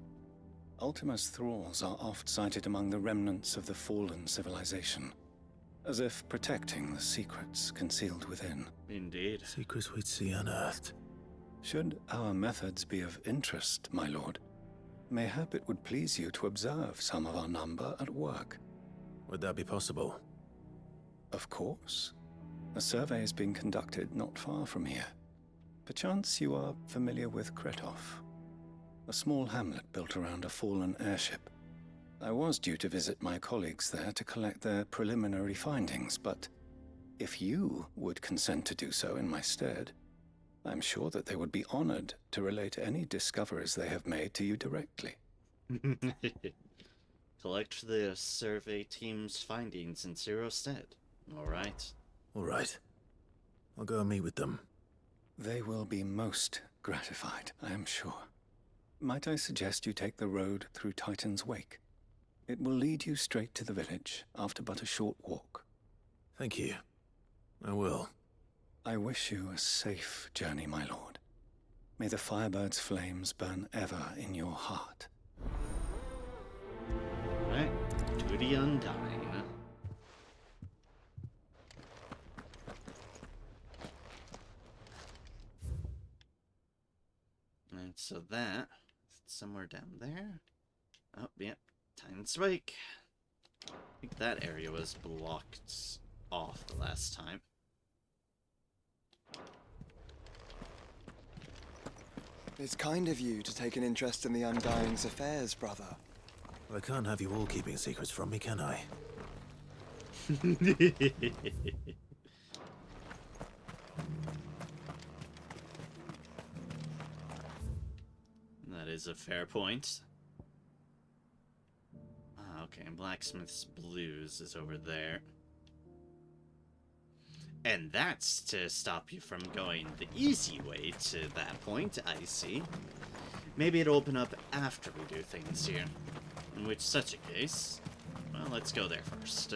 Ultima's thralls are oft sighted among the remnants of the fallen civilization, as if protecting the secrets concealed within. Indeed. Secrets we'd see unearthed. Should our methods be of interest, my lord, mayhap it would please you to observe some of our number at work. Would that be possible? Of course. A survey is being conducted not far from here. Perchance you are familiar with Kretov, a small hamlet built around a fallen airship. I was due to visit my colleagues there to collect their preliminary findings, but if you would consent to do so in my stead, I'm sure that they would be honored to relate any discoveries they have made to you directly. Collect the survey team's findings in Zero's stead. Alright. Alright. I'll go and meet with them. They will be most gratified, I am sure. Might I suggest you take the road through Titan's Wake? It will lead you straight to the village after but a short walk. Thank you. I will. I wish you a safe journey, my lord. May the Firebird's flames burn ever in your heart. Right, to the Undying. And so that, somewhere down there. Oh, yep, Titan's Wake. I think that area was blocked off the last time. It's kind of you to take an interest in the Undying's affairs, brother. Well, I can't have you all keeping secrets from me, can I? That is a fair point. Okay, and Blacksmith's Blues is over there. And that's to stop you from going the easy way to that point, I see. Maybe it'll open up after we do things here. In which such a case, well, let's go there first.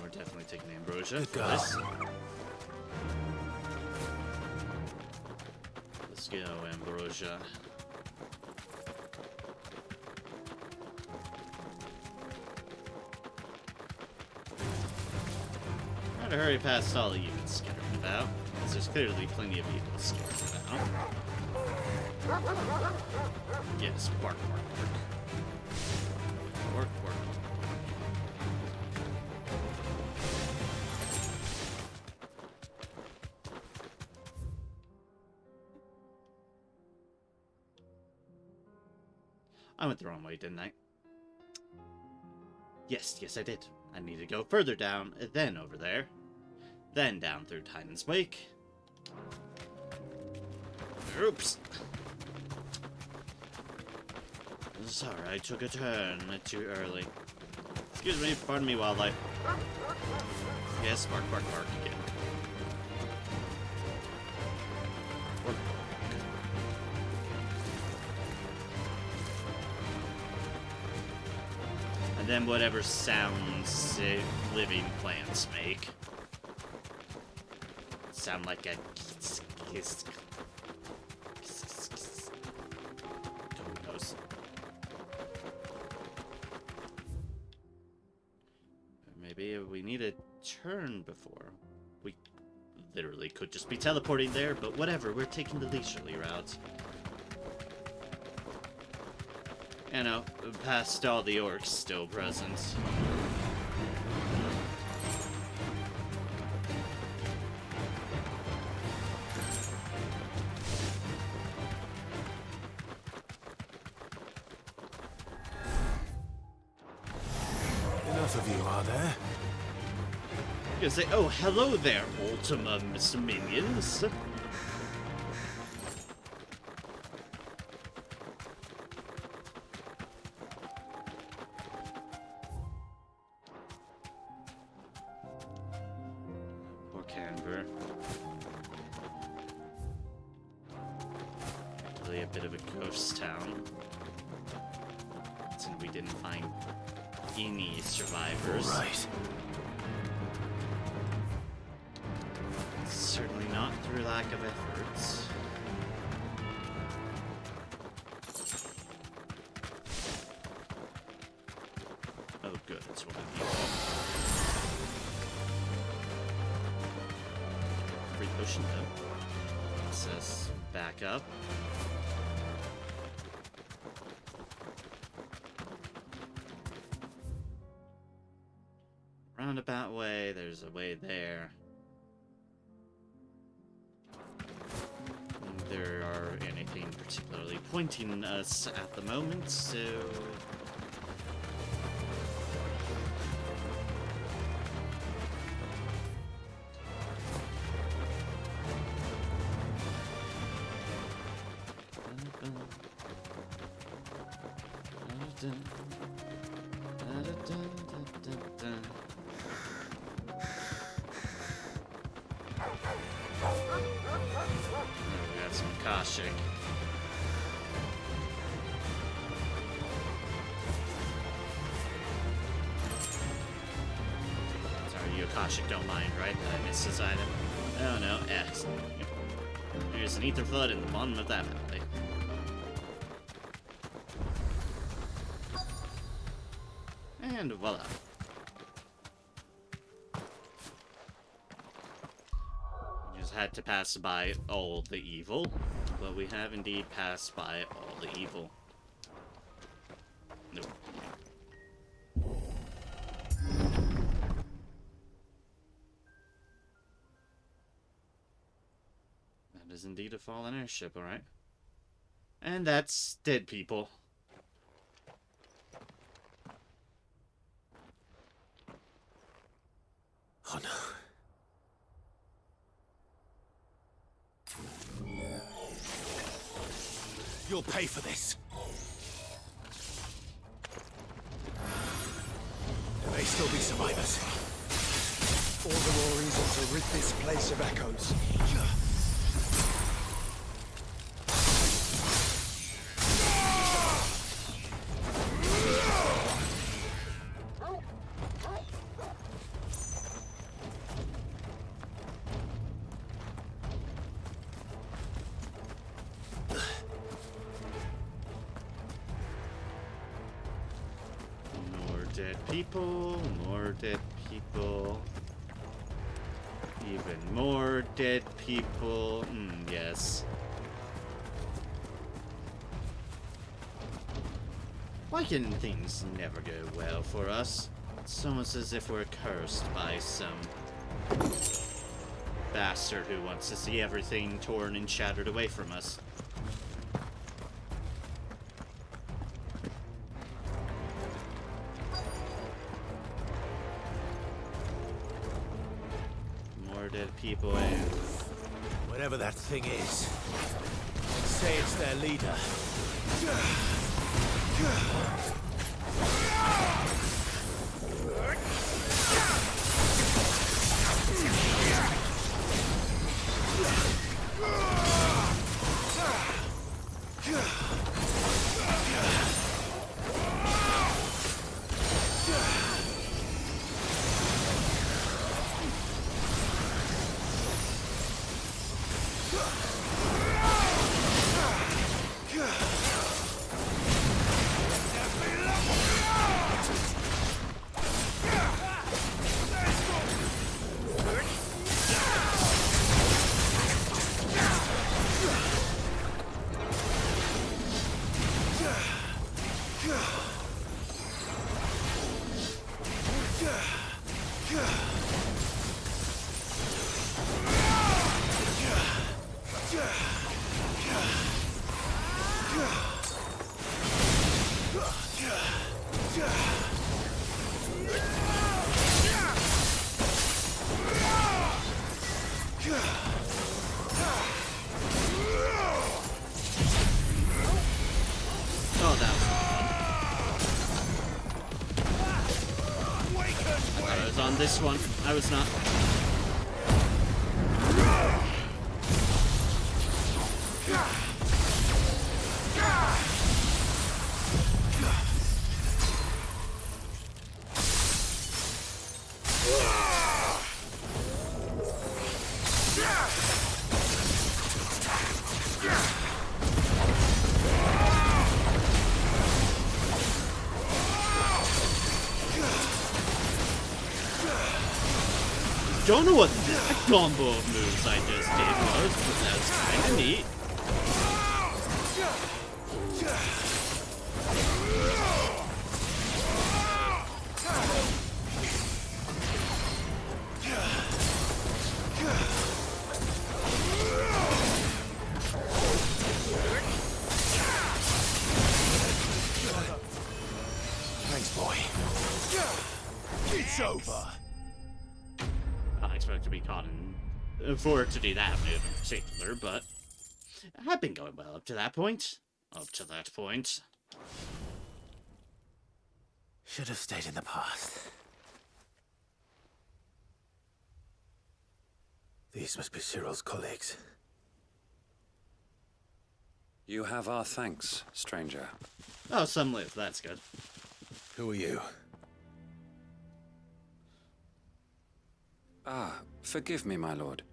We're definitely taking Ambrosia for this. Let's go, Ambrosia. Try to hurry past all the units scattered about, because there's clearly plenty of vehicles scattered about. Yes, bark, bark, bark. Bark, bark. I went the wrong way, didn't I? Yes, I did. I need to go further down, then over there. Then down through Titan's Wake. Oops. Sorry, I took a turn too early. Excuse me, pardon me, wildlife. Yes, bark, bark, bark again. Bark, bark. And then whatever sounds living plants make. Sound like a kiss. Who knows? Maybe we need a turn before. We literally could just be teleporting there, but whatever, we're taking the leisurely route. You know, past all the orcs still present. Enough of you, are there? I'm gonna say, oh, hello there, Ultima Mr. Minions. Poor Canberra. Really a bit of a ghost town. Since we didn't find any survivors. Right. Certainly not through lack of efforts. potion, though. Let's us back up. Roundabout way, there's a way there. There are anything particularly pointing us at the moment, so... We got some Akashic. Sorry, you Akashic don't mind, right? That I missed this item. Oh no, yes. There's an ether flood in the bottom of that valley. And voila. We just had to pass by all the evil, but we have indeed passed by all the evil. Nope. That is indeed a fallen airship, alright. And that's dead people. Oh no. You'll pay for this. There may still be survivors. All the more reason to rid this place of echoes. Dead people, more dead people, even more dead people. Yes. Why can things never go well for us? It's almost as if we're cursed by some bastard who wants to see everything torn and shattered away from us. Dead people and whatever that thing is, say it's their leader. On this one, I was not. Don't know what. combo of moves I just did was, but that's kinda neat. Thanks, boy. It's over. Not expect to be caught in for it to do that move in particular, but it had been going well up to that point. Should have stayed in the past. These must be Cyril's colleagues. You have our thanks, stranger. Oh, some live. That's good. Who are you? Ah, forgive me, my lord.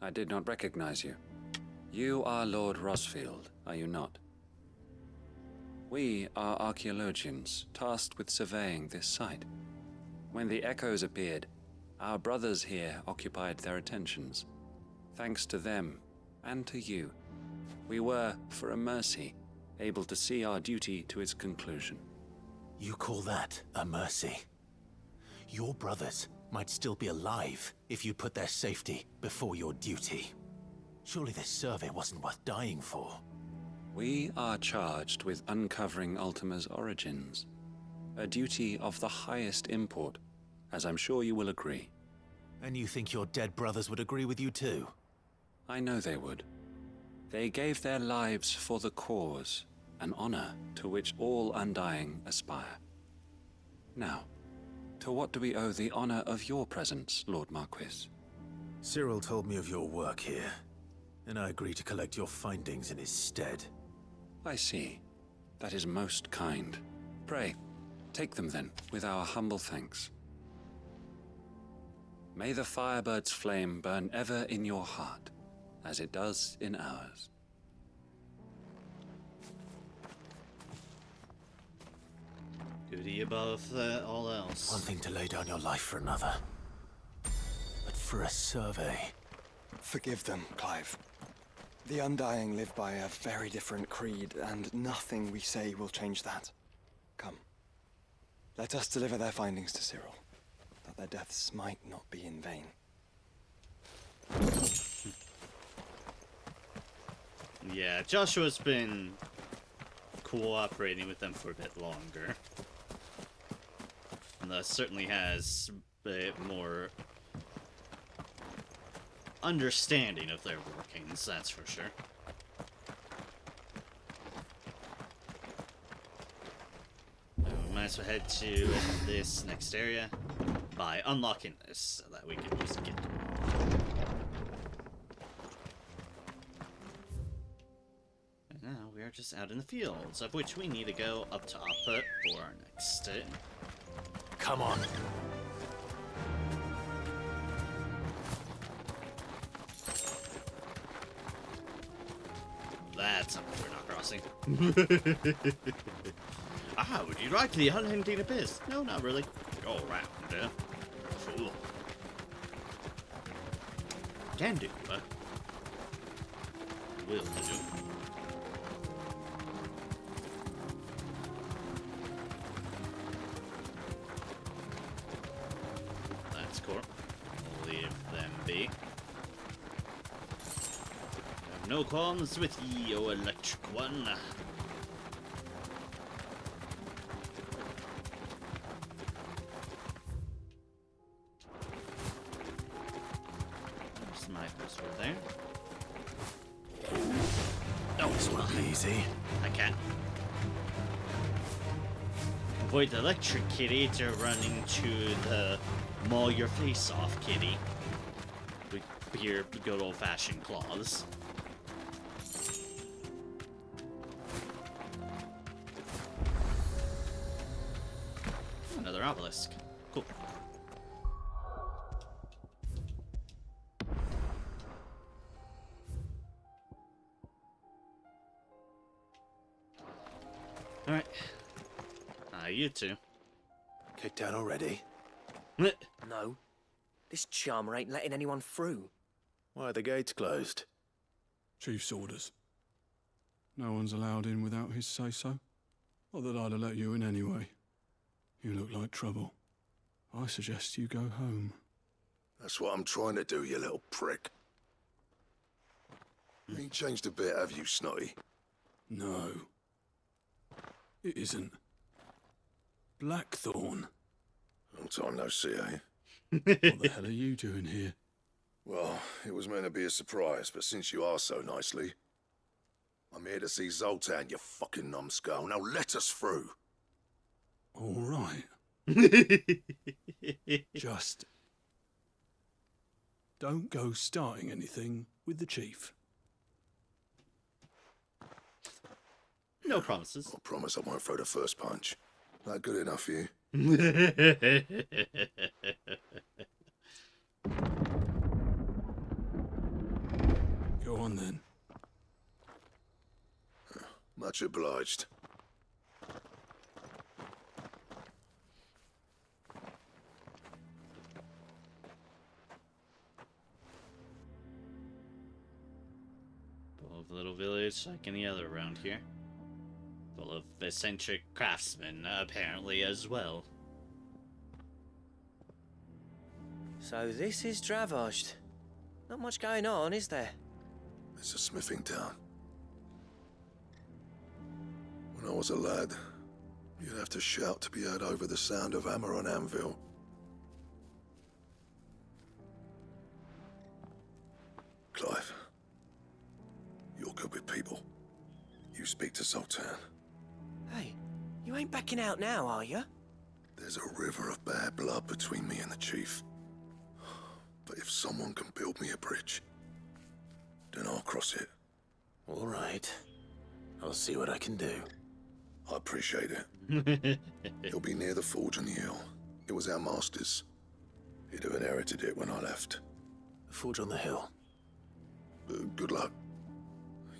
I did not recognize you. You are Lord Rosfield, are you not? We are archaeologians, tasked with surveying this site. When the echoes appeared, our brothers here occupied their attentions. Thanks to them, and to you, we were, for a mercy, able to see our duty to its conclusion. You call that a mercy? Your brothers might still be alive if you put their safety before your duty. Surely this survey wasn't worth dying for. We are charged with uncovering Ultima's origins. A duty of the highest import, as I'm sure you will agree. And you think your dead brothers would agree with you too? I know they would. They gave their lives for the cause, an honor to which all Undying aspire. Now, to what do we owe the honor of your presence, Lord Marquis? Cyril told me of your work here, and I agreed to collect your findings in his stead. I see. That is most kind. Pray, take them then, with our humble thanks. May the Firebird's flame burn ever in your heart, as it does in ours. Duty above all else. One thing to lay down your life for another. But for a survey... Forgive them, Clive. The Undying live by a very different creed, and nothing we say will change that. Come. Let us deliver their findings to Cyril, that their deaths might not be in vain. Yeah, Joshua's been cooperating with them for a bit longer. And thus certainly has a bit more understanding of their workings, that's for sure. So we might as well head to this next area by unlocking this so that we can just get and now we are just out in the fields, of which we need to go up top for our next Come on. That's something we're not crossing. Ah, would you like the unending abyss? No, not really. Go around, fool. Can do, but will do. That's cool. Leave them be. Have no qualms with ye, oh electric one. Snipers over there. Oh, this will be easy. I can't. Avoid the electric kitty to run into the maul your face off kitty with your good old-fashioned claws. Another obelisk. Cool. Alright. You two. Kicked down already? No. This charmer ain't letting anyone through. Why are the gates closed? Chief's orders. No one's allowed in without his say-so. Not that I'd have let you in anyway. You look like trouble. I suggest you go home. That's what I'm trying to do, you little prick. You ain't changed a bit, have you, Snotty? No. It isn't. Blackthorn. Long time no see, eh? What the hell are you doing here? Well, it was meant to be a surprise, but since you are so nicely, I'm here to see Zoltan, you fucking numbskull. Now let us through. All right. Just don't go starting anything with the chief. No promises. I promise I won't throw the first punch. That good enough for you? Go on then. Much obliged. Full of little village like any other around here. Full of eccentric craftsmen, apparently, as well. So this is Dravosht. Not much going on, is there? It's a smithing town. When I was a lad, you'd have to shout to be heard over the sound of hammer on anvil. Clive, you're good with people. You speak to Zoltan. Hey, you ain't backing out now, are you? There's a river of bad blood between me and the chief. But if someone can build me a bridge, then I'll cross it. All right. I'll see what I can do. I appreciate it. It'll be near the forge on the hill. It was our master's. He'd have inherited it when I left. The forge on the hill. Good luck.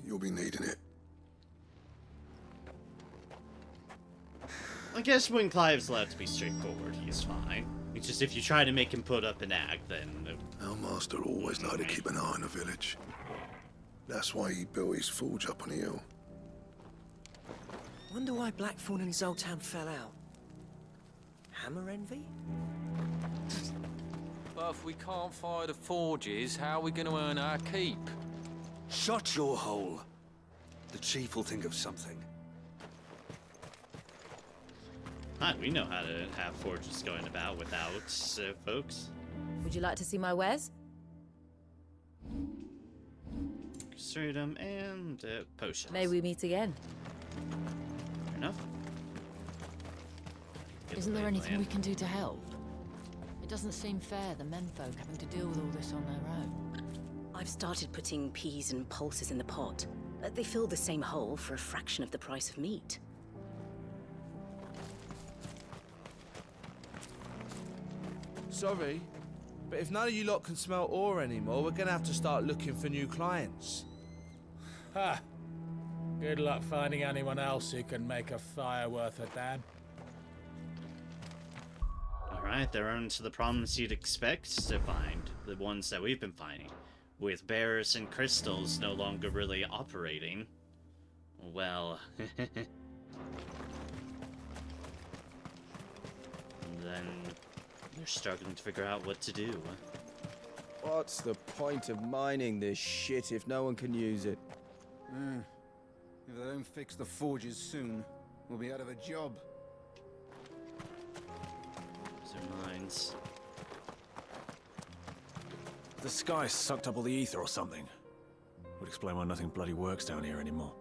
You'll be needing it. I guess when Clive's allowed to be straightforward, he's fine. It's just if you try to make him put up an act, then... Our master always liked to keep an eye on the village. That's why he built his forge up on the hill. Wonder why Blackthorn and Zoltan fell out. Hammer envy? But if we can't fire the forges, how are we going to earn our keep? Shut your hole. The chief will think of something. Hi, we know how to have forges going about without folks. Would you like to see my wares? Custodium and potions. May we meet again? Fair enough. Isn't there anything we can do to help? It doesn't seem fair, the menfolk having to deal with all this on their own. I've started putting peas and pulses in the pot. They fill the same hole for a fraction of the price of meat. Sorry, but if none of you lot can smell ore anymore, we're gonna have to start looking for new clients. Ha! Good luck finding anyone else who can make a fire worth a damn. Alright, they're on to the problems you'd expect to find. The ones that we've been finding. With bears and crystals no longer really operating. Well... then... they're struggling to figure out what to do. What's the point of mining this shit if no one can use it? If they don't fix the forges soon, we'll be out of a job. Their minds. The sky sucked up all the ether or something. Would explain why nothing bloody works down here anymore.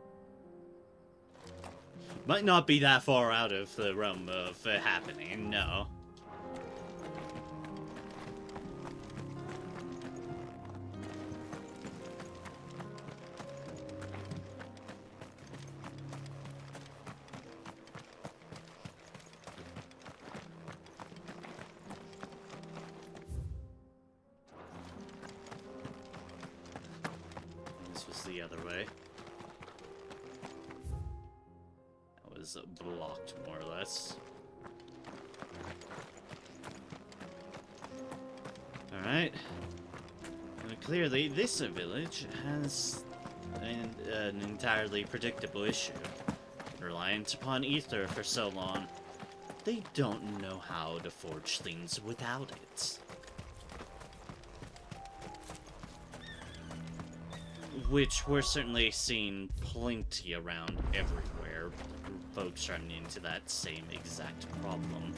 Might not be that far out of the realm of it happening, no. The other way. That was blocked, more or less. Alright. Alright. Clearly, this village has an entirely predictable issue. Reliant upon ether for so long, they don't know how to forge things without it. Which we're certainly seeing plenty around everywhere. Folks running into that same exact problem.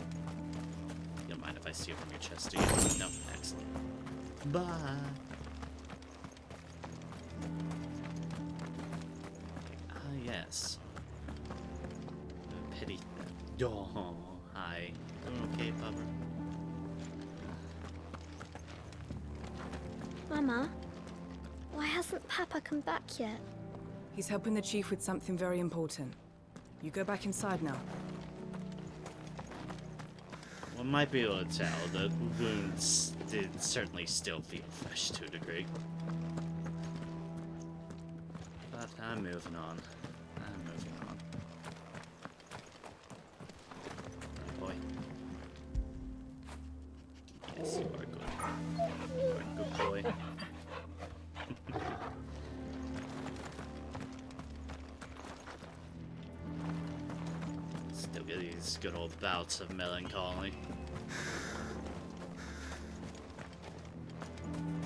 You don't mind if I steal from your chest, do you? No, excellent. Bye. Ah, yes. Pity. Oh, hi. Doing okay, Pupper? Mama, why hasn't Papa come back yet? He's helping the chief with something very important. You go back inside now. One might be able to tell, the wounds did certainly still feel fresh to a degree. But I'm moving on. Oh boy. Yes, you are good. You are a good boy. Still get these good old bouts of melancholy.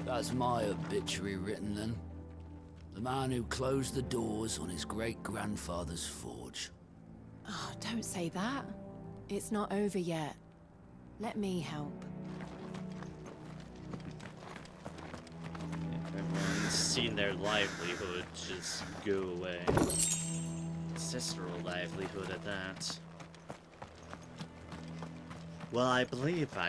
That's my obituary written then. The man who closed the doors on his great-grandfather's forge. Oh, don't say that. It's not over yet. Let me help. Everyone's seen their livelihood just go away. Ancestral livelihood at that. Well, I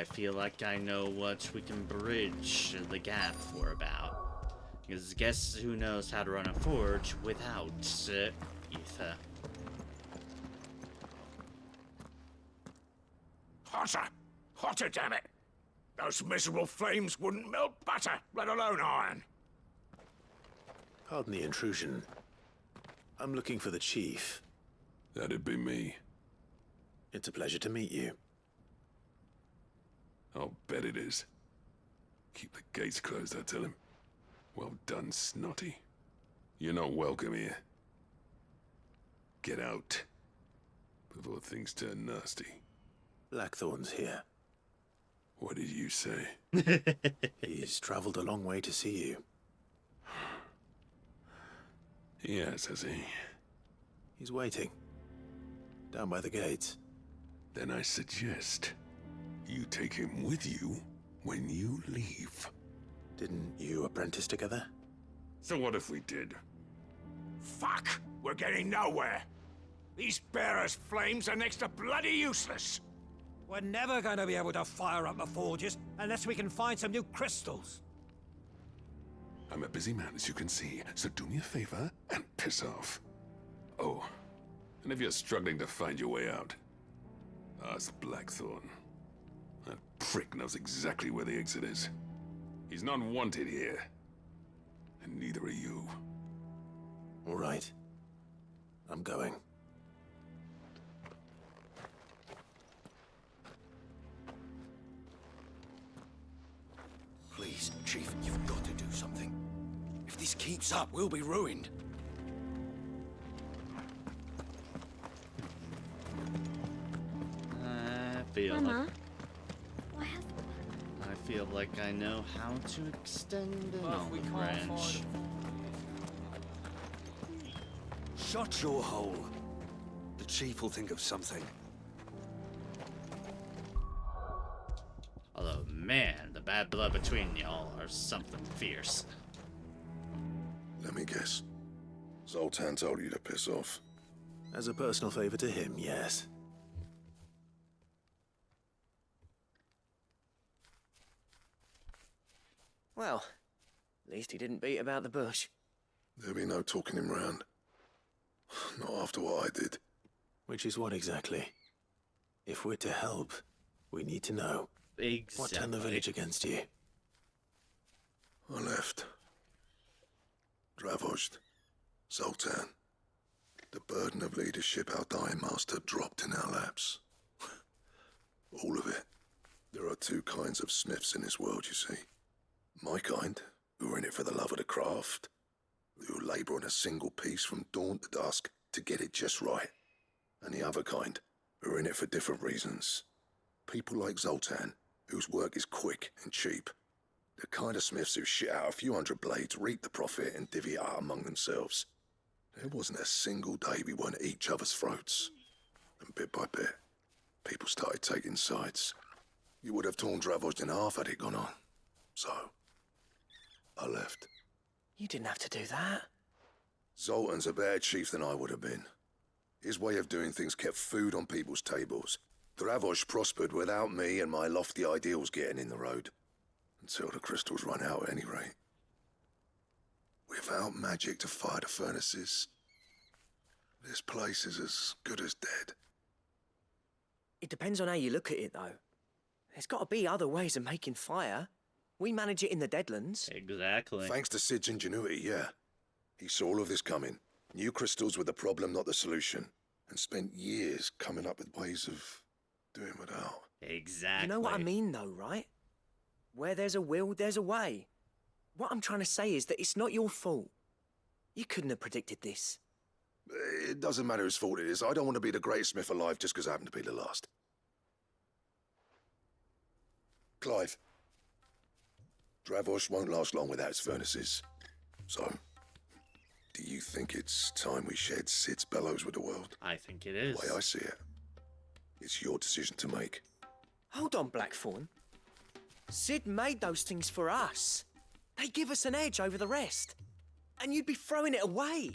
feel like I know what we can bridge the gap for about. Because guess who knows how to run a forge without ether? Hotter! Hotter, damn it! Those miserable flames wouldn't melt butter, let alone iron. Pardon the intrusion. I'm looking for the chief. That'd be me. It's a pleasure to meet you. I'll bet it is. Keep the gates closed, I tell him. Well done, Snotty. You're not welcome here. Get out. Before things turn nasty. Blackthorn's here. What did you say? He's traveled a long way to see you. Yes, has he? He's waiting. Down by the gates. Then I suggest you take him with you when you leave. Didn't you apprentice together? So what if we did? Fuck! We're getting nowhere. These bearers' flames are next to bloody useless. We're never going to be able to fire up the forges unless we can find some new crystals. I'm a busy man, as you can see, so do me a favor and piss off. Oh, and if you're struggling to find your way out, ask Blackthorn. That prick knows exactly where the exit is. He's not wanted here. And neither are you. All right. I'm going. Please, Chief, you've got to do something. If this keeps up, we'll be ruined. Mama, I feel like I know how to extend an olive branch. Shut your hole. The Chief will think of something. Although, man, the bad blood between y'all are something fierce. Let me guess. Zoltan told you to piss off. As a personal favor to him, yes. Well, at least he didn't beat about the bush. There'll be no talking him round. Not after what I did. Which is what exactly? If we're to help, we need to know. Exactly. What turned the village against you? I left. Dravozd. Zoltan. The burden of leadership our dying master dropped in our laps. All of it. There are two kinds of smiths in this world, you see. My kind, who are in it for the love of the craft, who labour on a single piece from dawn to dusk to get it just right. And the other kind, who are in it for different reasons. People like Zoltan, whose work is quick and cheap. The kind of smiths who shit out a few hundred blades, reap the profit, and divvy it out among themselves. There wasn't a single day we weren't at each other's throats. And bit by bit, people started taking sides. You would have torn Dravos in half had it gone on. So, I left. You didn't have to do that. Zoltan's a better chief than I would have been. His way of doing things kept food on people's tables. Dravos prospered without me and my lofty ideals getting in the road. Until the crystals run out at any rate. Without magic to fire the furnaces, this place is as good as dead. It depends on how you look at it, though. There's got to be other ways of making fire. We manage it in the Deadlands. Exactly. Thanks to Sid's ingenuity, yeah. He saw all of this coming. Knew crystals were the problem, not the solution. And spent years coming up with ways of doing without. Exactly. You know what I mean, though, right? Where there's a will, there's a way. What I'm trying to say is that it's not your fault. You couldn't have predicted this. It doesn't matter whose fault it is. I don't want to be the greatest smith alive just because I happen to be the last. Clive. Dravos won't last long without its furnaces. So, do you think it's time we shared Sid's bellows with the world? I think it is. The way I see it, it's your decision to make. Hold on, Blackthorn. Sid made those things for us. They give us an edge over the rest. And you'd be throwing it away.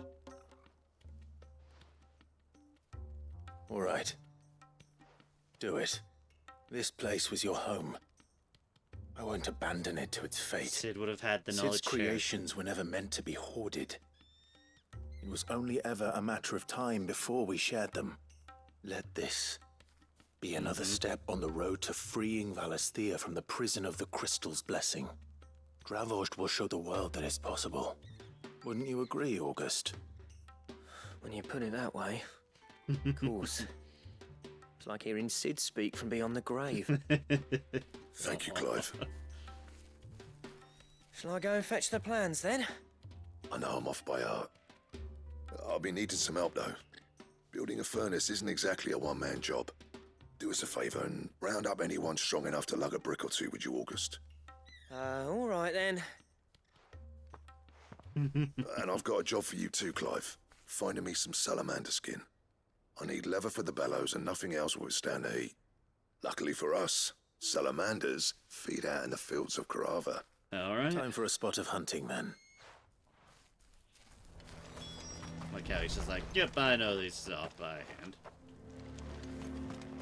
All right. Do it. This place was your home. I won't abandon it to its fate. Sid would have had the knowledge Sid's creations were never meant to be hoarded. It was only ever a matter of time before we shared them. Let this be another step on the road to freeing Valisthea from the prison of the Crystal's blessing. Dravos will show the world that it's possible. Wouldn't you agree, August? When you put it that way, of course. It's like hearing Sid speak from beyond the grave. Thank you, Clive. Shall I go and fetch the plans, then? I know I'm off by heart. I'll be needing some help, though. Building a furnace isn't exactly a one-man job. Do us a favour and round up anyone strong enough to lug a brick or two, would you, August? All right, then. And I've got a job for you too, Clive. Finding me some salamander skin. I need leather for the bellows and nothing else will withstand the heat. Luckily for us, salamanders feed out in the fields of Carava. Alright. Time for a spot of hunting, then. Like how he's just like, yep, I know this is off by hand.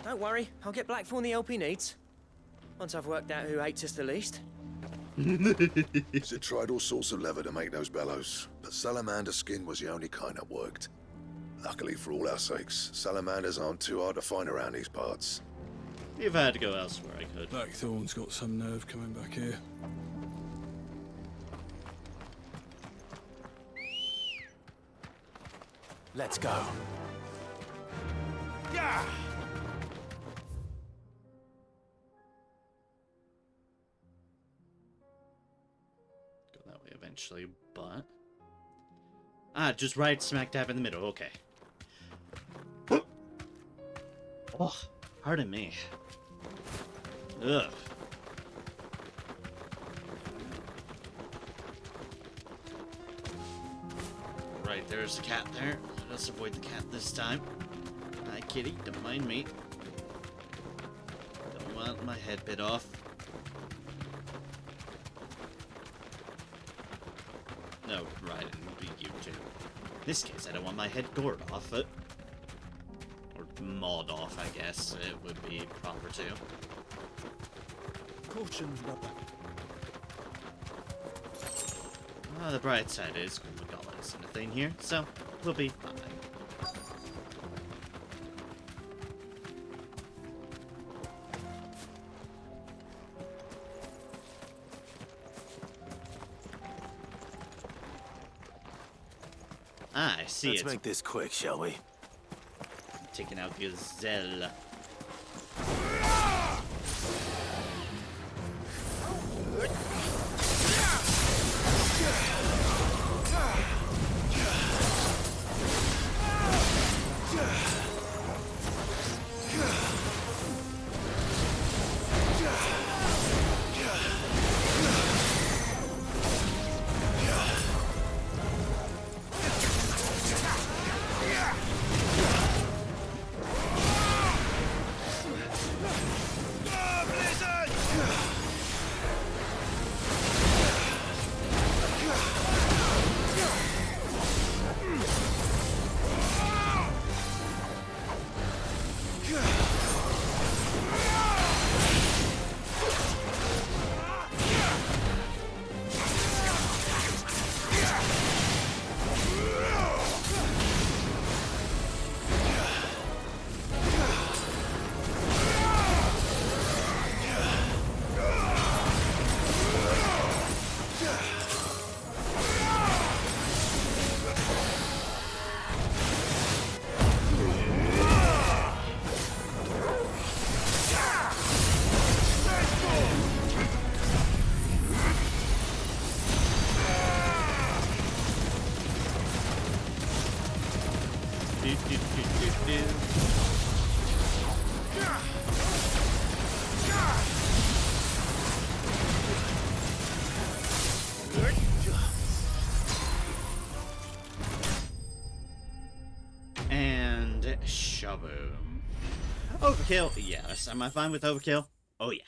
Don't worry, I'll get Blackthorn the help he needs. Once I've worked out who hates us the least. Sid tried all sorts of leather to make those bellows, but salamander skin was the only kind that worked. Luckily for all our sakes, salamanders aren't too hard to find around these parts. If I had to go elsewhere, I could. Blackthorn's got some nerve coming back here. Let's go. Yeah! Go that way eventually, but... Ah, just right smack dab in the middle, okay. Oh, pardon me. Ugh. Right, there's the cat there. Let us avoid the cat this time. Hi, kitty. Don't mind me. Don't want my head bit off. No, right, it would be you too. In this case, I don't want my head gored off it. Or mauled off, I guess. It would be proper too. Caution, brother. Ah, the bright side is we got lots of thing here, so we'll be fine. Ah, I see. Let's make this quick, shall we? Taking out Gazelle. And shaboom. Overkill? Yes. Am I fine with overkill? Oh yeah.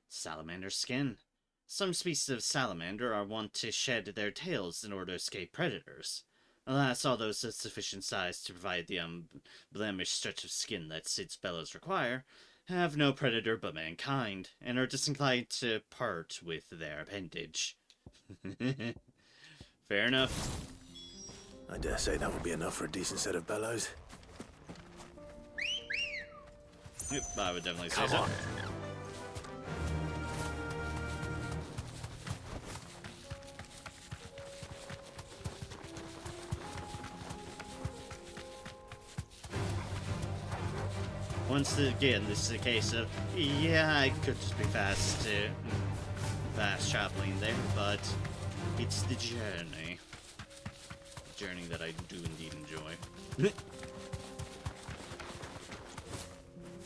Salamander skin. Some species of salamander are wont to shed their tails in order to escape predators. Alas, all those of sufficient size to provide the unblemished stretch of skin that Cid's bellows require have no predator but mankind, and are disinclined to part with their appendage. Fair enough. I dare say that would be enough for a decent set of bellows. Yep, I would definitely say Come so. on. Once again, this is a case of, yeah, I could just be fast traveling there, but it's the journey. The journey that I do indeed enjoy.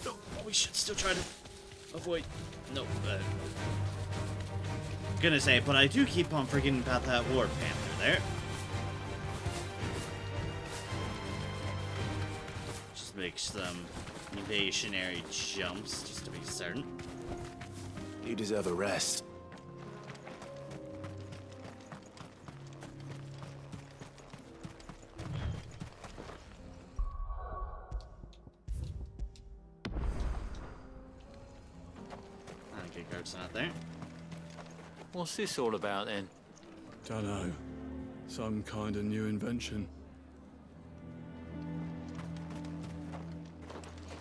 No, we should still try to avoid. No, gonna say, but I do keep on forgetting about that War Panther there. Just make some evasionary jumps, just to be certain. You deserve a rest. Okay, guard's not there. What's this all about then? Dunno. Some kind of new invention.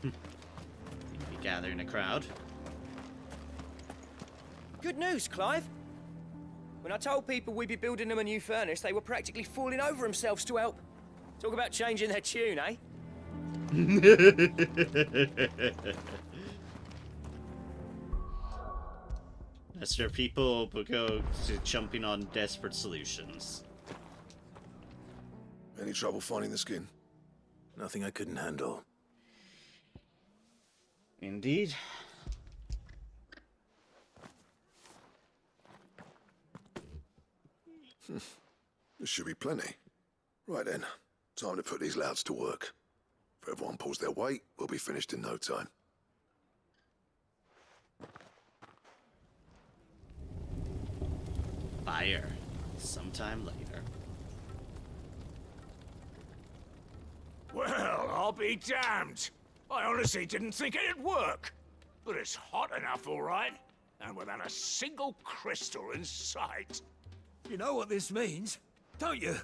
Be gathering a crowd. Good news, Clive. When I told people we'd be building them a new furnace, they were practically falling over themselves to help. Talk about changing their tune, eh? That's where people will go to jumping on desperate solutions. Any trouble finding the skin? Nothing I couldn't handle. Indeed. There should be plenty. Right then, time to put these louds to work. If everyone pulls their weight, we'll be finished in no time. Fire. Sometime later. Well, I'll be damned. I honestly didn't think it'd work. But it's hot enough, all right. And without a single crystal in sight. You know what this means, don't you?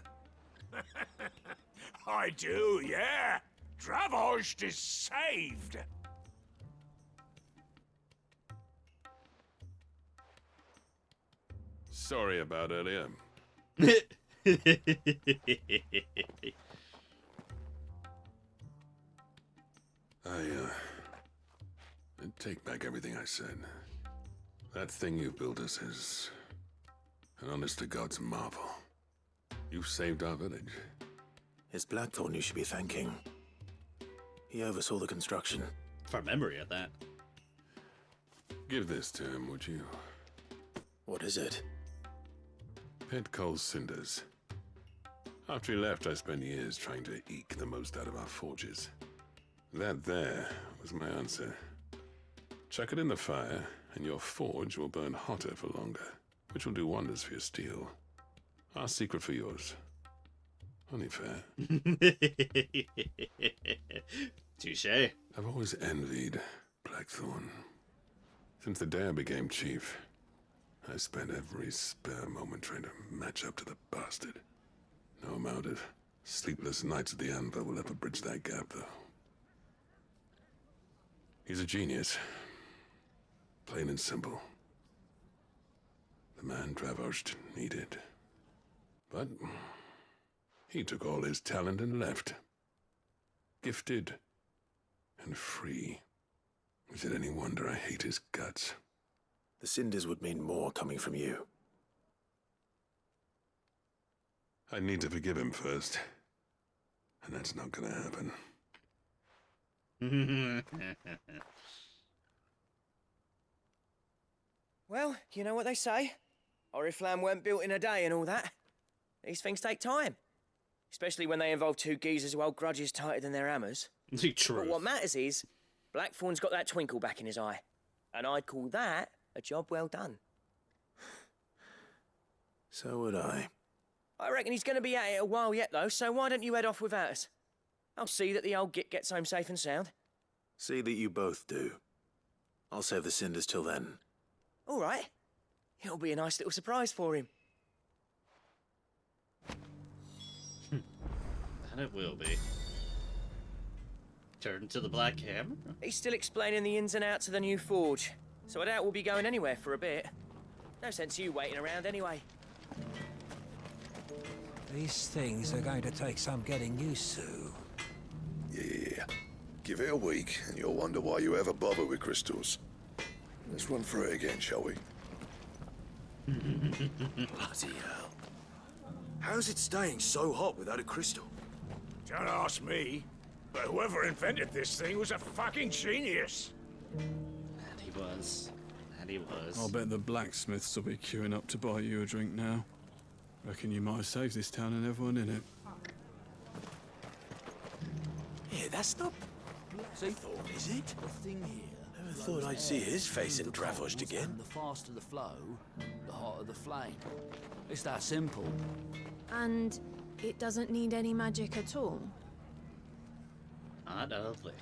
I do, yeah. Dravost is saved. Sorry about earlier. I take back everything I said. That thing you built us is an honest-to-God's marvel. You saved our village. It's Blackthorn you should be thanking. He oversaw the construction. From memory at that. Give this to him, would you? What is it? Pit Cole's cinders. After he left, I spent years trying to eke the most out of our forges. That there was my answer. Chuck it in the fire, and your forge will burn hotter for longer, which will do wonders for your steel. Our secret for yours. Only fair. Touche. I've always envied Blackthorn. Since the day I became chief, I spent every spare moment trying to match up to the bastard. No amount of sleepless nights at the anvil will ever bridge that gap, though. He's a genius. Plain and simple. The man Dravosht needed. But he took all his talent and left. Gifted and free. Is it any wonder I hate his guts? The cinders would mean more coming from you. I need to forgive him first. And that's not gonna happen. Well, you know what they say. Oriflamme weren't built in a day and all that. These things take time. Especially when they involve two geezers who hold grudges tighter than their hammers. True. But what matters is, Blackthorn's got that twinkle back in his eye. And I'd call that a job well done. So would I. I reckon he's going to be at it a while yet, though, so why don't you head off without us? I'll see that the old git gets home safe and sound. See that you both do. I'll save the cinders till then. All right. It'll be a nice little surprise for him. And it will be. Turn to the Black Hammer? He's still explaining the ins and outs of the new forge, so I doubt we'll be going anywhere for a bit. No sense you waiting around anyway. These things are going to take some getting used to. Yeah. Give it a week, and you'll wonder why you ever bother with crystals. Let's run through it again, shall we? Bloody hell. How's it staying so hot without a crystal? Don't ask me, but whoever invented this thing was a fucking genius. And he was. And he was. I'll bet the blacksmiths will be queuing up to buy you a drink now. Reckon you might have saved this town and everyone in it. Yeah, that's not Seathorn, is it? The thing here. Never thought I'd see his face in Dravosht again. The faster the flow, the hotter the flame. It's that simple. And it doesn't need any magic at all? Not a lick.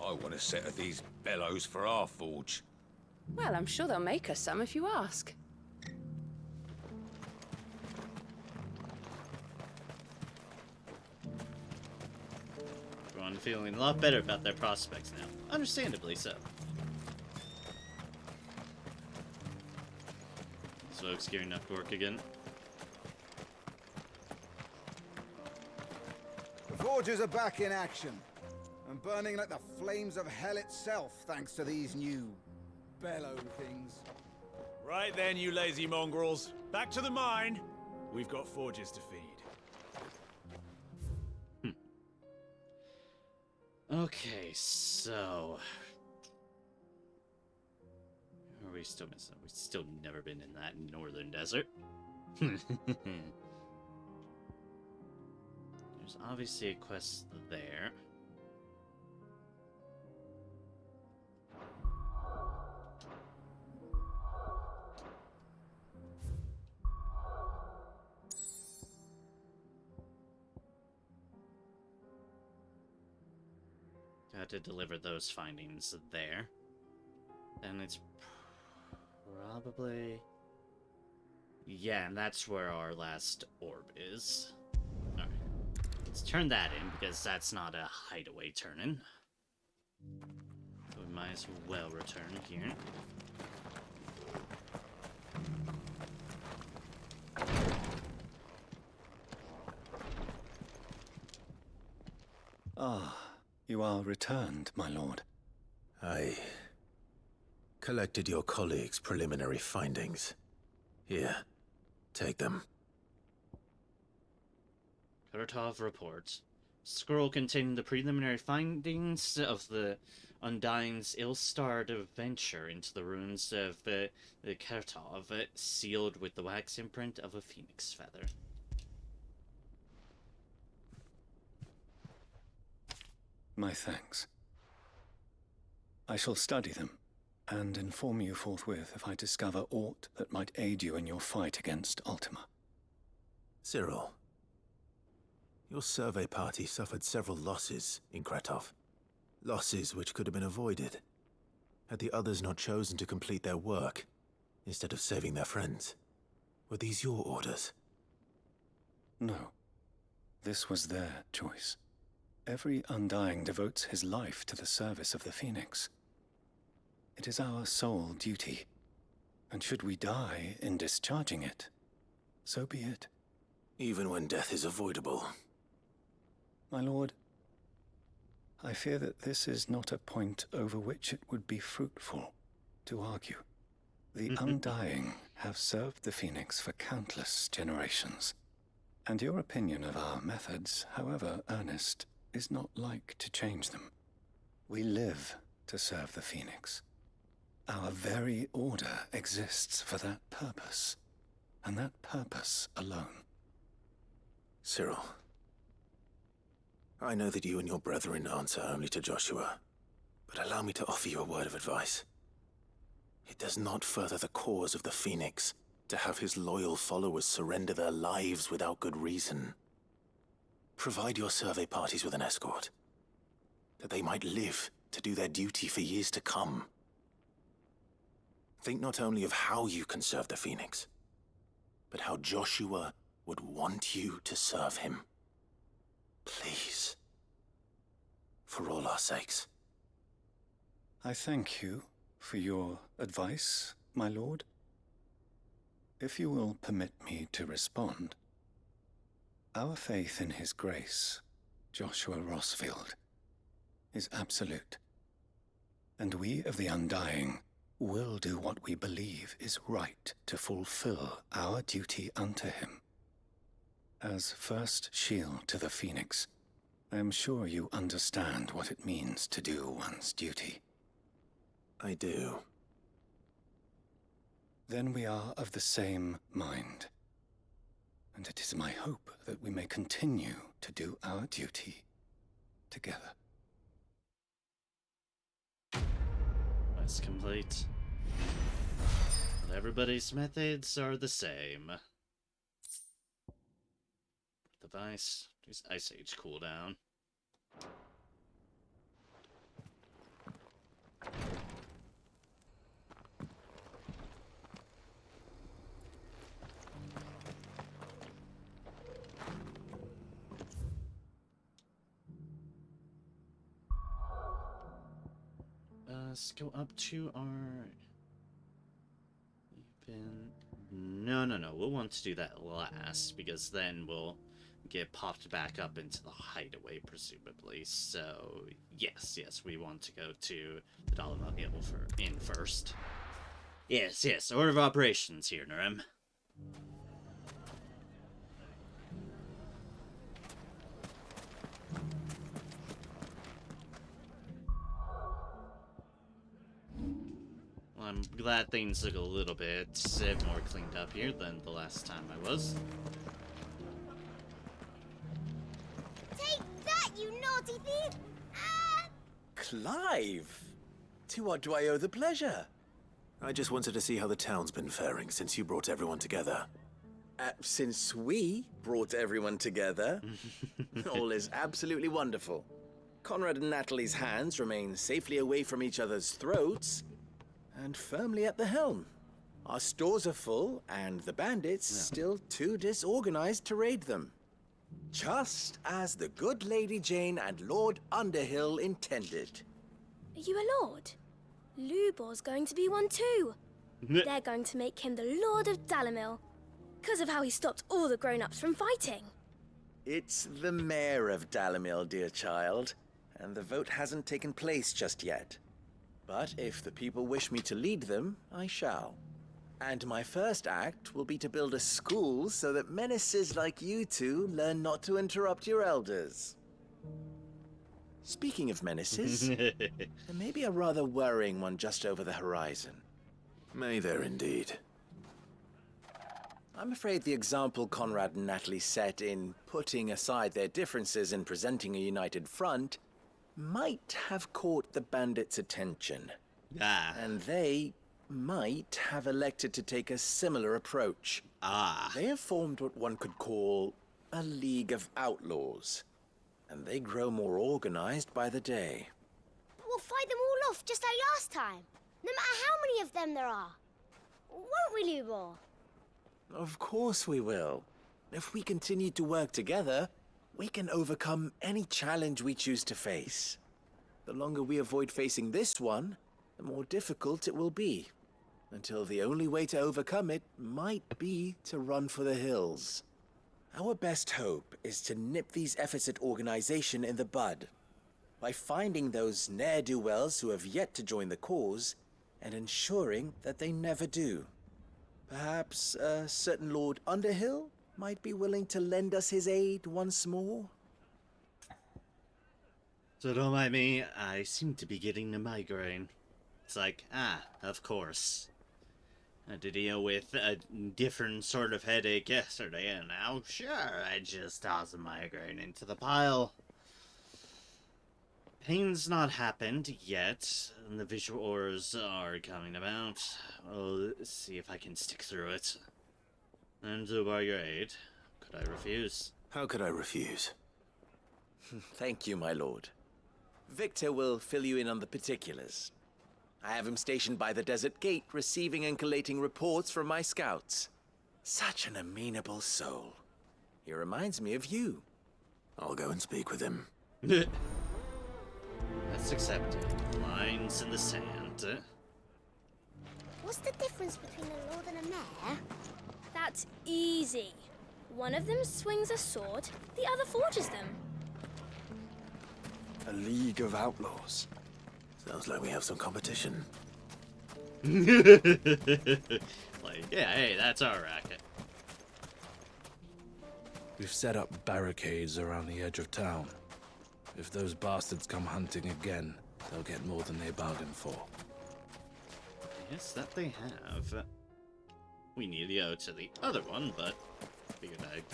I want a set of these bellows for our forge. Well, I'm sure they'll make us some if you ask. Everyone feeling a lot better about their prospects now. Understandably so. Folks gearing up to work again. The forges are back in action, and burning like the flames of hell itself, thanks to these new bellow things. Right then, you lazy mongrels. Back to the mine. We've got forges to feed. Okay, so... Are we still missing? We've still never been in that northern desert. There's obviously a quest there. Got to deliver those findings there. And it's probably... Yeah, and that's where our last orb is. Alright. Let's turn that in, because that's not a hideaway turn-in. So we might as well return here. Ah, you are returned, my lord. I collected your colleagues' preliminary findings. Here, take them. Kurtov report. Scroll containing the preliminary findings of the Undying's ill-starred venture into the ruins of the Kurtov, sealed with the wax imprint of a phoenix feather. My thanks. I shall study them, and inform you forthwith if I discover aught that might aid you in your fight against Ultima. Cyril, your survey party suffered several losses in Kratov. Losses which could have been avoided, had the others not chosen to complete their work, instead of saving their friends. Were these your orders? No. This was their choice. Every Undying devotes his life to the service of the Phoenix. It is our sole duty, and should we die in discharging it, so be it. Even when death is avoidable. My lord, I fear that this is not a point over which it would be fruitful to argue. The Undying have served the Phoenix for countless generations, and your opinion of our methods, however earnest, is not like to change them. We live to serve the Phoenix. Our very order exists for that purpose, and that purpose alone. Cyril, I know that you and your brethren answer only to Joshua, but allow me to offer you a word of advice. It does not further the cause of the Phoenix to have his loyal followers surrender their lives without good reason. Provide your survey parties with an escort, that they might live to do their duty for years to come. Think not only of how you can serve the Phoenix, but how Joshua would want you to serve him. Please. For all our sakes. I thank you for your advice, my lord. If you will permit me to respond, our faith in his grace, Joshua Rossfield, is absolute, and we of the Undying will do what we believe is right to fulfill our duty unto him. As first shield to the Phoenix, I am sure you understand what it means to do one's duty. I do. Then we are of the same mind, and it is my hope that we may continue to do our duty together. Quest complete. But everybody's methods are the same. Device. Use Ice Age cooldown. Let's go up to our... No. We'll want to do that last, because then we'll get popped back up into the hideaway, presumably. So, yes, we want to go to the Dalama Hill first. Yes, order of operations here, Nurim. Well, I'm glad things look a little bit more cleaned up here than the last time I was. Take that, you naughty thief! Ah! Clive! To what do I owe the pleasure? I just wanted to see how the town's been faring since you brought everyone together. Since we brought everyone together, all is absolutely wonderful. Conrad and Natalie's hands remain safely away from each other's throats, and firmly at the helm. Our stores are full, and the bandits still too disorganized to raid them. Just as the good Lady Jane and Lord Underhill intended. Are you a lord? Lubor's going to be one too. They're going to make him the Lord of Dalamil, because of how he stopped all the grown-ups from fighting. It's the mayor of Dalamil, dear child, and the vote hasn't taken place just yet. But if the people wish me to lead them, I shall. And my first act will be to build a school so that menaces like you two learn not to interrupt your elders. Speaking of menaces, there may be a rather worrying one just over the horizon. May there indeed. I'm afraid the example Conrad and Natalie set in putting aside their differences and presenting a united front might have caught the bandits' attention. And they might have elected to take a similar approach. They have formed what one could call a League of Outlaws, and they grow more organized by the day. But we'll fight them all off just like last time, no matter how many of them there are. Won't we, Lubor? Of course we will. If we continue to work together, we can overcome any challenge we choose to face. The longer we avoid facing this one, the more difficult it will be. Until the only way to overcome it might be to run for the hills. Our best hope is to nip these efforts at organization in the bud, by finding those ne'er-do-wells who have yet to join the cause, and ensuring that they never do. Perhaps a certain Lord Underhill might be willing to lend us his aid once more? So don't mind me, I seem to be getting a migraine. It's like, of course. I had to deal with a different sort of headache yesterday, and now, sure, I just toss a migraine into the pile. Pain's not happened yet, and the visual auras are coming about. Well, let's see if I can stick through it. And by your aid, could I refuse? How could I refuse? Thank you, my lord. Victor will fill you in on the particulars. I have him stationed by the desert gate, receiving and collating reports from my scouts. Such an amenable soul. He reminds me of you. I'll go and speak with him. That's accepted. Lines in the sand. What's the difference between a lord and a mayor? That's easy. One of them swings a sword, the other forges them. A League of Outlaws. Sounds like we have some competition. Like, yeah, hey, that's our racket. We've set up barricades around the edge of town. If those bastards come hunting again, they'll get more than they bargained for. Yes, that they have. We need to go to the other one, but figured I'd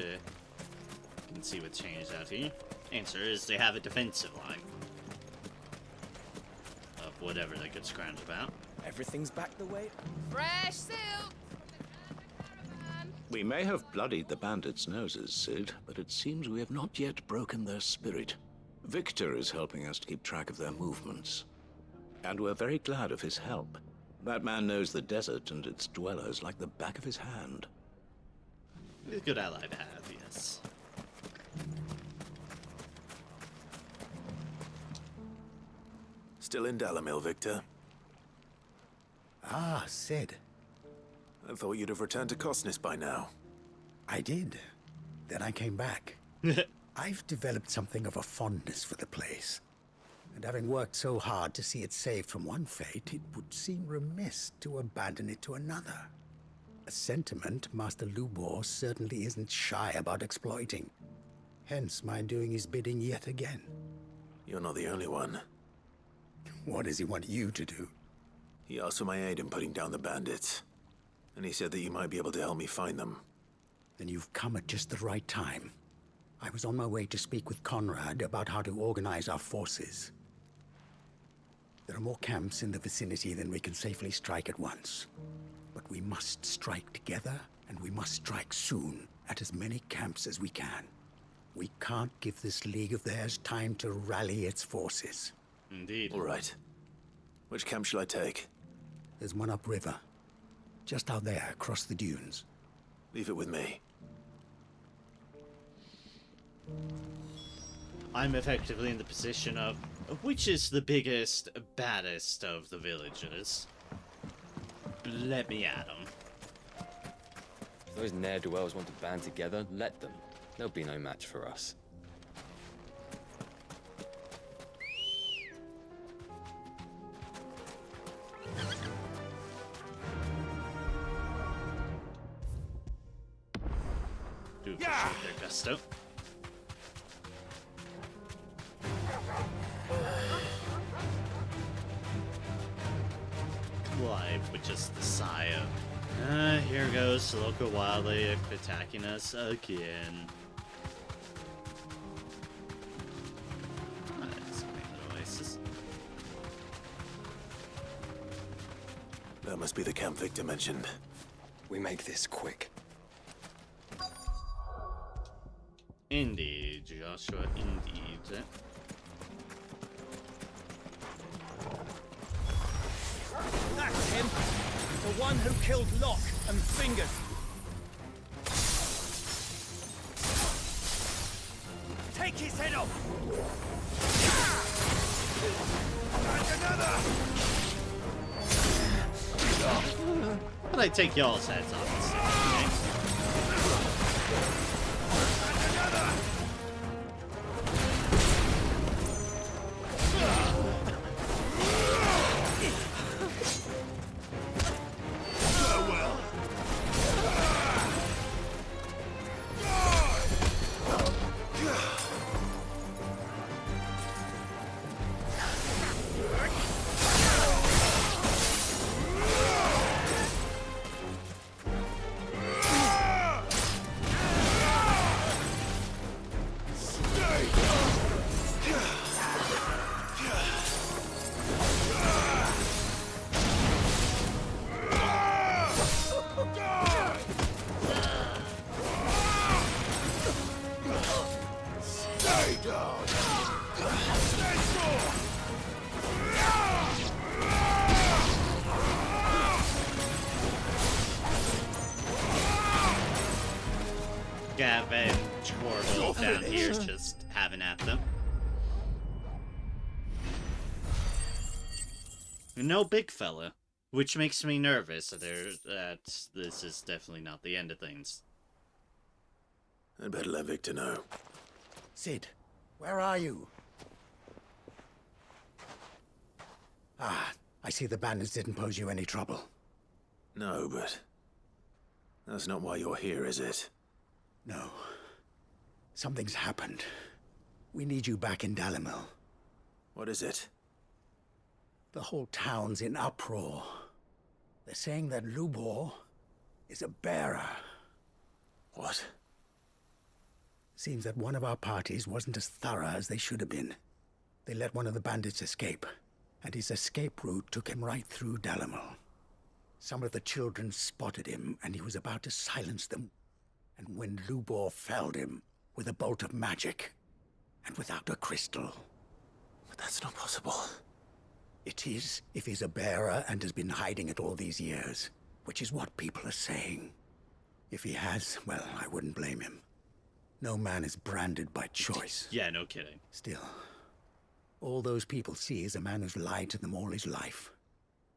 can see what changed out here. Answer is they have a defensive line. Of whatever they could scrounge about. Everything's back the way. Fresh silk! We may have bloodied the bandits' noses, Sid, but it seems we have not yet broken their spirit. Victor is helping us to keep track of their movements. And we're very glad of his help. That man knows the desert and its dwellers like the back of his hand. He's a good ally to have, yes. Still in Dalamil, Victor? Ah, Sid. I thought you'd have returned to Cosnis by now. I did. Then I came back. I've developed something of a fondness for the place. And having worked so hard to see it saved from one fate, it would seem remiss to abandon it to another. A sentiment Master Lubor certainly isn't shy about exploiting. Hence my doing his bidding yet again. You're not the only one. What does he want you to do? He asked for my aid in putting down the bandits. And he said that you might be able to help me find them. Then you've come at just the right time. I was on my way to speak with Conrad about how to organize our forces. There are more camps in the vicinity than we can safely strike at once. But we must strike together, and we must strike soon at as many camps as we can. We can't give this league of theirs time to rally its forces. Indeed. All right. Which camp shall I take? There's one upriver. Just out there, across the dunes. Leave it with me. I'm effectively in the position of which is the biggest, baddest of the villagers. Let me at them. If those ne'er-do-wells want to band together, let them. They'll be no match for us. Do appreciate their gusto. Clive with just the sigh of, here goes the local wildlife attacking us again. Let's make an oasis. That must be the camp Victor mentioned. We make this quick. Indeed, Joshua, indeed. That's him! The one who killed Locke and Fingers! Take his head off! And another! But I take y'all's heads off instead, okay? Gavin Chortle down here just having at them. No big fella, which makes me nervous that this is definitely not the end of things. I'd better let Victor know. Sid, where are you? Ah, I see the bandits didn't pose you any trouble. No, but that's not why you're here, is it? No. Something's happened. We need you back in Dalimil. What is it? The whole town's in uproar. They're saying that Lubor is a bearer. What? Seems that one of our parties wasn't as thorough as they should have been. They let one of the bandits escape, and his escape route took him right through Dalimil. Some of the children spotted him, and he was about to silence them. And when Lubor felled him with a bolt of magic, and without a crystal. But that's not possible. It is, if he's a bearer and has been hiding it all these years, which is what people are saying. If he has, well, I wouldn't blame him. No man is branded by choice. Yeah, no kidding. Still, all those people see is a man who's lied to them all his life.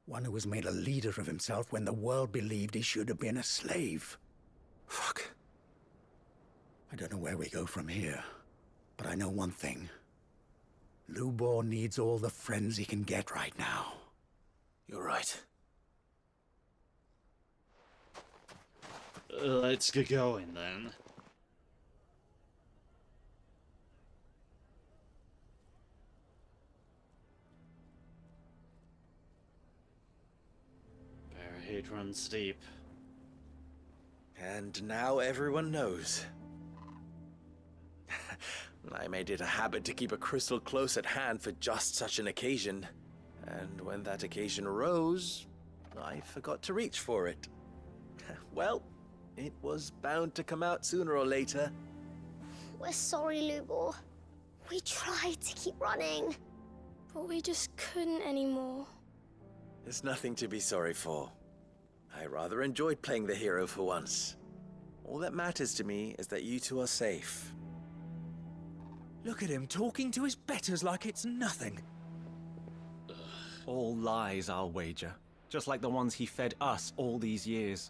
One who has made a leader of himself when the world believed he should have been a slave. Fuck. I don't know where we go from here, but I know one thing. Lubor needs all the friends he can get right now. You're right. Let's get going then. Barricade runs deep. And now everyone knows. I made it a habit to keep a crystal close at hand for just such an occasion. And when that occasion arose, I forgot to reach for it. Well, it was bound to come out sooner or later. We're sorry, Lubor. We tried to keep running, but we just couldn't anymore. There's nothing to be sorry for. I rather enjoyed playing the hero for once. All that matters to me is that you two are safe. Look at him talking to his betters like it's nothing. All lies, I'll wager. Just like the ones he fed us all these years.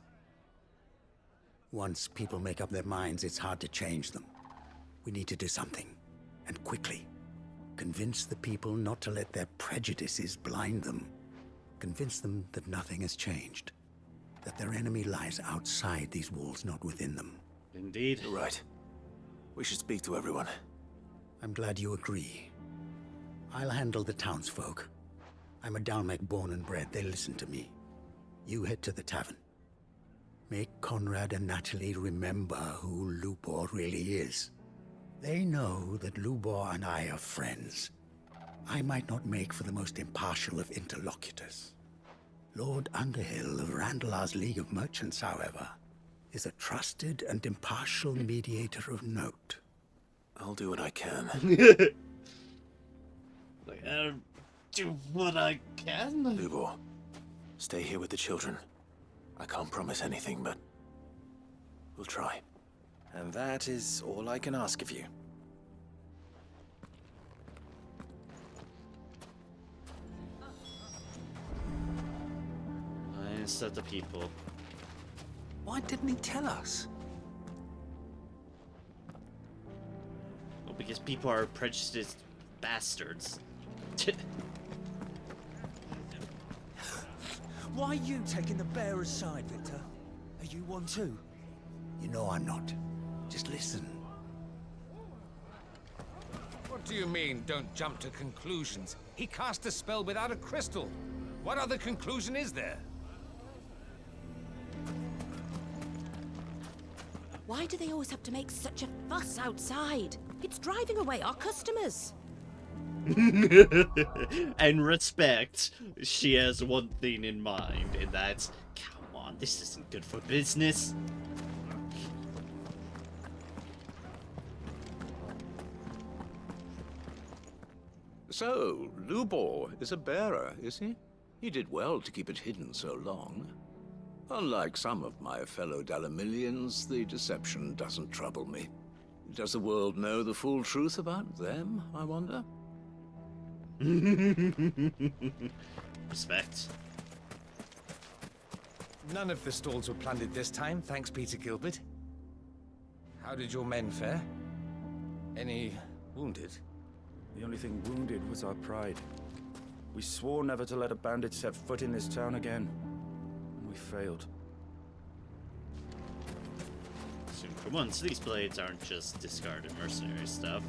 Once people make up their minds, it's hard to change them. We need to do something, and quickly. Convince the people not to let their prejudices blind them. Convince them that nothing has changed. That their enemy lies outside these walls, not within them. Indeed. You're right. We should speak to everyone. I'm glad you agree. I'll handle the townsfolk. I'm a Dalmec born and bred. They listen to me. You head to the tavern. Make Conrad and Natalie remember who Lubor really is. They know that Lubor and I are friends. I might not make for the most impartial of interlocutors. Lord Underhill of Randalar's League of Merchants, however, is a trusted and impartial mediator of note. I'll do what I can. I'll do what I can? Lubor, stay here with the children. I can't promise anything, but we'll try. And that is all I can ask of you. I said the people. Why didn't he tell us? Well, because people are prejudiced bastards. Why are you taking the bearer's side, Victor? Are you one too? You know I'm not. Just listen. What do you mean, don't jump to conclusions? He cast a spell without a crystal. What other conclusion is there? Why do they always have to make such a fuss outside? It's driving away our customers. And respect, she has one thing in mind, and that's, come on, this isn't good for business. So, Lubor is a bearer, is he? He did well to keep it hidden so long. Unlike some of my fellow Dalamilians, the deception doesn't trouble me. Does the world know the full truth about them, I wonder? Respect. None of the stalls were plundered this time, thanks Peter Gilbert. How did your men fare? Any wounded? The only thing wounded was our pride. We swore never to let a bandit set foot in this town again. And we failed. So for once, these blades aren't just discarded mercenary stuff.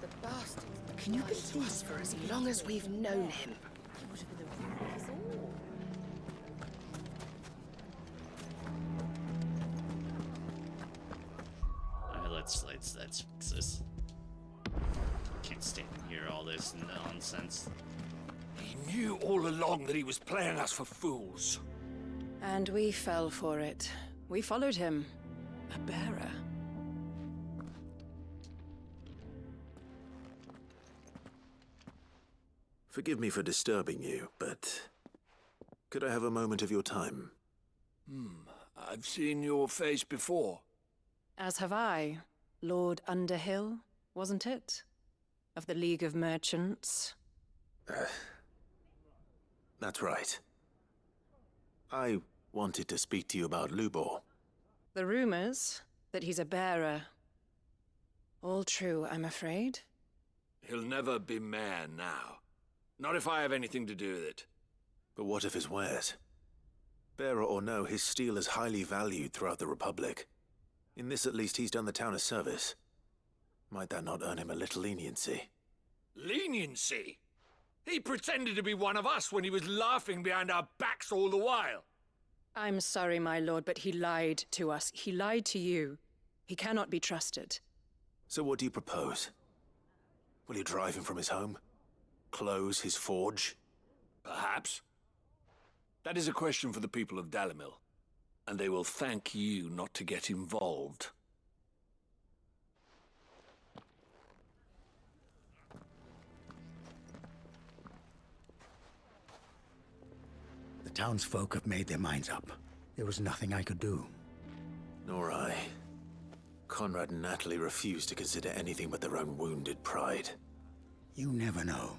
The bastard. Can you believe us for as long as we've known him? He would have been the ruler of us all. Alright, let's fix this. Can't stand here all this nonsense. He knew all along that he was playing us for fools. And we fell for it. We followed him. A bearer. Forgive me for disturbing you, but could I have a moment of your time? I've seen your face before. As have I. Lord Underhill, wasn't it? Of the League of Merchants. That's right. I wanted to speak to you about Lubor. The rumors that he's a bearer. All true, I'm afraid. He'll never be mayor now. Not if I have anything to do with it. But what of his wares? Bearer or no, his steel is highly valued throughout the Republic. In this at least he's done the town a service. Might that not earn him a little leniency? Leniency? He pretended to be one of us when he was laughing behind our backs all the while. I'm sorry, my lord, but he lied to us. He lied to you. He cannot be trusted. So what do you propose? Will you drive him from his home? Close his forge? Perhaps. That is a question for the people of Dalamil, and they will thank you not to get involved. The townsfolk have made their minds up. There was nothing I could do. Nor I. Conrad and Natalie refused to consider anything but their own wounded pride. You never know.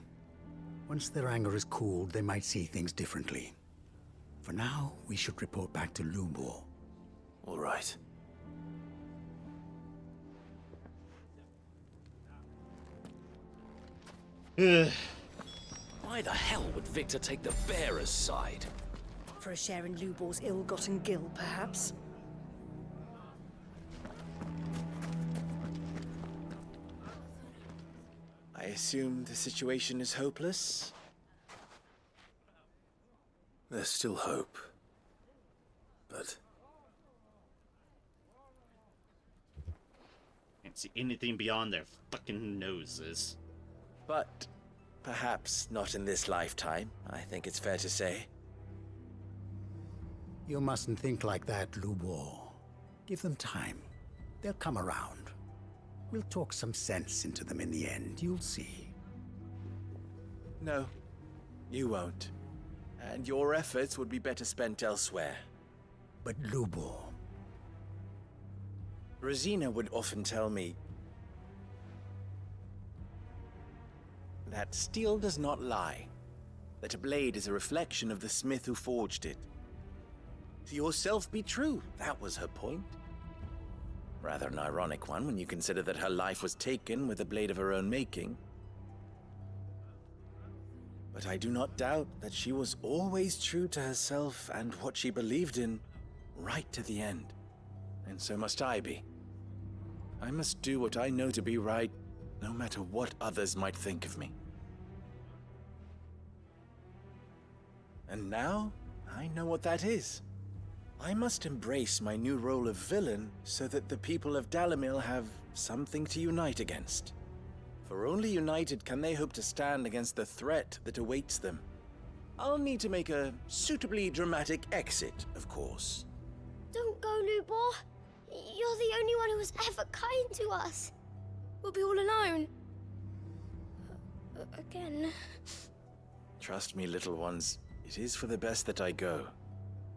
Once their anger is cooled, they might see things differently. For now, we should report back to Lubor. All right. Why the hell would Victor take the bearer's side? For a share in Lubor's ill-gotten gil, perhaps? I assume the situation is hopeless? There's still hope. But Can't see anything beyond their fucking noses. But perhaps not in this lifetime, I think it's fair to say. You mustn't think like that, Lubor. Give them time. They'll come around. We'll talk some sense into them in the end, you'll see. No, you won't. And your efforts would be better spent elsewhere. But Lubor... Rosina would often tell me that steel does not lie, that a blade is a reflection of the smith who forged it. To yourself be true, that was her point. Rather an ironic one when you consider that her life was taken with a blade of her own making. But I do not doubt that she was always true to herself and what she believed in, right to the end. And so must I be. I must do what I know to be right, no matter what others might think of me. And now, I know what that is. I must embrace my new role of villain so that the people of Dalimil have something to unite against. For only united can they hope to stand against the threat that awaits them. I'll need to make a suitably dramatic exit, of course. Don't go, Lubor. You're the only one who was ever kind to us. We'll be all alone. Again. Trust me, little ones, it is for the best that I go.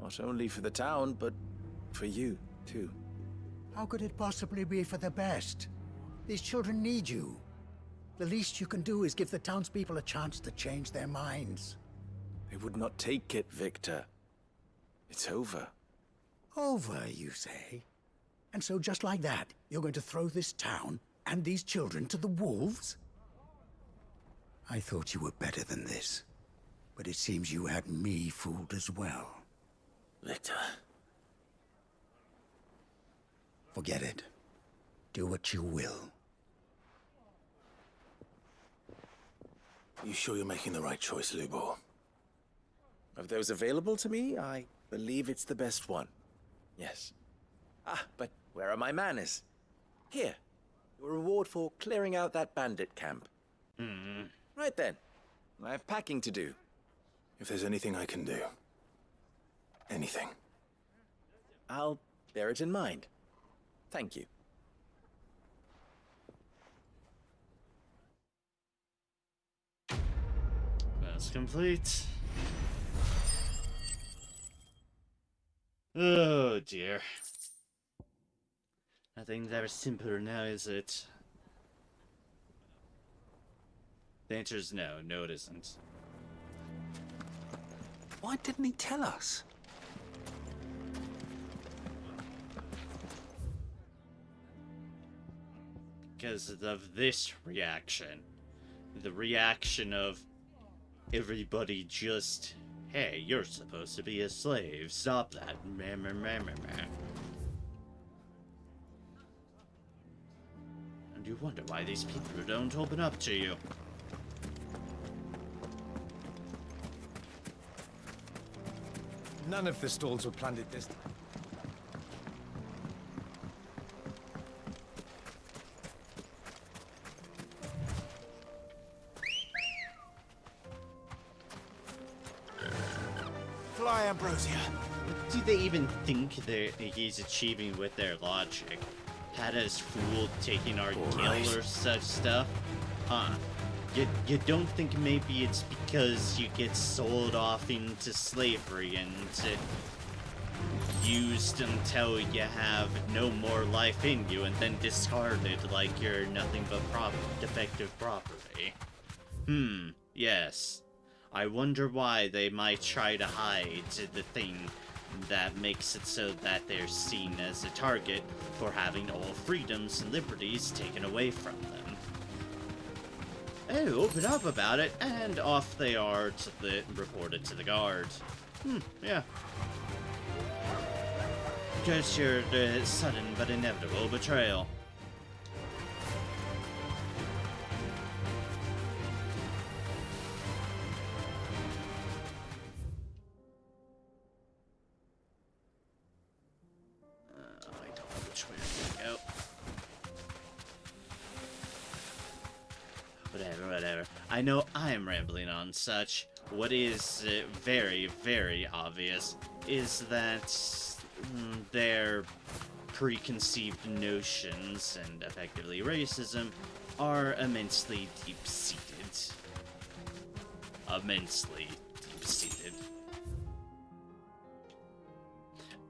Not only for the town, but for you, too. How could it possibly be for the best? These children need you. The least you can do is give the townspeople a chance to change their minds. They would not take it, Victor. It's over. Over, you say? And so just like that, you're going to throw this town and these children to the wolves? I thought you were better than this. But it seems you had me fooled as well. Victor. Forget it. Do what you will. you sure you're making the right choice, Lubor? Of those available to me, I believe it's the best one. Yes. Ah, but where are my manners? Here. Your reward for clearing out that bandit camp. Right then. I have packing to do. If there's anything I can do. Anything. I'll bear it in mind. Thank you. That's complete. Oh dear. Nothing's ever simpler now, is it? The answer is no. No, it isn't. Why didn't he tell us? Because of this reaction. The reaction of everybody just, hey, you're supposed to be a slave. Stop that. Meh, meh, meh, meh, meh. And you wonder why these people don't open up to you. None of the stalls were planned at this time. Fly, Ambrosia. What do they even think he's achieving with their logic? Had us fooled taking our guild or such stuff? Huh. You don't think maybe it's because you get sold off into slavery and used until you have no more life in you and then discarded like you're nothing but defective property? Yes. I wonder why they might try to hide the thing that makes it so that they're seen as a target for having all freedoms and liberties taken away from them. open up about it, and off they are to report it to the guard. Yeah. Just your sudden but inevitable betrayal. I don't know which way I'm gonna go. Whatever. I know I'm rambling on such. What is very, very obvious is that their preconceived notions and effectively racism are immensely deep-seated. Immensely deep-seated.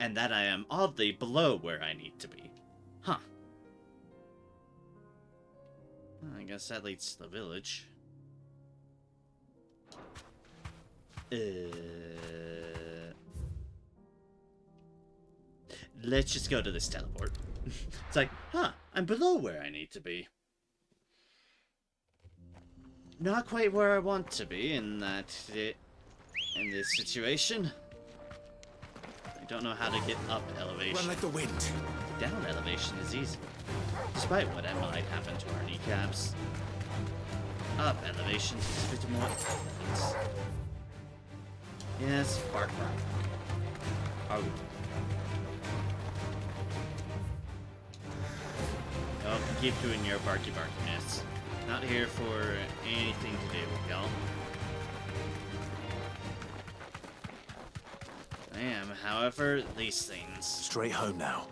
And that I am oddly below where I need to be. Huh. I guess that leads to the village. Let's just go to this teleport. It's like, I'm below where I need to be. Not quite where I want to be in this situation. I don't know how to get up elevation. Run like the wind. Down elevation is easy, despite what might happen to our kneecaps. Up elevation takes a bit more effort. Yes, bark. Oh. Y'all can keep doing your barkiness. Not here for anything to do with y'all. I am, however, these things. Straight home now.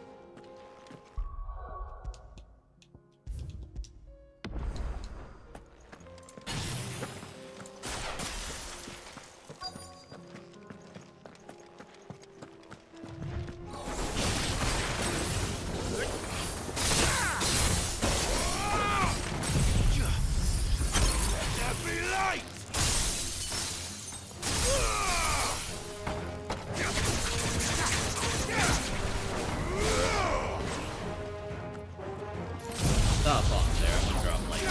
Stop off there, I'm gonna drop lightning.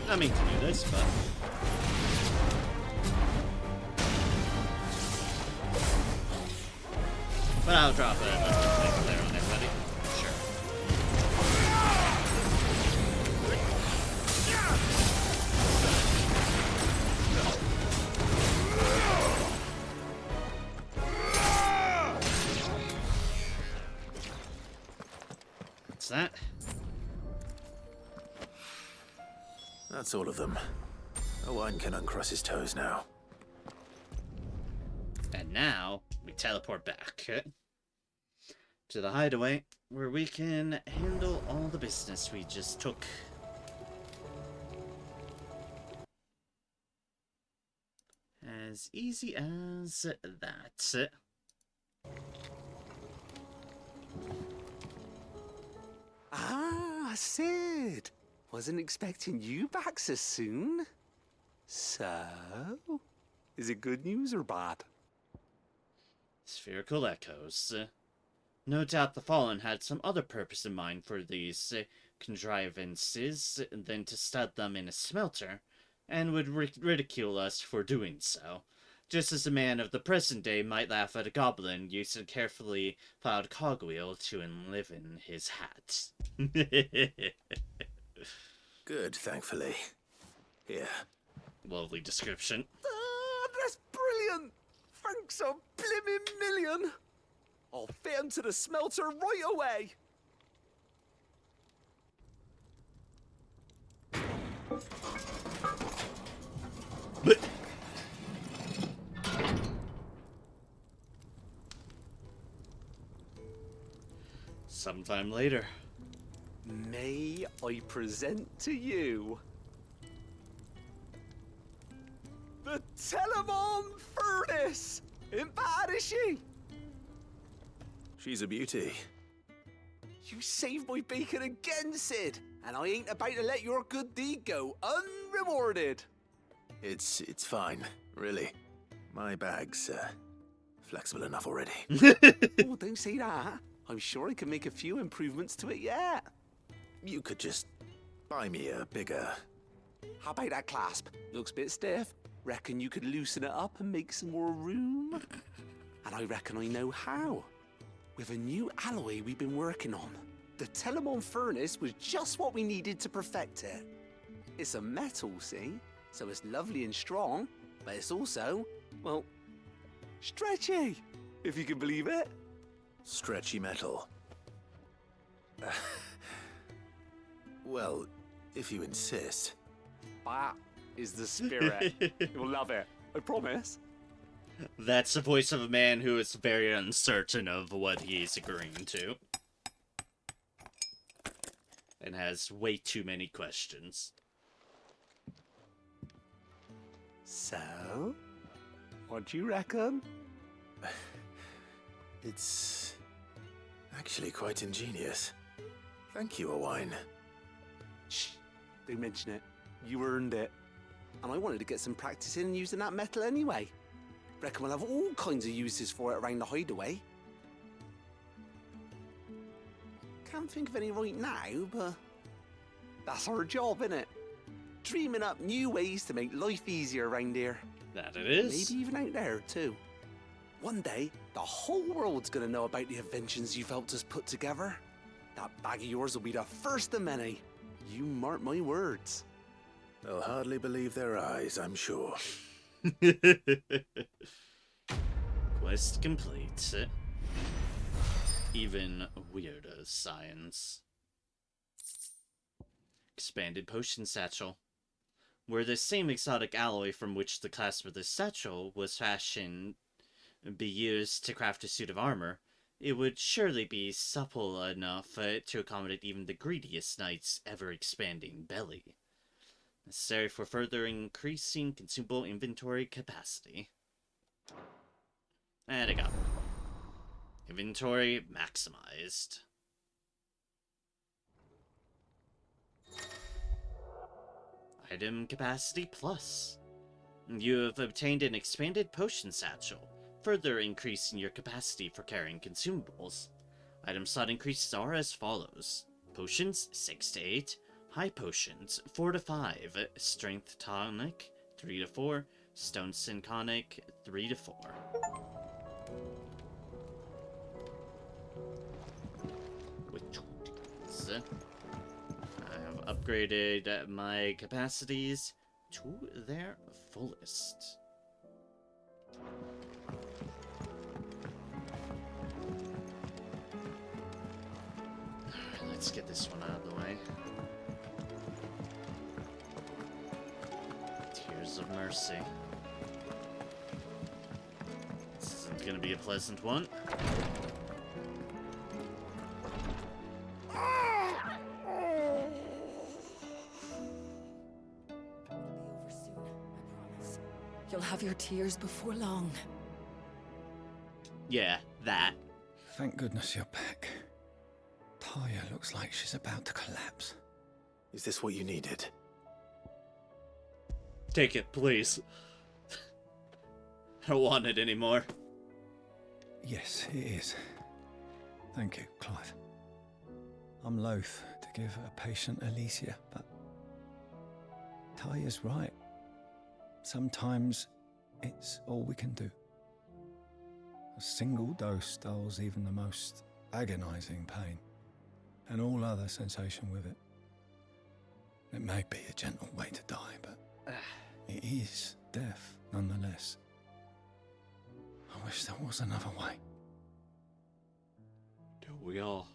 I mean to do this, but I'll drop it. Let's just make it there on everybody. Sure. What's that? That's all of them. No one can uncross his toes now. And now we teleport back to the hideaway where we can handle all the business we just took. As easy as that. Ah, Sid! Wasn't expecting you back so soon. So, is it good news or bad? Spherical echoes. No doubt the Fallen had some other purpose in mind for these contrivances than to stud them in a smelter, and would ridicule us for doing so, just as a man of the present day might laugh at a goblin using a carefully filed cogwheel to enliven his hat. Good, thankfully. Here. Lovely description. Ah, that's brilliant! Thanks a blimmin' million! I'll fit him to the smelter right away! Sometime later. May I present to you the Telemon Furnace! Ain't bad, is she? She's a beauty. You saved my bacon again, Sid, and I ain't about to let your good deed go unrewarded. It's fine, really. My bag's flexible enough already. Oh, don't say that. I'm sure I can make a few improvements to it yet. You could just buy me a bigger... How about that clasp? Looks a bit stiff. Reckon you could loosen it up and make some more room? And I reckon I know how. With a new alloy we've been working on. The Telemon furnace was just what we needed to perfect it. It's a metal, see? So it's lovely and strong, but it's also, well, stretchy, if you can believe it. Stretchy metal. Well, if you insist. That is the spirit. You'll love it, I promise. That's the voice of a man who is very uncertain of what he's agreeing to. And has way too many questions. So, what do you reckon? It's actually quite ingenious. Thank you, Owain. Shh, don't mention it. You earned it. And I wanted to get some practice in using that metal anyway. Reckon we'll have all kinds of uses for it around the hideaway. Can't think of any right now, but that's our job, innit? Dreaming up new ways to make life easier around here. That it is. Maybe even out there, too. One day, the whole world's gonna know about the inventions you've helped us put together. That bag of yours will be the first of many. You mark my words. They'll hardly believe their eyes, I'm sure. Quest complete. Even weirder science. Expanded potion satchel. Were the same exotic alloy from which the clasp of the satchel was fashioned be used to craft a suit of armor, it would surely be supple enough to accommodate even the greediest knight's ever-expanding belly. Necessary for further increasing consumable inventory capacity. There you go. Inventory maximized. Item capacity plus. You have obtained an expanded potion satchel, further increasing your capacity for carrying consumables. Item slot increases are as follows. Potions 6 to 8, high potions 4 to 5, strength tonic 3 to 4, stone synconic 3 to 4. With these, I have upgraded my capacities to their fullest. Alright, let's get this one out of the way. Tears of Mercy. This isn't gonna be a pleasant one. You'll have your tears before long. Yeah, that. Thank goodness you're back. Taya looks like she's about to collapse. Is this what you needed? Take it, please. I don't want it anymore. Yes, it is. Thank you, Clive. I'm loath to give a patient Alicia, but Taya's right. Sometimes it's all we can do. A single dose dulls even the most agonizing pain, and all other sensation with it. It may be a gentle way to die, but it is death nonetheless. I wish there was another way. Don't we all?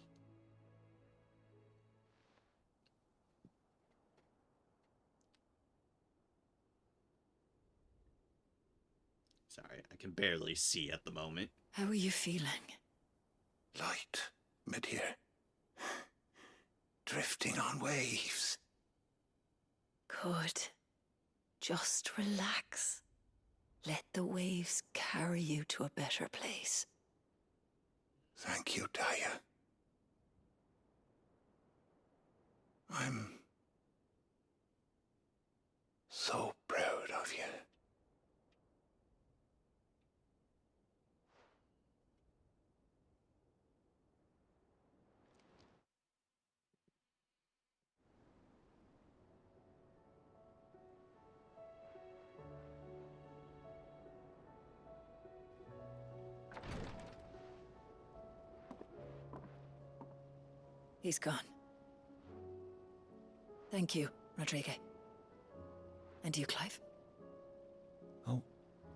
Sorry, I can barely see at the moment. How are you feeling? Light, mid-here. Drifting on waves. Good. Just relax. Let the waves carry you to a better place. Thank you, Taya. He's gone. Thank you, Rodrigo. And you, Clive? I'll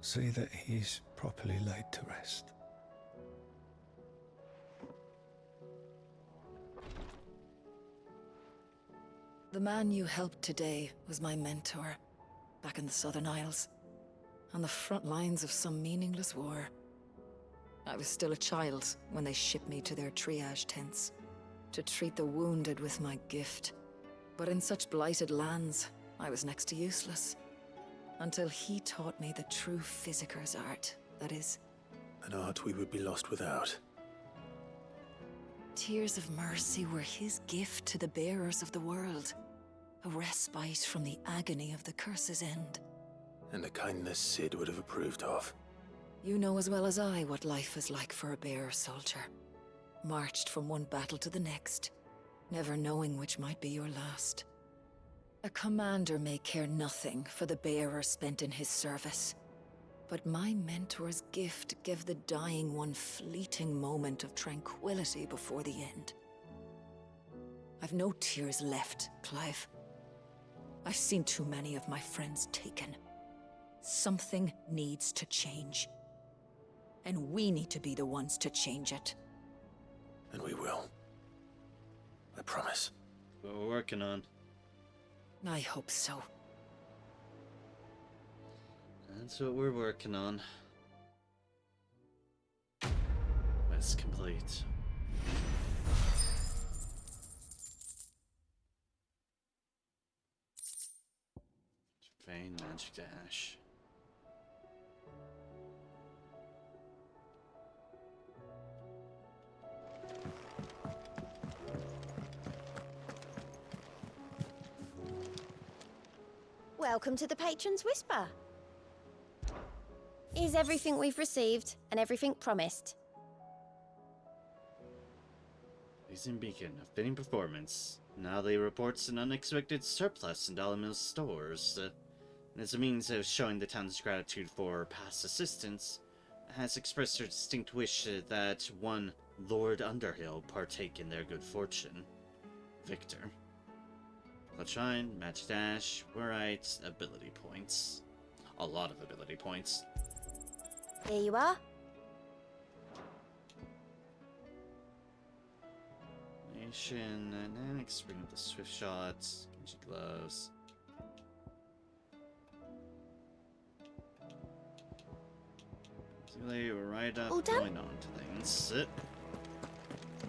see that he's properly laid to rest. The man you helped today was my mentor, back in the Southern Isles, on the front lines of some meaningless war. I was still a child when they shipped me to their triage tents, to treat the wounded with my gift. But in such blighted lands, I was next to useless. Until he taught me the true physicker's art, that is. An art we would be lost without. Tears of mercy were his gift to the bearers of the world. A respite from the agony of the curse's end. And a kindness Cid would have approved of. You know as well as I what life is like for a bearer soldier. Marched from one battle to the next, never knowing which might be your last. A commander may care nothing for the bearer spent in his service. But my mentor's gift gave the dying one fleeting moment of tranquility before the end. I've no tears left, Clive. I've seen too many of my friends taken. Something needs to change. And we need to be the ones to change it. And we will. I promise. What we're working on. I hope so. That's what we're working on. Quest complete. Vain magic dash. Welcome to the Patron's Whisper. Is everything we've received and everything promised? Pleasing beacon of fitting performance. Natalie reports an unexpected surplus in Dalimil's stores. And as a means of showing the town's gratitude for past assistance, has expressed her distinct wish that one Lord Underhill partake in their good fortune. Victor. Bloodshine, Match Dash, Warite, ability points. A lot of ability points. Here you are. Nation, Nanix, bring up the swift shots, Genji gloves. Basically, we're right up going on to things.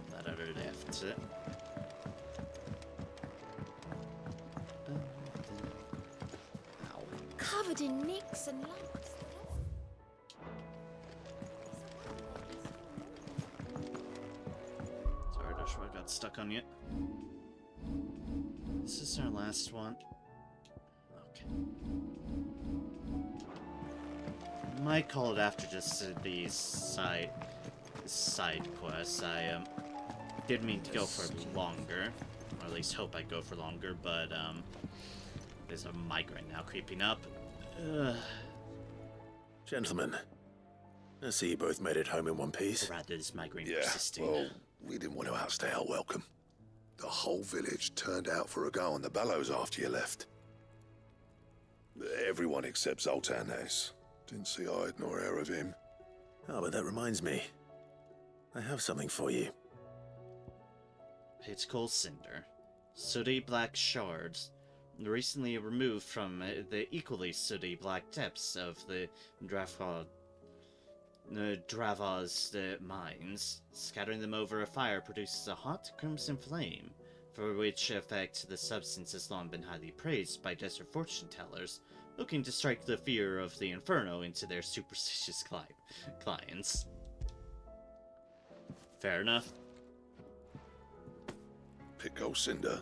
That other left. Ow. Covered in nicks and lumps. Sorry, Joshua, I got stuck on you. This is our last one. Okay. Might call it after just these side quests. I did mean to go for longer, or at least hope I'd go for longer, but there's a migraine now creeping up. Gentlemen, I see you both made it home in one piece. Rather, this migraine Yeah, persisting. well, we didn't want to outstay our welcome. The whole village turned out for a go on the bellows after you left. Everyone except Zoltan, that is. Didn't see hide nor hair of him. Oh, but that reminds me. I have something for you. It's called Cinder. Sooty black shards, recently removed from the equally sooty black depths of the Drava's mines. Scattering them over a fire produces a hot crimson flame, for which effect the substance has long been highly praised by desert fortune tellers, looking to strike the fear of the inferno into their superstitious clients. Fair enough. Pick old Cinder.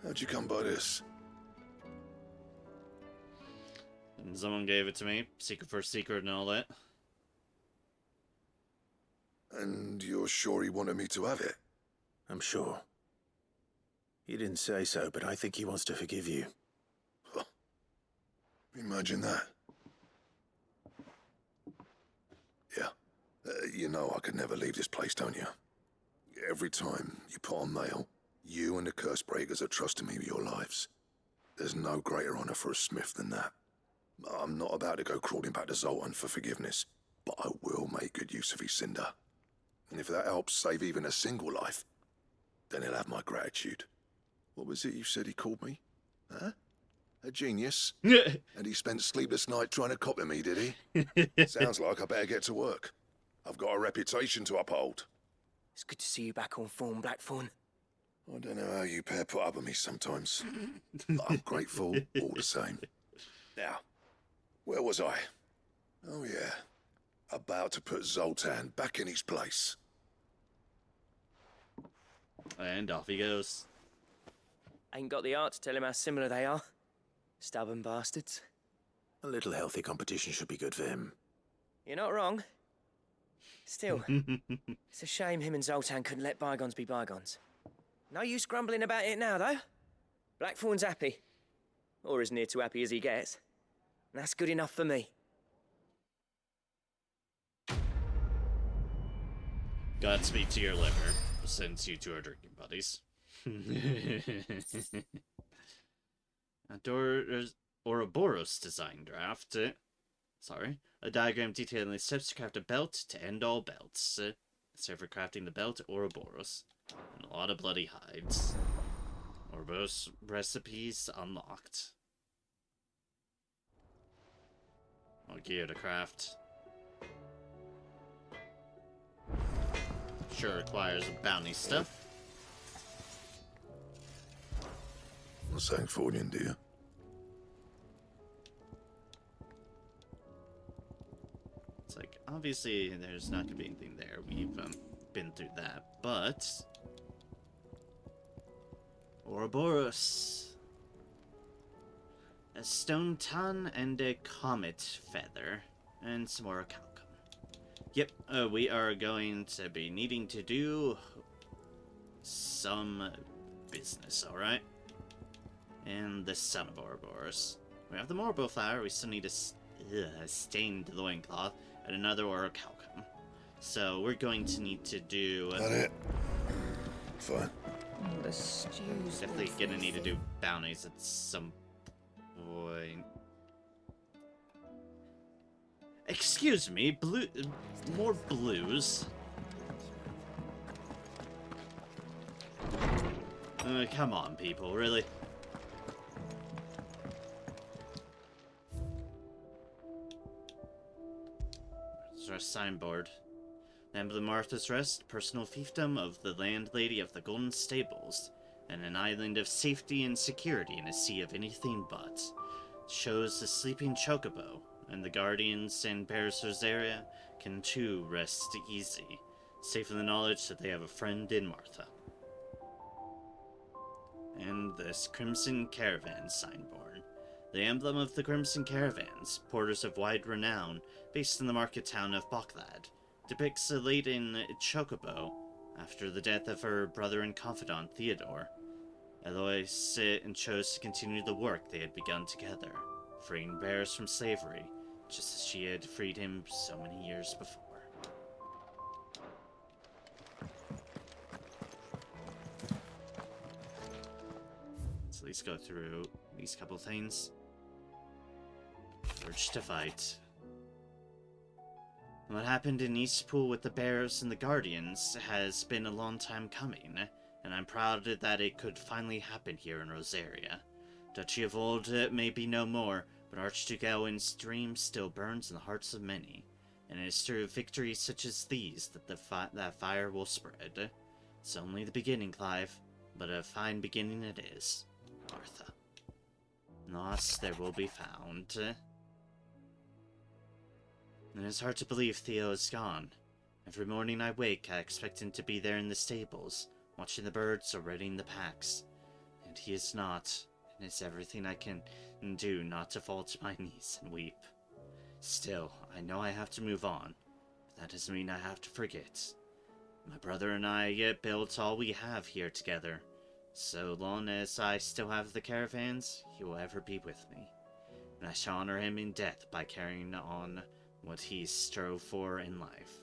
How'd you come by this? And someone gave it to me, secret for secret and all that. And you're sure he wanted me to have it? I'm sure. He didn't say so, but I think he wants to forgive you. Huh. Imagine that. Yeah. You know I could never leave this place, don't you? every time you put on mail, you and the curse breakers are trusting me with your lives. There's no greater honor for a smith than that. I'm not about to go crawling back to Zoltan for forgiveness, but I will make good use of his cinder. And if that helps save even a single life, then he'll have my gratitude. What was it you said he called me? Huh? A genius? And he spent sleepless night trying to copy me, did he? Sounds like I better get to work. I've got a reputation to uphold. It's good to see you back on form, Blackthorn. I don't know how you pair put up with me sometimes, but I'm grateful all the same. Now, where was I? Oh yeah, about to put Zoltan back in his place. And off he goes. Ain't got the art to tell him how similar they are. Stubborn bastards. A little healthy competition should be good for him. You're not wrong. Still, it's a shame him and Zoltan couldn't let bygones be bygones. No use grumbling about it now, though. Blackthorn's happy. Or as near to happy as he gets. And that's good enough for me. Godspeed to your liver, since you two are drinking buddies. Ouroboros design draft. Sorry. A diagram detailing the steps to craft a belt to end all belts. Serve for crafting the belt Ouroboros. And a lot of bloody hides. Ouroboros recipes unlocked. More gear to craft. Sure requires bounty stuff. Well, Sancfordian, do you? It's like, obviously, there's not going to be anything there. We've been through that, but... Ouroboros. A stone ton and a comet feather. And some more calcum. Yep, we are going to be needing to do some business, alright? And the son of Ouroboros. We have the Morbo flower, we still need a stained loincloth, and another orichalcum. So we're going to need to do... That it? Fine. The stew's definitely gonna need to do bounties at some point. Excuse me, blue... more blues. Come on, people, really? There's our signboard. The emblem Martha's Rest, personal fiefdom of the landlady of the Golden Stables, and an island of safety and security in a sea of anything but. It shows the sleeping chocobo, and the guardians and bearers of Rosaria can too rest easy, safe in the knowledge that they have a friend in Martha. And this Crimson Caravan signboard. The emblem of the Crimson Caravans, porters of wide renown, based in the market town of Boklad, depicts a laden chocobo after the death of her brother and confidant Theodore. Eloise chose to continue the work they had begun together, freeing bears from slavery, just as she had freed him so many years before. So let's go through these couple things. Urge to fight. What happened in Eastpool with the Bears and the Guardians has been a long time coming, and I'm proud that it could finally happen here in Rosaria. Duchy of Old may be no more, but Archduke Elwin's dream still burns in the hearts of many, and it is through victories such as these that that fire will spread. It's only the beginning, Clive, but a fine beginning it is, Martha. Lost there will be found. It is hard to believe Theo is gone. Every morning I wake, I expect him to be there in the stables, watching the birds or readying the packs. And he is not, and it's everything I can do not to fall to my knees and weep. Still, I know I have to move on, but that doesn't mean I have to forget. My brother and I yet built all we have here together. So long as I still have the caravans, he will ever be with me. And I shall honor him in death by carrying on what he strove for in life.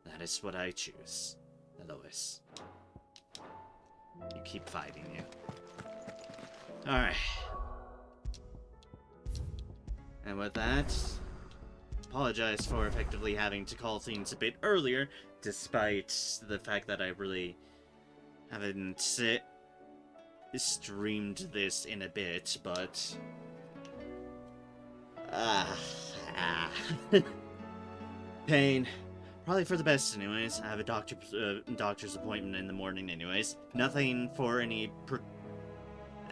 That is what I choose, Eloise. keep fighting you. Alright. And with that, apologize for effectively having to call things a bit earlier, despite the fact that I really haven't streamed this in a bit, but... Pain. Probably for the best anyways. I have a doctor's appointment in the morning anyways. Nothing for any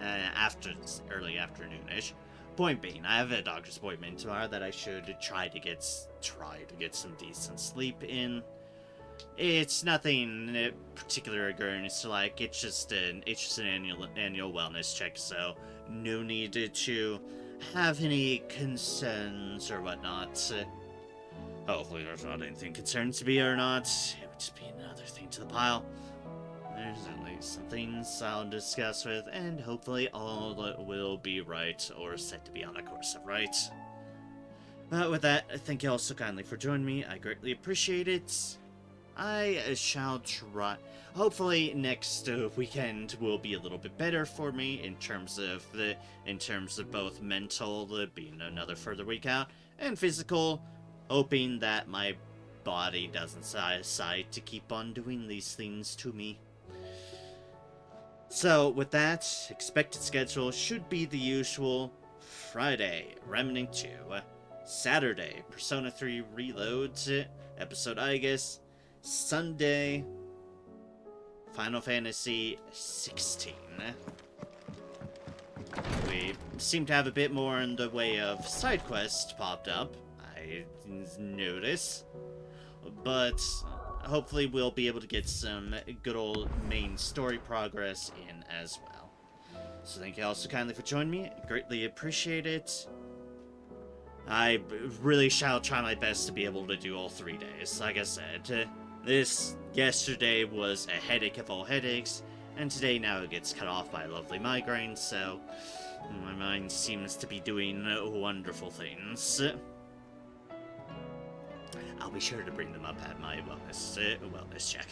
early afternoonish. Point being, I have a doctor's appointment tomorrow that I should try to get some decent sleep in. It's nothing particular occurrence, like it's just an annual wellness check, so no need to have any concerns or whatnot. Hopefully there's not anything concerns to be or not. It would just be another thing to the pile. There's at least some things I'll discuss with, and hopefully all will be right, or set to be on a course of right. But with that, thank you all so kindly for joining me. I greatly appreciate it. I shall try. Hopefully next weekend will be a little bit better for me in terms of both mental, being another further week out, and physical, hoping that my body doesn't decide to keep on doing these things to me. So with that, expected schedule should be the usual: Friday, Remnant 2, Saturday, Persona 3 Reloads, episode Aegis, Sunday, Final Fantasy 16. We seem to have a bit more in the way of side quests popped up, I notice, but hopefully we'll be able to get some good old main story progress in as well. So thank you all so kindly for joining me, I greatly appreciate it. I really shall try my best to be able to do all 3 days. Like I said, yesterday was a headache of all headaches, and today now it gets cut off by a lovely migraine, so my mind seems to be doing wonderful things. I'll be sure to bring them up at my wellness check.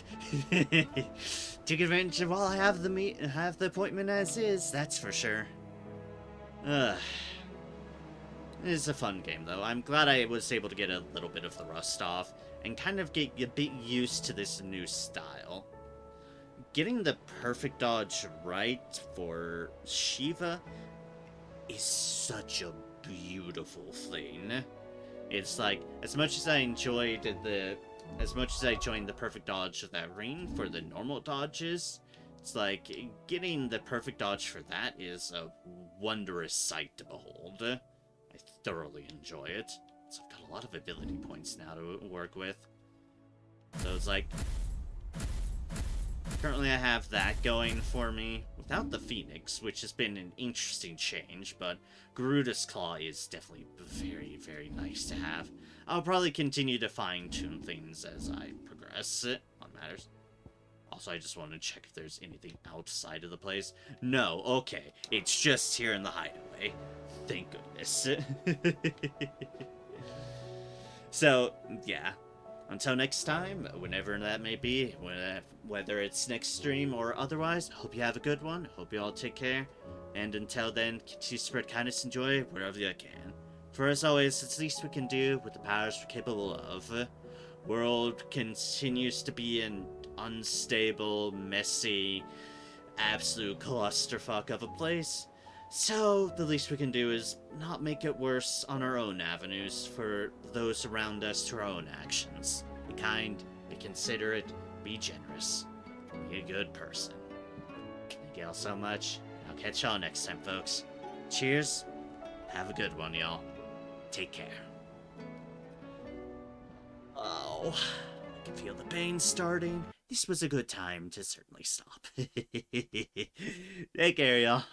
Take advantage of while I have the appointment as is, that's for sure. It's a fun game, though. I'm glad I was able to get a little bit of the rust off and kind of get a bit used to this new style. Getting the perfect dodge right for Shiva is such a beautiful thing. It's like, as much as I joined the perfect dodge of that ring for the normal dodges, it's like getting the perfect dodge for that is a wondrous sight to behold. I thoroughly enjoy it. So I've got a lot of ability points now to work with. So it's like, currently I have that going for me without the Phoenix, which has been an interesting change, but Garuda's Claw is definitely very, very nice to have. I'll probably continue to fine-tune things as I progress on matters. Also, I just want to check if there's anything outside of the place. No, okay. It's just here in the hideaway. Thank goodness. So, yeah. Until next time, whenever that may be, whether it's next stream or otherwise, hope you have a good one. Hope you all take care. And until then, continue to spread kindness and joy wherever you can. For as always, it's the least we can do with the powers we're capable of. World continues to be an unstable, messy, absolute clusterfuck of a place. So, the least we can do is not make it worse on our own avenues for those around us through our own actions. Be kind, be considerate, be generous. Be a good person. Thank y'all so much. I'll catch y'all next time, folks. Cheers. Have a good one, y'all. Take care. Oh, I can feel the pain starting. This was a good time to certainly stop. Take care, y'all.